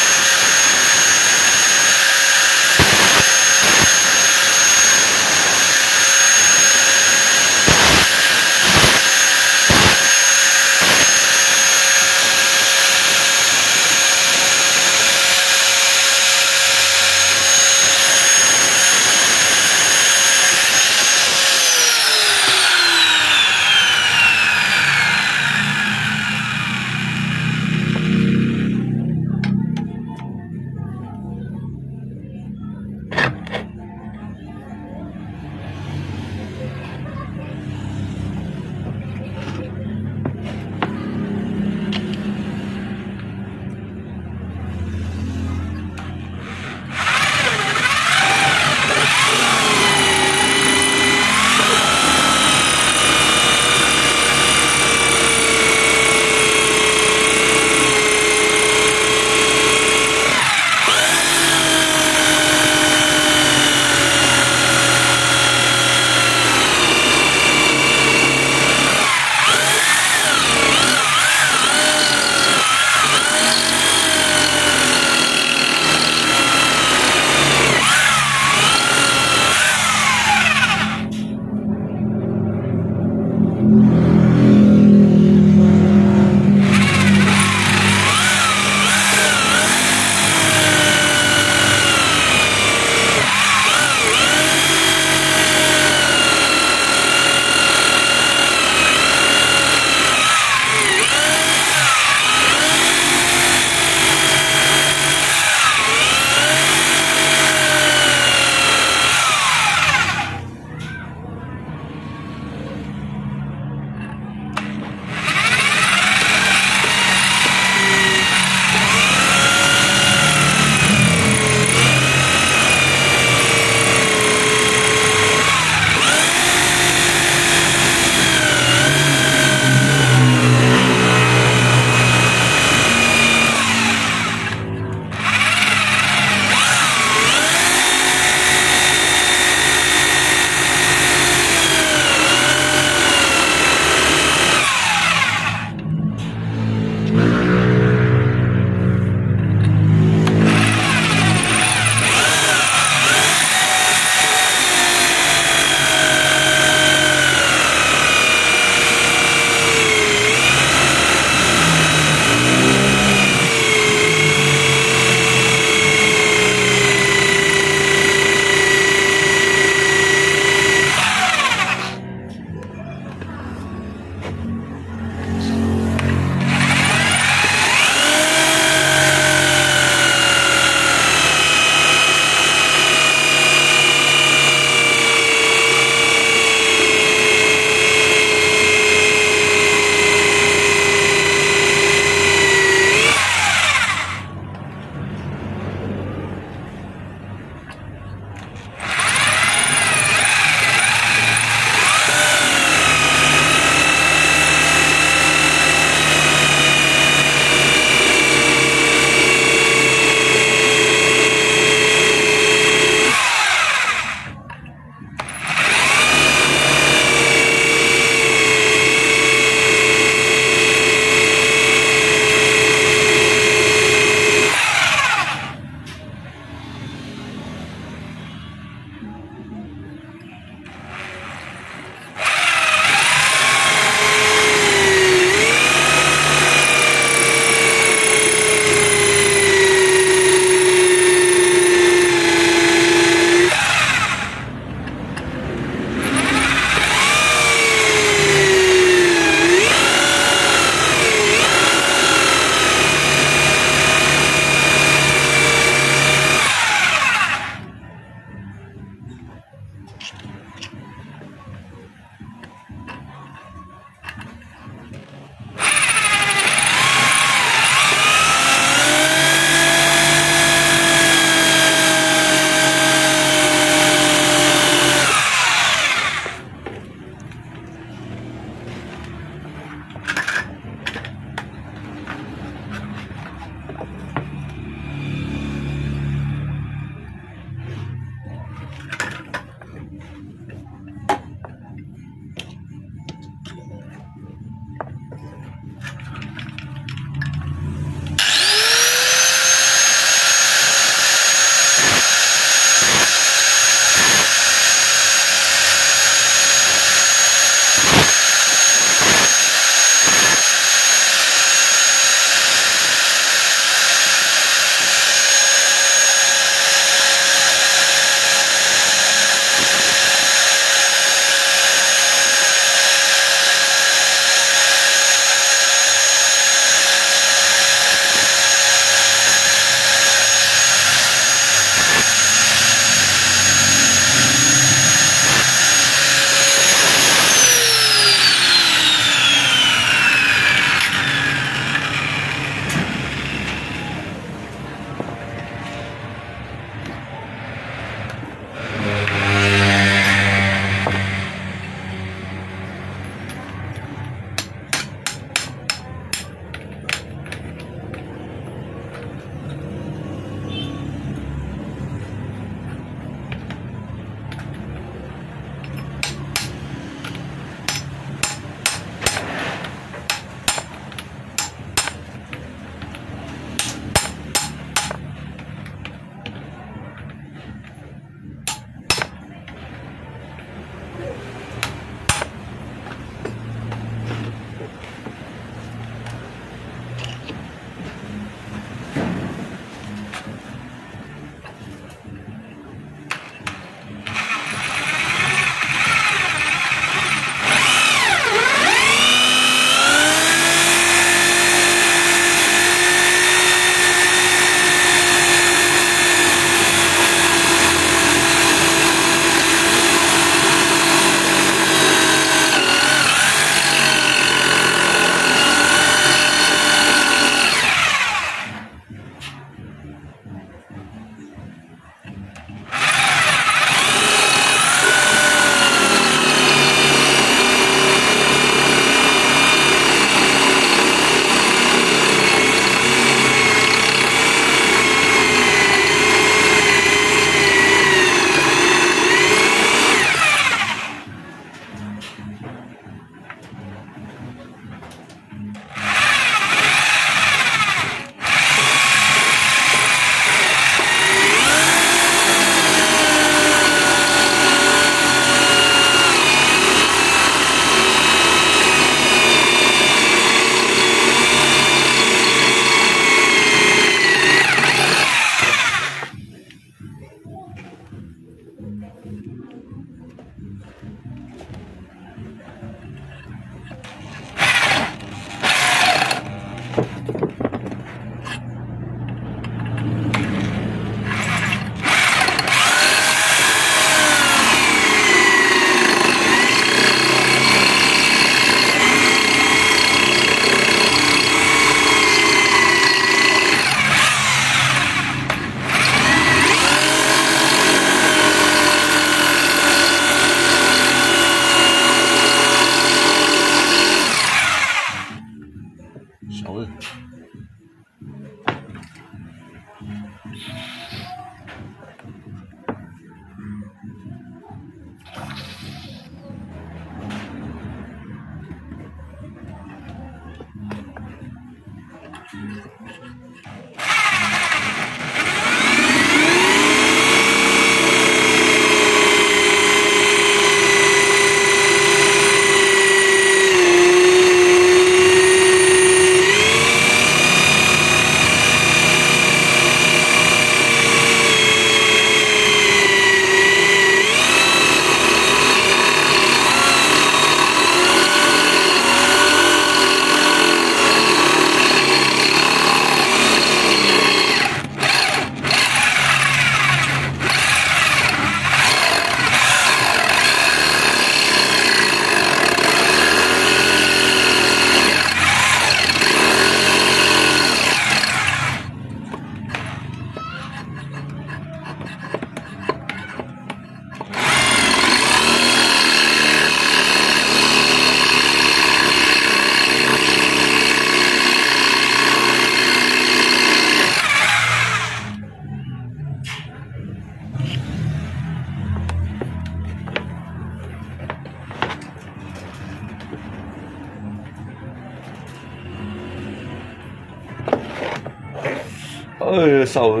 Sâu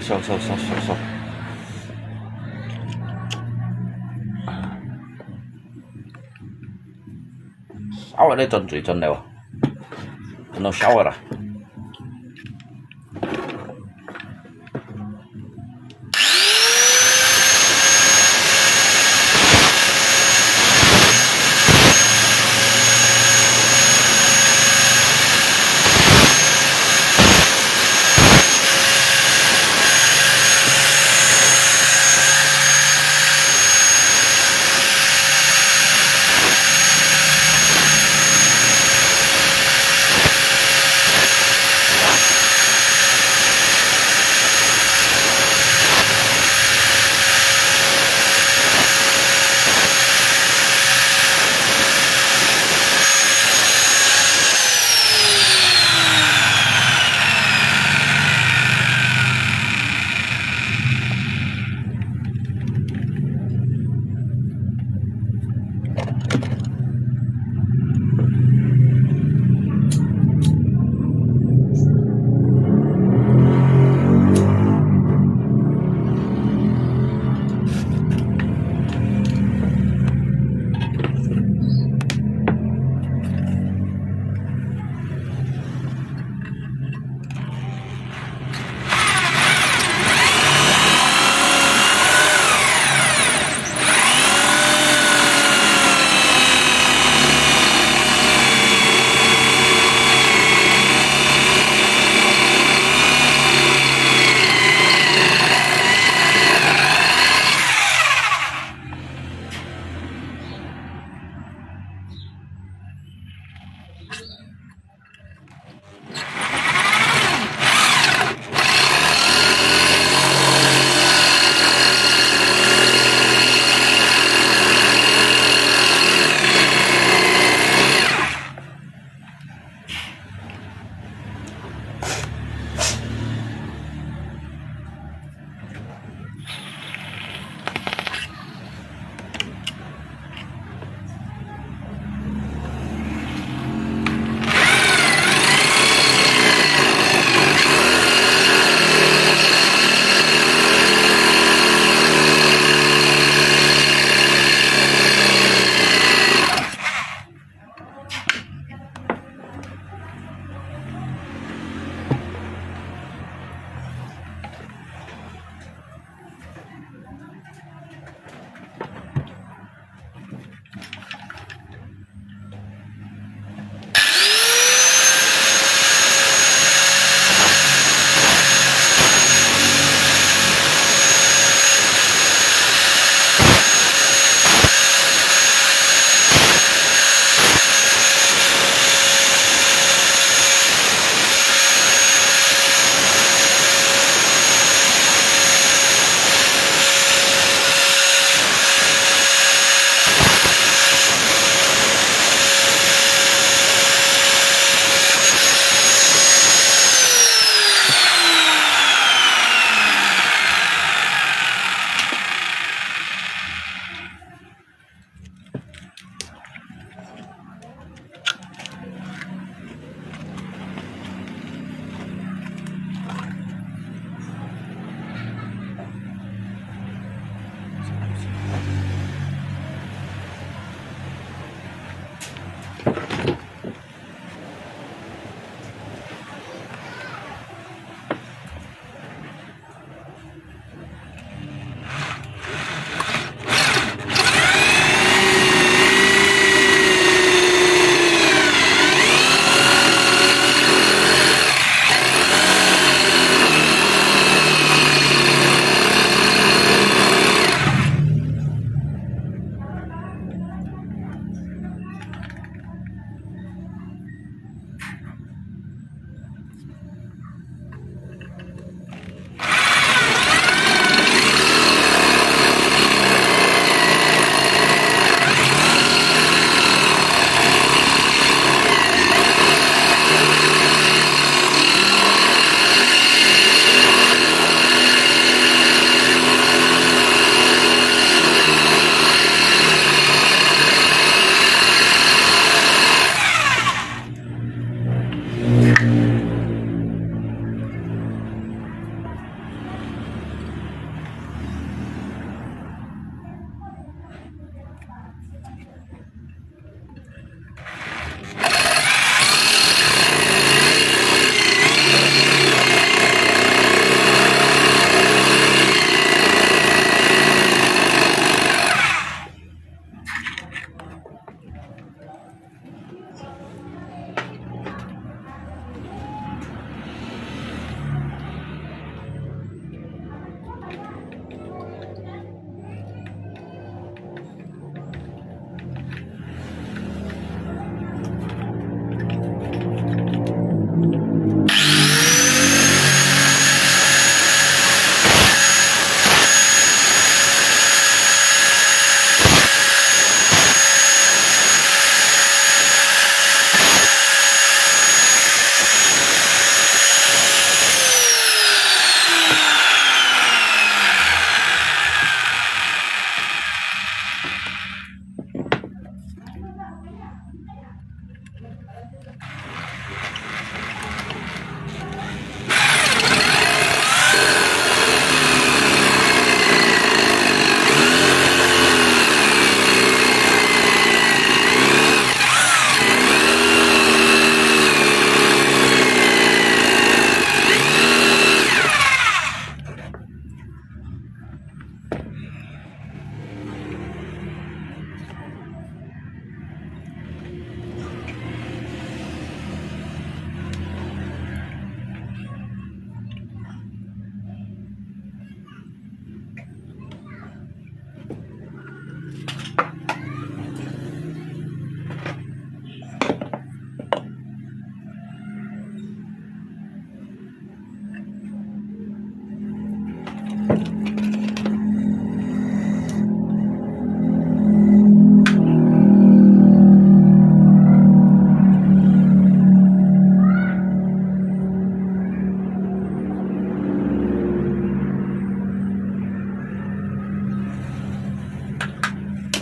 sâu. Sâu ở đây tròn嘴tròn đều, nó sâu rồi.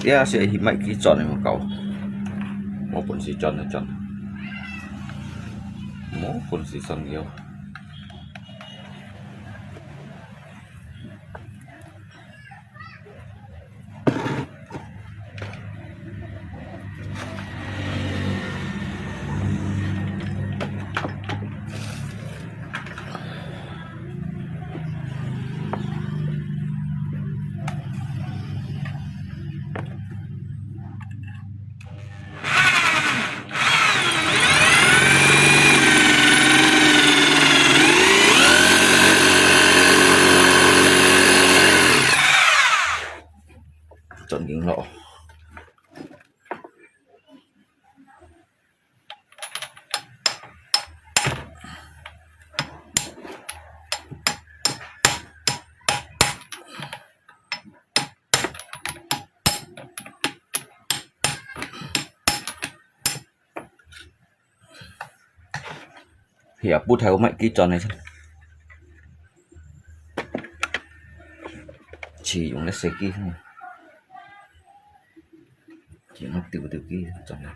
kia sẽ mấy cái tròn này một cầu một cuốn xì tròn là tròn một cuốn xì tròn nhiều chọn kính lỗ thì bút theo mạnh cái tròn này thôi chỉ dùng nó sẽ kia thôi chỉ nó từ kia tròn này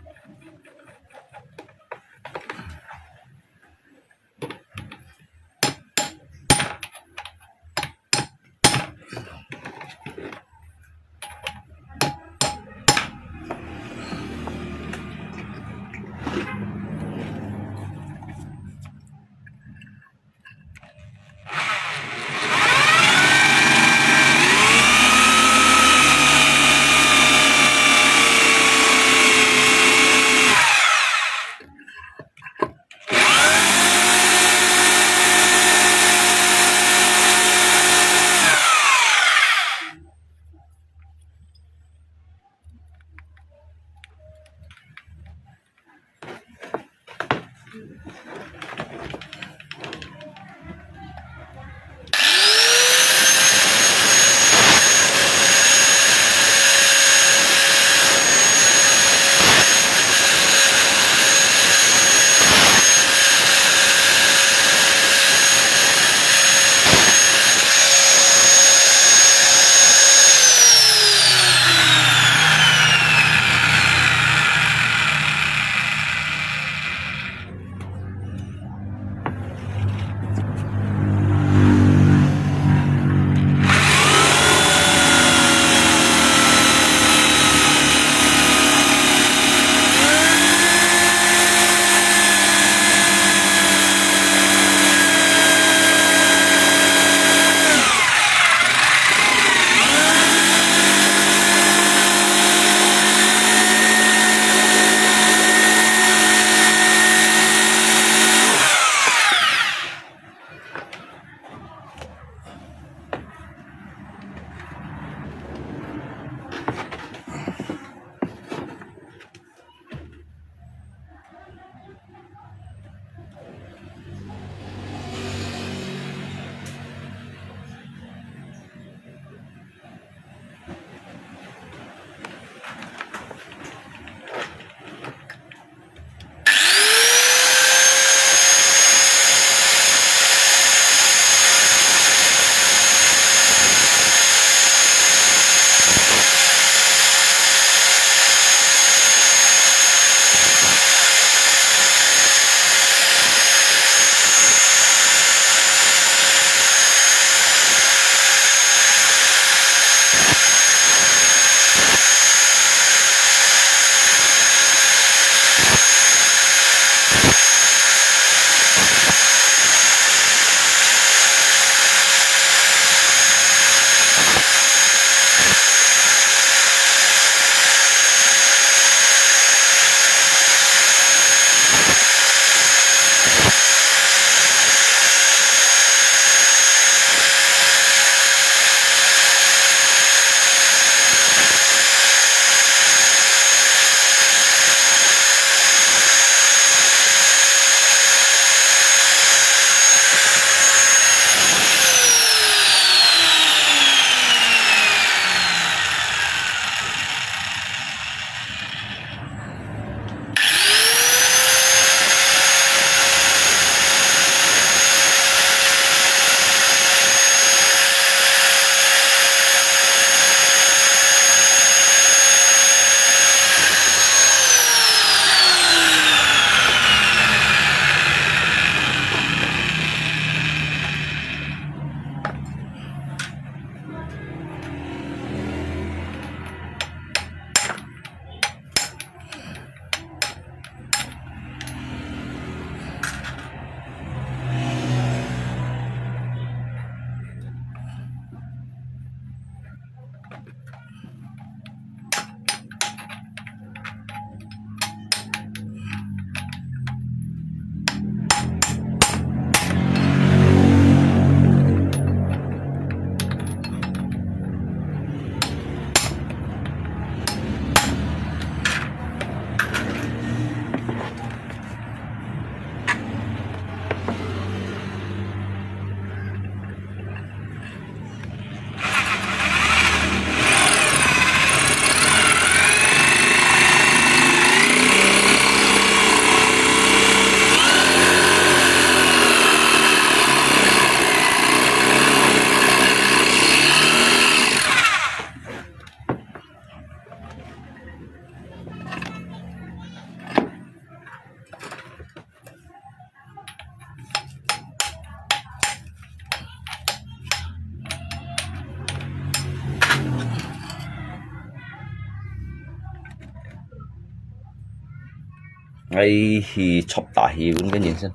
Ngay thì chop tahi pun kan nhìn xem.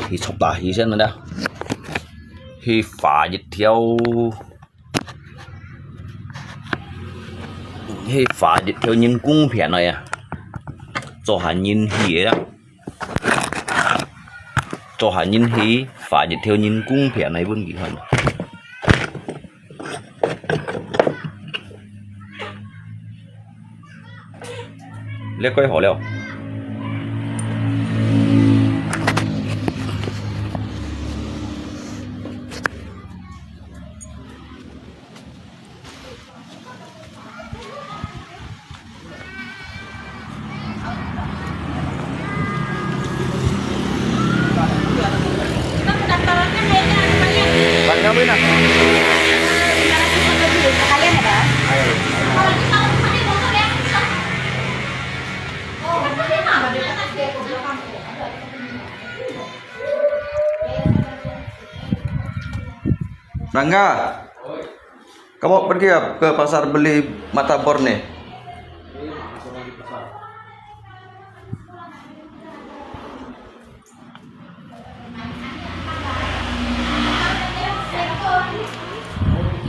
Thì chop tahi xem nữa đâu. Thì phá dịch theo thì phá dịch theo nhân cung phiền này à. Cho hắn nhìn hỉ đó. Cho hắn nhìn hỉ phá dịch theo nhân cung phiền này pun gitu kan. Lihat kau hổ leo. Kita pendaftarannya kayaknya lumayan. Bangga benar. Kalian ya, Pak? Kalau di tahun kemarin motor ya. Oh, dia mah ada atas dia ke belakang. Bangga. Kamu pergi ya ke pasar beli martabor nih?